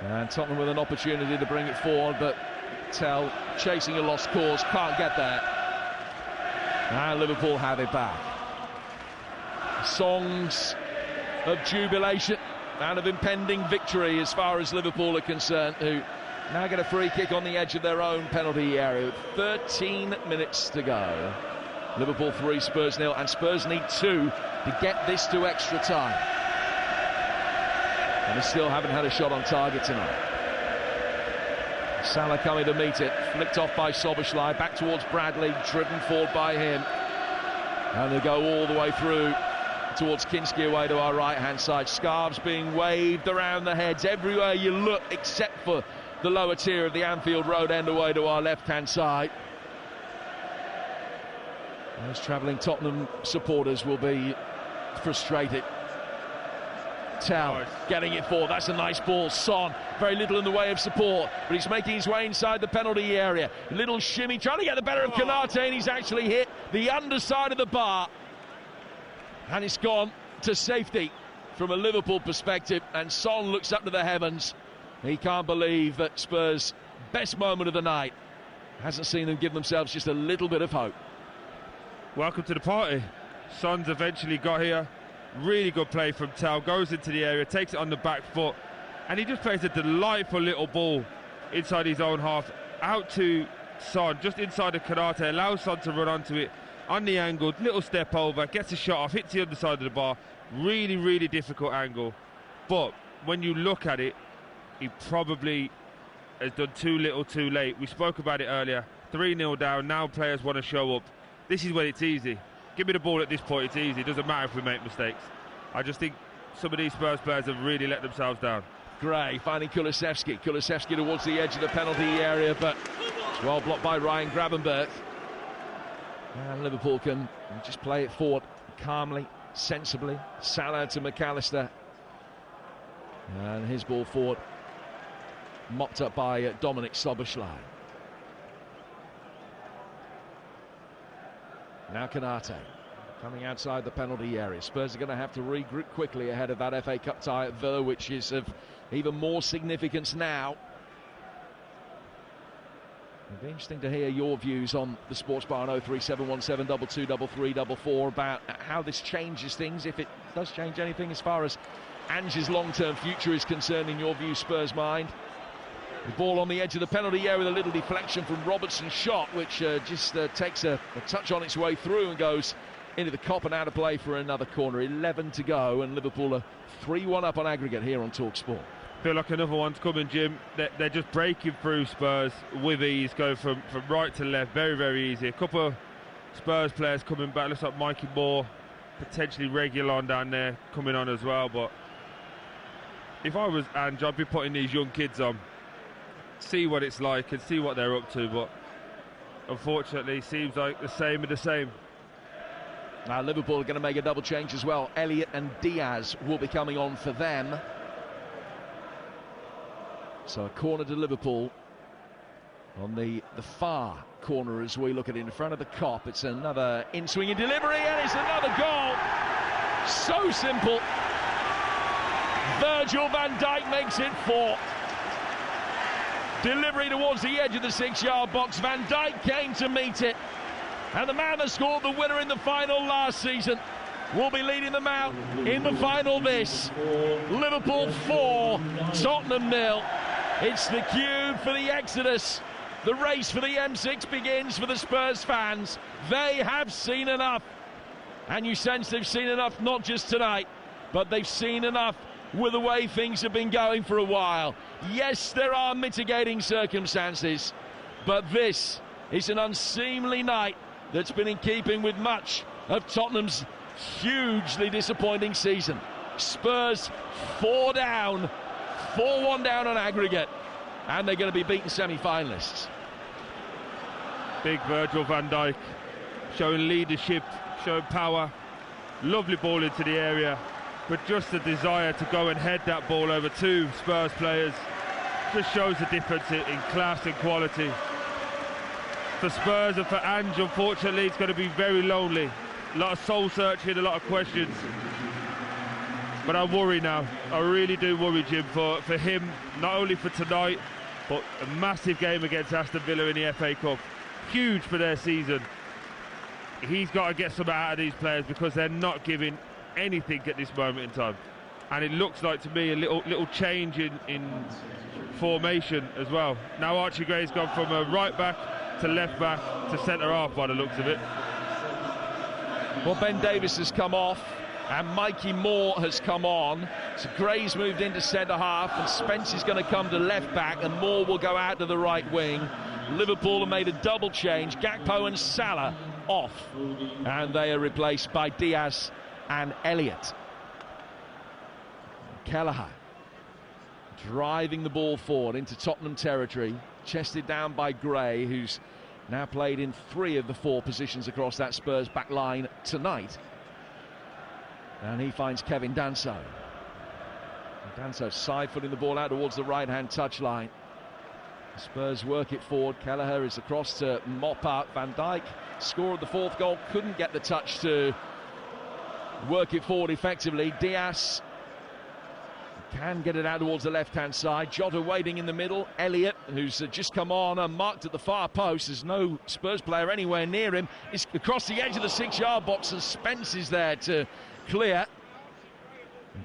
Speaker 1: And Tottenham with an opportunity to bring it forward, but Tell chasing a lost cause, can't get there. And Liverpool have it back. Songs of jubilation and of impending victory as far as Liverpool are concerned, who now get a free kick on the edge of their own penalty area with 13 minutes to go. Liverpool 3, Spurs 0, and Spurs need 2 to get this to extra time. And they still haven't had a shot on target tonight. Salah coming to meet it, flicked off by Szoboszlai, back towards Bradley, driven forward by him. And they go all the way through towards Kinski away to our right-hand side. Scarves being waved around the heads everywhere you look, except for the lower tier of the Anfield Road end away to our left-hand side. Those travelling Tottenham supporters will be frustrated. Tell getting it forward. That's a nice ball. Son, very little in the way of support, but he's making his way inside the penalty area. Little shimmy, trying to get the better of Konate, and he's actually hit the underside of the bar. And it's gone to safety from a Liverpool perspective, and Son looks up to the heavens. He can't believe that Spurs' best moment of the night hasn't seen them give themselves just a little bit of hope.
Speaker 3: Welcome to the party. Son's eventually got here. Really good play from Tell, goes into the area, takes it on the back foot, and he just plays a delightful little ball inside his own half, out to Son, just inside of Konate, allows Son to run onto it, on the angle, little step over, gets a shot off, hits the underside of the bar. Really, really difficult angle. But when you look at it, he probably has done too little too late. We spoke about it earlier. 3-0 down, now players want to show up. This is when it's easy. Give me the ball at this point, it's easy. It doesn't matter if we make mistakes. I just think some of these Spurs players have really let themselves down.
Speaker 1: Gray finding Kulusevski. Kulusevski towards the edge of the penalty area, but it's well blocked by Ryan Gravenberch. And Liverpool can just play it forward calmly, sensibly. Salah to McAllister. And his ball forward, mopped up by Dominic Szoboszlai. Now Konate coming outside the penalty area. Spurs are going to have to regroup quickly ahead of that FA Cup tie at Villa, which is of even more significance now. It'd be interesting to hear your views on the Sports Bar on 03717 223344 about how this changes things, if it does change anything as far as Ange's long-term future is concerned in your view, Spurs mind. The ball on the edge of the penalty area with a little deflection from Robertson's shot, which just takes a touch on its way through and goes into the Kop and out of play for another corner. 11 to go, and Liverpool are 3-1 up on aggregate here on TalkSport.
Speaker 3: Feel like another one's coming, Jim. They're just breaking through Spurs with ease, go from right to left, very, very easy. A couple of Spurs players coming back. Looks like Mikey Moore, potentially Reguilon down there coming on as well. But if I was Ange, I'd be putting these young kids on, see what it's like and see what they're up to. But unfortunately, seems like the same of the same.
Speaker 1: Now Liverpool are going to make a double change as well. Elliott and Diaz will be coming on for them. So a corner to Liverpool on the far corner as we look at it in front of the Kop. It's another in-swinging delivery and it's another goal. So simple. Virgil van Dijk makes it 4. Delivery towards the edge of the 6-yard box. Van Dijk came to meet it. And the man that scored the winner in the final last season will be leading them out in the final this. Liverpool 4, Tottenham 0. It's the cue for the Exodus. The race for the M6 begins for the Spurs fans. They have seen enough. And you sense they've seen enough not just tonight, but they've seen enough with the way things have been going for a while. Yes, there are mitigating circumstances, but this is an unseemly night that's been in keeping with much of Tottenham's hugely disappointing season. Spurs 4 down, 4-1 down on aggregate, and they're going to be beaten semi-finalists.
Speaker 3: Big Virgil van Dijk showing leadership, showing power. Lovely ball into the area, but just the desire to go and head that ball over 2 Spurs players just shows the difference in class and quality. For Spurs and for Ange, unfortunately, it's going to be very lonely. A lot of soul searching, a lot of questions. But I worry now. I really do worry, Jim, for him, not only for tonight, but a massive game against Aston Villa in the FA Cup. Huge for their season. He's got to get something out of these players because they're not giving anything at this moment in time. And it looks like to me a little change in formation as well. Now Archie Gray's gone from a right back to left back to centre half by the looks of it.
Speaker 1: Well, Ben Davies has come off and Mikey Moore has come on. So Gray's moved into centre half and Spence is going to come to left back and Moore will go out to the right wing. Liverpool have made a double change. Gakpo and Salah off, and they are replaced by Diaz and Elliott. Kelleher driving the ball forward into Tottenham territory, chested down by Gray, who's now played in 3 of the 4 positions across that Spurs back line tonight. And he finds Kevin Danso. Danso side-footing the ball out towards the right-hand touchline. Spurs work it forward. Kelleher is across to mop up. Van Dijk scored the 4th goal, couldn't get the touch to work it forward effectively. Diaz can get it out towards the left-hand side. Jota waiting in the middle. Elliott, who's just come on and marked at the far post. There's no Spurs player anywhere near him. He's across the edge of the 6-yard box and Spence is there to clear.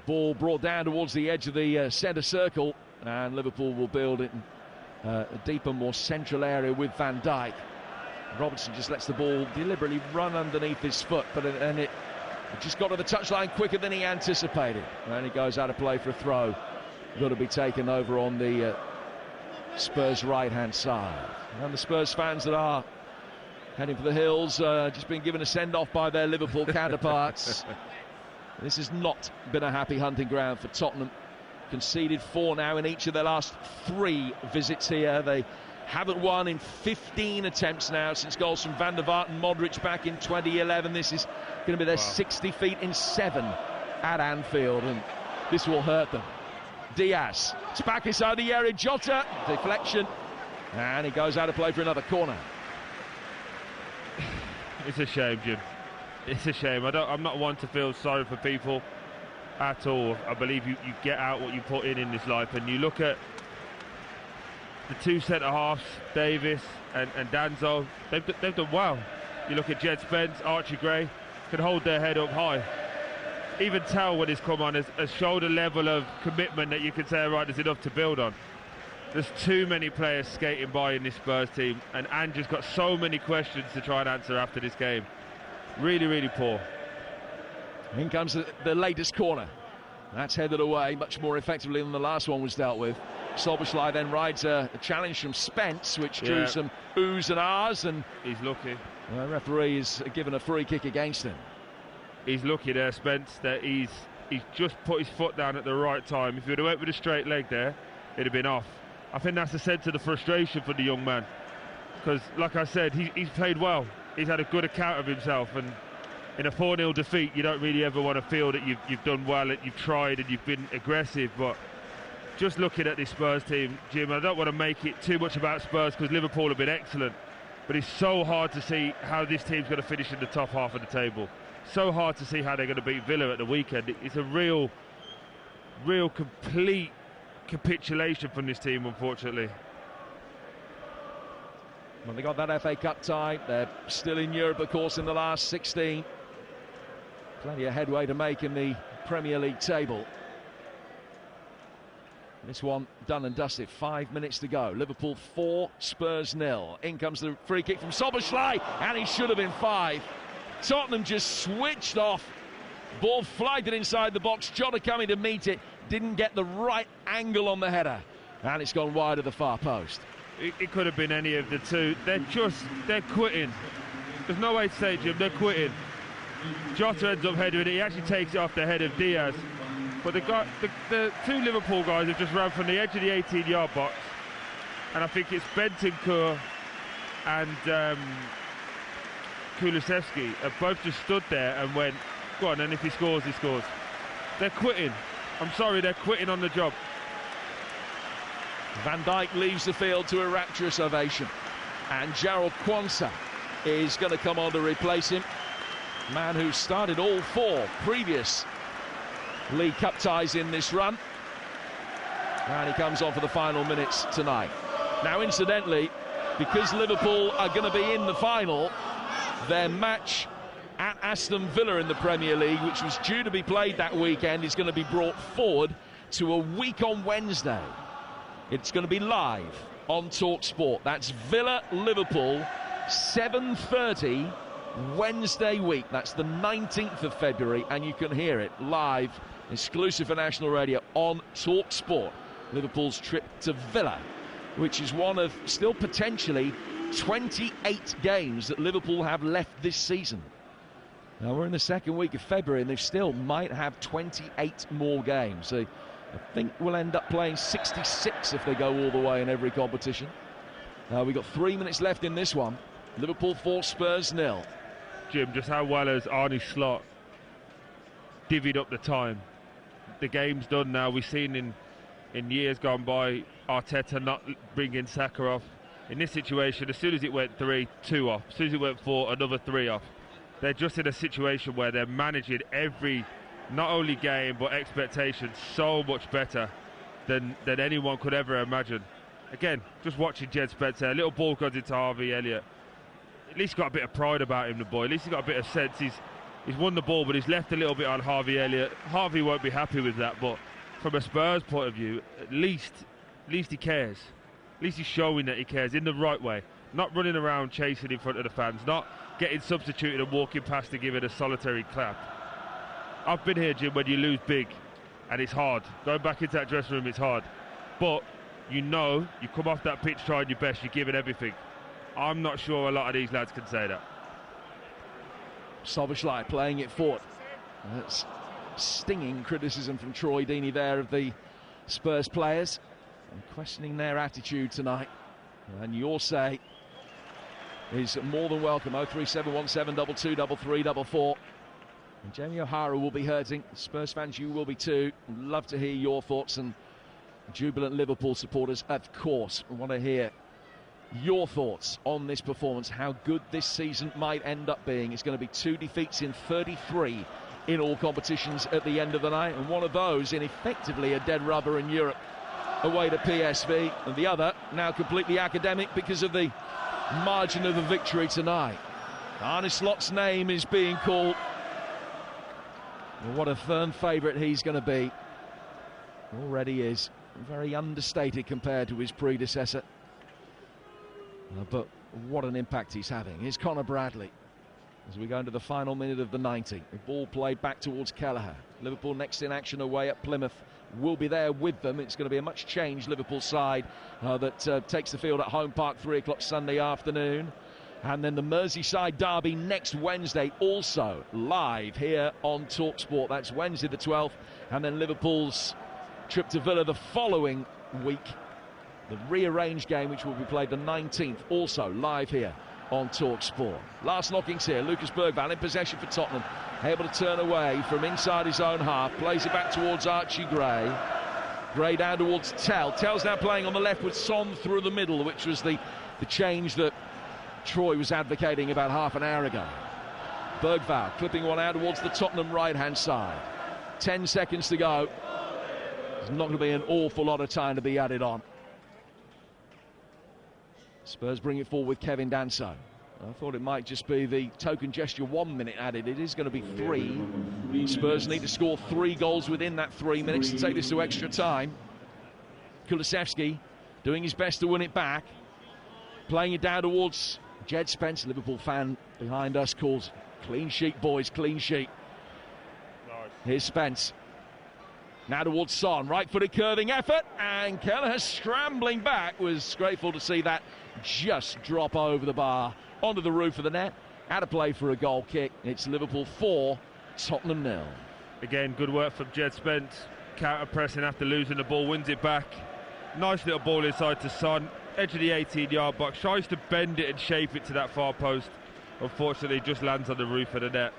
Speaker 1: Ball brought down towards the edge of the centre circle, and Liverpool will build it in a deeper, more central area with Van Dijk. Robertson just lets the ball deliberately run underneath his foot, but it just got to the touchline quicker than he anticipated, and he goes out of play for a throw. Got to be taken over on the Spurs right-hand side. And the Spurs fans that are heading for the hills just been given a send-off by their Liverpool counterparts. This has not been a happy hunting ground for Tottenham. Conceded 4 now in each of their last 3 visits here. They haven't won in 15 attempts now since goals from Van der Vaart and Modric back in 2011. This is going to be their 60 feet in 7 at Anfield, and this will hurt them. Diaz, it's back inside the area. Jota, deflection, and he goes out of play for another corner.
Speaker 3: It's a shame, Jim. It's a shame. I'm not one to feel sorry for people at all. I believe you get out what you put in this life, and you look at the two centre-halves, Davis and Danzo, they've done well. You look at Jed Spence, Archie Gray, can hold their head up high. Even Tell, when he's come on, has showed a level of commitment that you can say, right, there's enough to build on. There's too many players skating by in this Spurs team, and Andrew's got so many questions to try and answer after this game. Really, really poor.
Speaker 1: In comes the latest corner. That's headed away much more effectively than the last one was dealt with. Soboslai then rides a challenge from Spence, which drew some oohs and ahs, and
Speaker 3: he's lucky.
Speaker 1: The referee is given a free kick against him.
Speaker 3: He's lucky there, Spence, that he's just put his foot down at the right time. If he would have went with a straight leg there, it'd have been off. I think that's the sense of the frustration for the young man, because, like I said, he's played well. He's had a good account of himself, and in a 4-0 defeat, you don't really ever want to feel that you've done well, that you've tried and you've been aggressive. But just looking at this Spurs team, Jim, I don't want to make it too much about Spurs because Liverpool have been excellent, but it's so hard to see how this team's going to finish in the top half of the table. So hard to see how they're going to beat Villa at the weekend. It's a real complete capitulation from this team, unfortunately.
Speaker 1: Well, they got that FA Cup tie. They're still in Europe, of course, in the last 16. Plenty of headway to make in the Premier League table. This one done and dusted. 5 minutes to go. Liverpool 4, Spurs 0. In comes the free kick from Soboslai, and he should have been 5. Tottenham just switched off. Ball flagged inside the box. Jota coming to meet it. Didn't get the right angle on the header. And it's gone wide of the far post.
Speaker 3: It could have been any of the two. They're quitting. There's no way to say it, Jim. They're quitting. Jota ends up heading it. He actually takes it off the head of Diaz. But the two Liverpool guys have just ran from the edge of the 18-yard box. And I think it's Bentancur and Kulusevski have both just stood there and went, go on, and if he scores, he scores. They're quitting. I'm sorry, they're quitting on the job.
Speaker 1: Van Dijk leaves the field to a rapturous ovation, and Gerald Quansah is going to come on to replace him. Man who started all 4 previous League Cup ties in this run, and he comes on for the final minutes tonight. Now, incidentally, because Liverpool are going to be in the final, their match at Aston Villa in the Premier League, which was due to be played that weekend, is going to be brought forward to a week on Wednesday. It's going to be live on TalkSport. That's Villa-Liverpool, 7:30 Wednesday week. That's the 19th of February, and you can hear it live, exclusive for national radio on TalkSport. Liverpool's trip to Villa, which is one of still potentially 28 games that Liverpool have left this season. Now, we're in the second week of February, and they still might have 28 more games. So I think we'll end up playing 66 if they go all the way in every competition. We've got 3 minutes left in this one. Liverpool 4, Spurs 0.
Speaker 3: Jim, just how well has Arne Slot divvied up the time? The game's done now. We've seen in years gone by Arteta not bringing Saka off. In this situation, as soon as it went 3, 2 off. As soon as it went 4, another 3 off. They're just in a situation where they're managing every, not only game, but expectations so much better than anyone could ever imagine. Again, just watching Jed Spence, a little ball goes into Harvey Elliott. At least he's got a bit of pride about him, the boy. At least he's got a bit of sense. He's won the ball, but he's left a little bit on Harvey Elliott. Harvey won't be happy with that, but from a Spurs point of view, at least he cares. At least he's showing that he cares in the right way. Not running around chasing in front of the fans, not getting substituted and walking past to give it a solitary clap. I've been here, Jim, when you lose big, and it's hard. Going back into that dressing room, it's hard. But you know, you come off that pitch trying your best, you're giving everything. I'm not sure a lot of these lads can say that.
Speaker 1: Soboslai playing it forward. That's stinging criticism from Troy Deeney there of the Spurs players, and questioning their attitude tonight. And your say is more than welcome. 03717 223344. And Jamie O'Hara will be hurting. Spurs fans, you will be too. Love to hear your thoughts, and jubilant Liverpool supporters, of course, want to hear your thoughts on this performance, how good this season might end up being. It's going to be 2 defeats in 33 in all competitions at the end of the night, and one of those in effectively a dead rubber in Europe away to PSV, and the other now completely academic because of the margin of the victory tonight. Arne Slot's name is being called. Well, what a firm favourite he's going to be. Already is. Very understated compared to his predecessor. But what an impact he's having. Here's Conor Bradley as we go into the final minute of the 90. The ball played back towards Kelleher. Liverpool next in action away at Plymouth. Will be there with them. It's going to be a much changed Liverpool side that takes the field at Home Park 3 o'clock Sunday afternoon. And then the Merseyside derby next Wednesday, also live here on TalkSport. That's Wednesday the 12th. And then Liverpool's trip to Villa the following week. The rearranged game, which will be played the 19th, also live here on TalkSport. Last knockings here. Lucas Bergvall in possession for Tottenham. Able to turn away from inside his own half. Plays it back towards Archie Gray. Gray down towards Tell. Tell's now playing on the left with Son through the middle, which was the change that Troy was advocating about half an hour ago. Bergvall clipping one out towards the Tottenham right-hand side. 10 seconds to go. There's not going to be an awful lot of time to be added on. Spurs bring it forward with Kevin Danso. I thought it might just be the token gesture 1 minute added. It is going to be 3. Spurs need to score 3 goals within that 3 minutes to take this to extra time. Kulusevski doing his best to win it back. Playing it down towards Jed Spence. Liverpool fan behind us calls clean sheet, boys, clean sheet. Nice. Here's Spence. Now towards Son, right-footed curving effort, and Kelleher scrambling back. Was grateful to see that just drop over the bar onto the roof of the net. Out of play for a goal kick. It's Liverpool 4, Tottenham 0.
Speaker 3: Again, good work from Jed Spence. Counter-pressing after losing the ball, wins it back. Nice little ball inside to Son. Edge of the 18-yard box. Tries to bend it and shape it to that far post. Unfortunately, just lands on the roof of the net.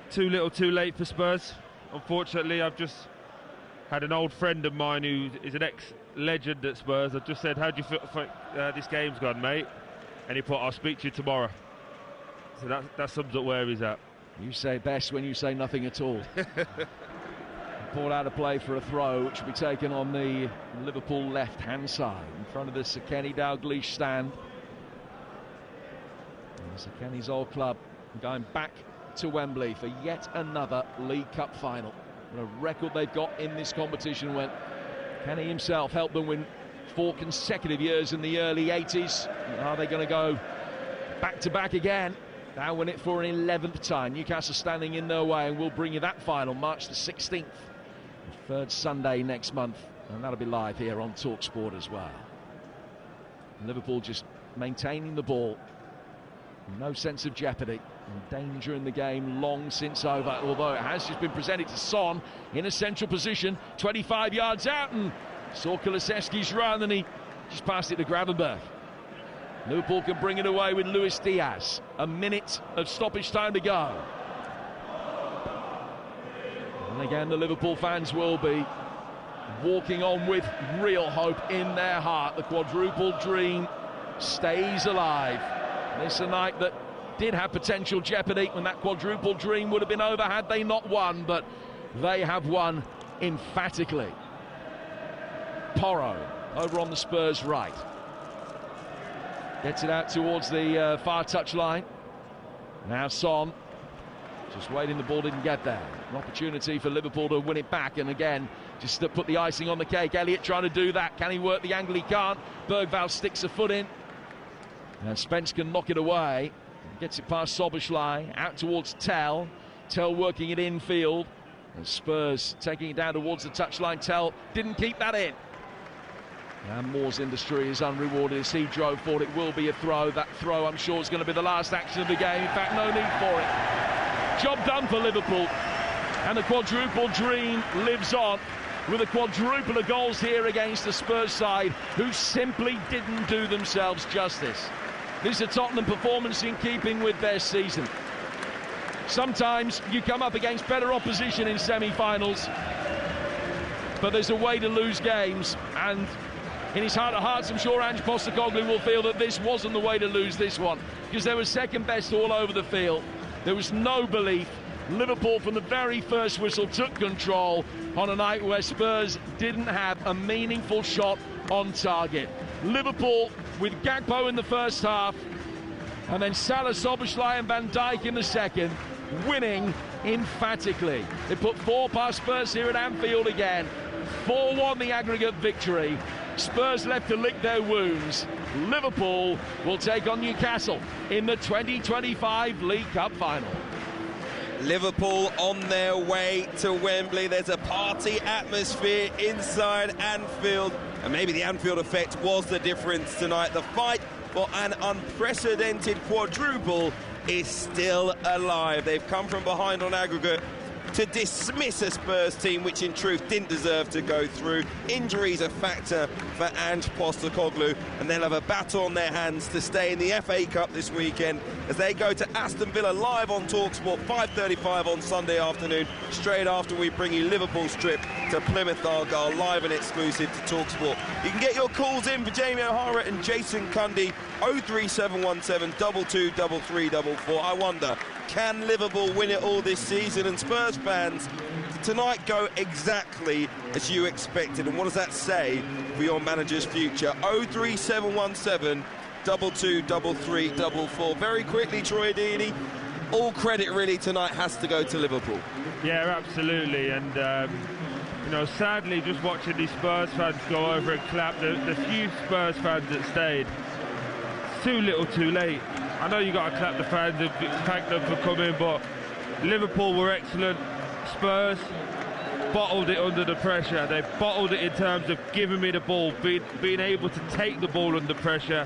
Speaker 3: Too little, too late for Spurs. Unfortunately, I've just had an old friend of mine who is an ex-legend at Spurs. I just said, how do you feel this game's gone, mate? And he put, I'll speak to you tomorrow. So that sums up where he's at.
Speaker 1: You say best when you say nothing at all. Ball out of play for a throw, which will be taken on the Liverpool left-hand side in front of the Sir Kenny Dalglish stand. And Sir Kenny's old club going back to Wembley for yet another League Cup final. What a record they've got in this competition when Kenny himself helped them win 4 consecutive years in the early 80s. Are they going to go back-to-back again? Now win it for an 11th time. Newcastle standing in their way, and we'll bring you that final March the 16th. The 3rd Sunday next month, and that'll be live here on TalkSport as well. Liverpool just maintaining the ball. No sense of jeopardy. Danger in the game long since over, although it has just been presented to Son in a central position, 25 yards out, and saw Kulusevski's run, and he just passed it to Gravenberch. Liverpool can bring it away with Luis Diaz. A minute of stoppage time to go. And again, the Liverpool fans will be walking on with real hope in their heart. The quadruple dream stays alive. This is a night that did have potential jeopardy when that quadruple dream would have been over had they not won, but they have won emphatically. Porro over on the Spurs right. Gets it out towards the far touchline. Now Son just waiting, the ball didn't get there. An opportunity for Liverpool to win it back, and again just to put the icing on the cake. Elliott trying to do that. Can he work the angle? He can't. Bergvall sticks a foot in, and Spence can knock it away. Gets it past Soboslai, out towards Tell. Tell working it infield, and Spurs taking it down towards the touchline. Tell didn't keep that in. And Moore's industry is unrewarded as he drove for it. It will be a throw. That throw, I'm sure, is going to be the last action of the game. In fact, no need for it. Job done for Liverpool. And the quadruple dream lives on with a quadruple of goals here against the Spurs side, who simply didn't do themselves justice. This is a Tottenham performance in keeping with their season. Sometimes you come up against better opposition in semi-finals, but there's a way to lose games, and in his heart of hearts, I'm sure Ange Postecoglou will feel that this wasn't the way to lose this one, because they were second best all over the field. There was no belief. Liverpool, from the very first whistle, took control on a night where Spurs didn't have a meaningful shot on target. Liverpool, with Gakpo in the first half, and then Salah, Szoboszlai and Van Dijk in the second, winning emphatically. They put 4 past Spurs here at Anfield again. 4-1 the aggregate victory. Spurs left to lick their wounds. Liverpool will take on Newcastle in the 2025 League Cup final.
Speaker 2: Liverpool on their way to Wembley. There's a party atmosphere inside Anfield, and maybe the Anfield effect was the difference tonight. The fight for an unprecedented quadruple is still alive. They've come from behind on aggregate to dismiss a Spurs team which in truth didn't deserve to go through. Injuries a factor for Ange Postecoglou, and they'll have a battle on their hands to stay in the FA Cup this weekend as they go to Aston Villa live on TalkSport, 5:35 on Sunday afternoon, straight after we bring you Liverpool's trip to Plymouth Argyle, live and exclusive to TalkSport. You can get your calls in for Jamie O'Hara and Jason Cundy, 03717 223344. I wonder, can Liverpool win it all this season? And Spurs fans, tonight go exactly as you expected. And what does that say for your manager's future? 03717 223344. Very quickly, Troy Deeney, all credit really tonight has to go to Liverpool.
Speaker 3: Yeah, absolutely. And you know, sadly, just watching these Spurs fans go over and clap, the few Spurs fans that stayed, it's too little too late. I know you got to clap the fans and thank them for coming, but Liverpool were excellent. Spurs bottled it under the pressure. They bottled it in terms of giving me the ball, being able to take the ball under pressure,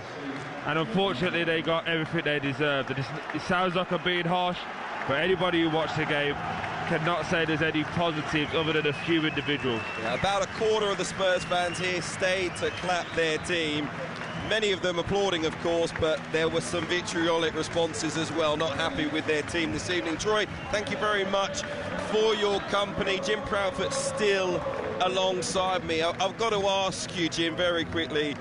Speaker 3: and unfortunately they got everything they deserved. And it sounds like I'm being harsh, but anybody who watched the game cannot say there's any positives other than a few individuals.
Speaker 2: Yeah, about a quarter of the Spurs fans here stayed to clap their team. Many of them applauding, of course, but there were some vitriolic responses as well, not happy with their team this evening. Troy, thank you very much for your company. Jim Proudfoot still alongside me. I've got to ask you, Jim, very quickly,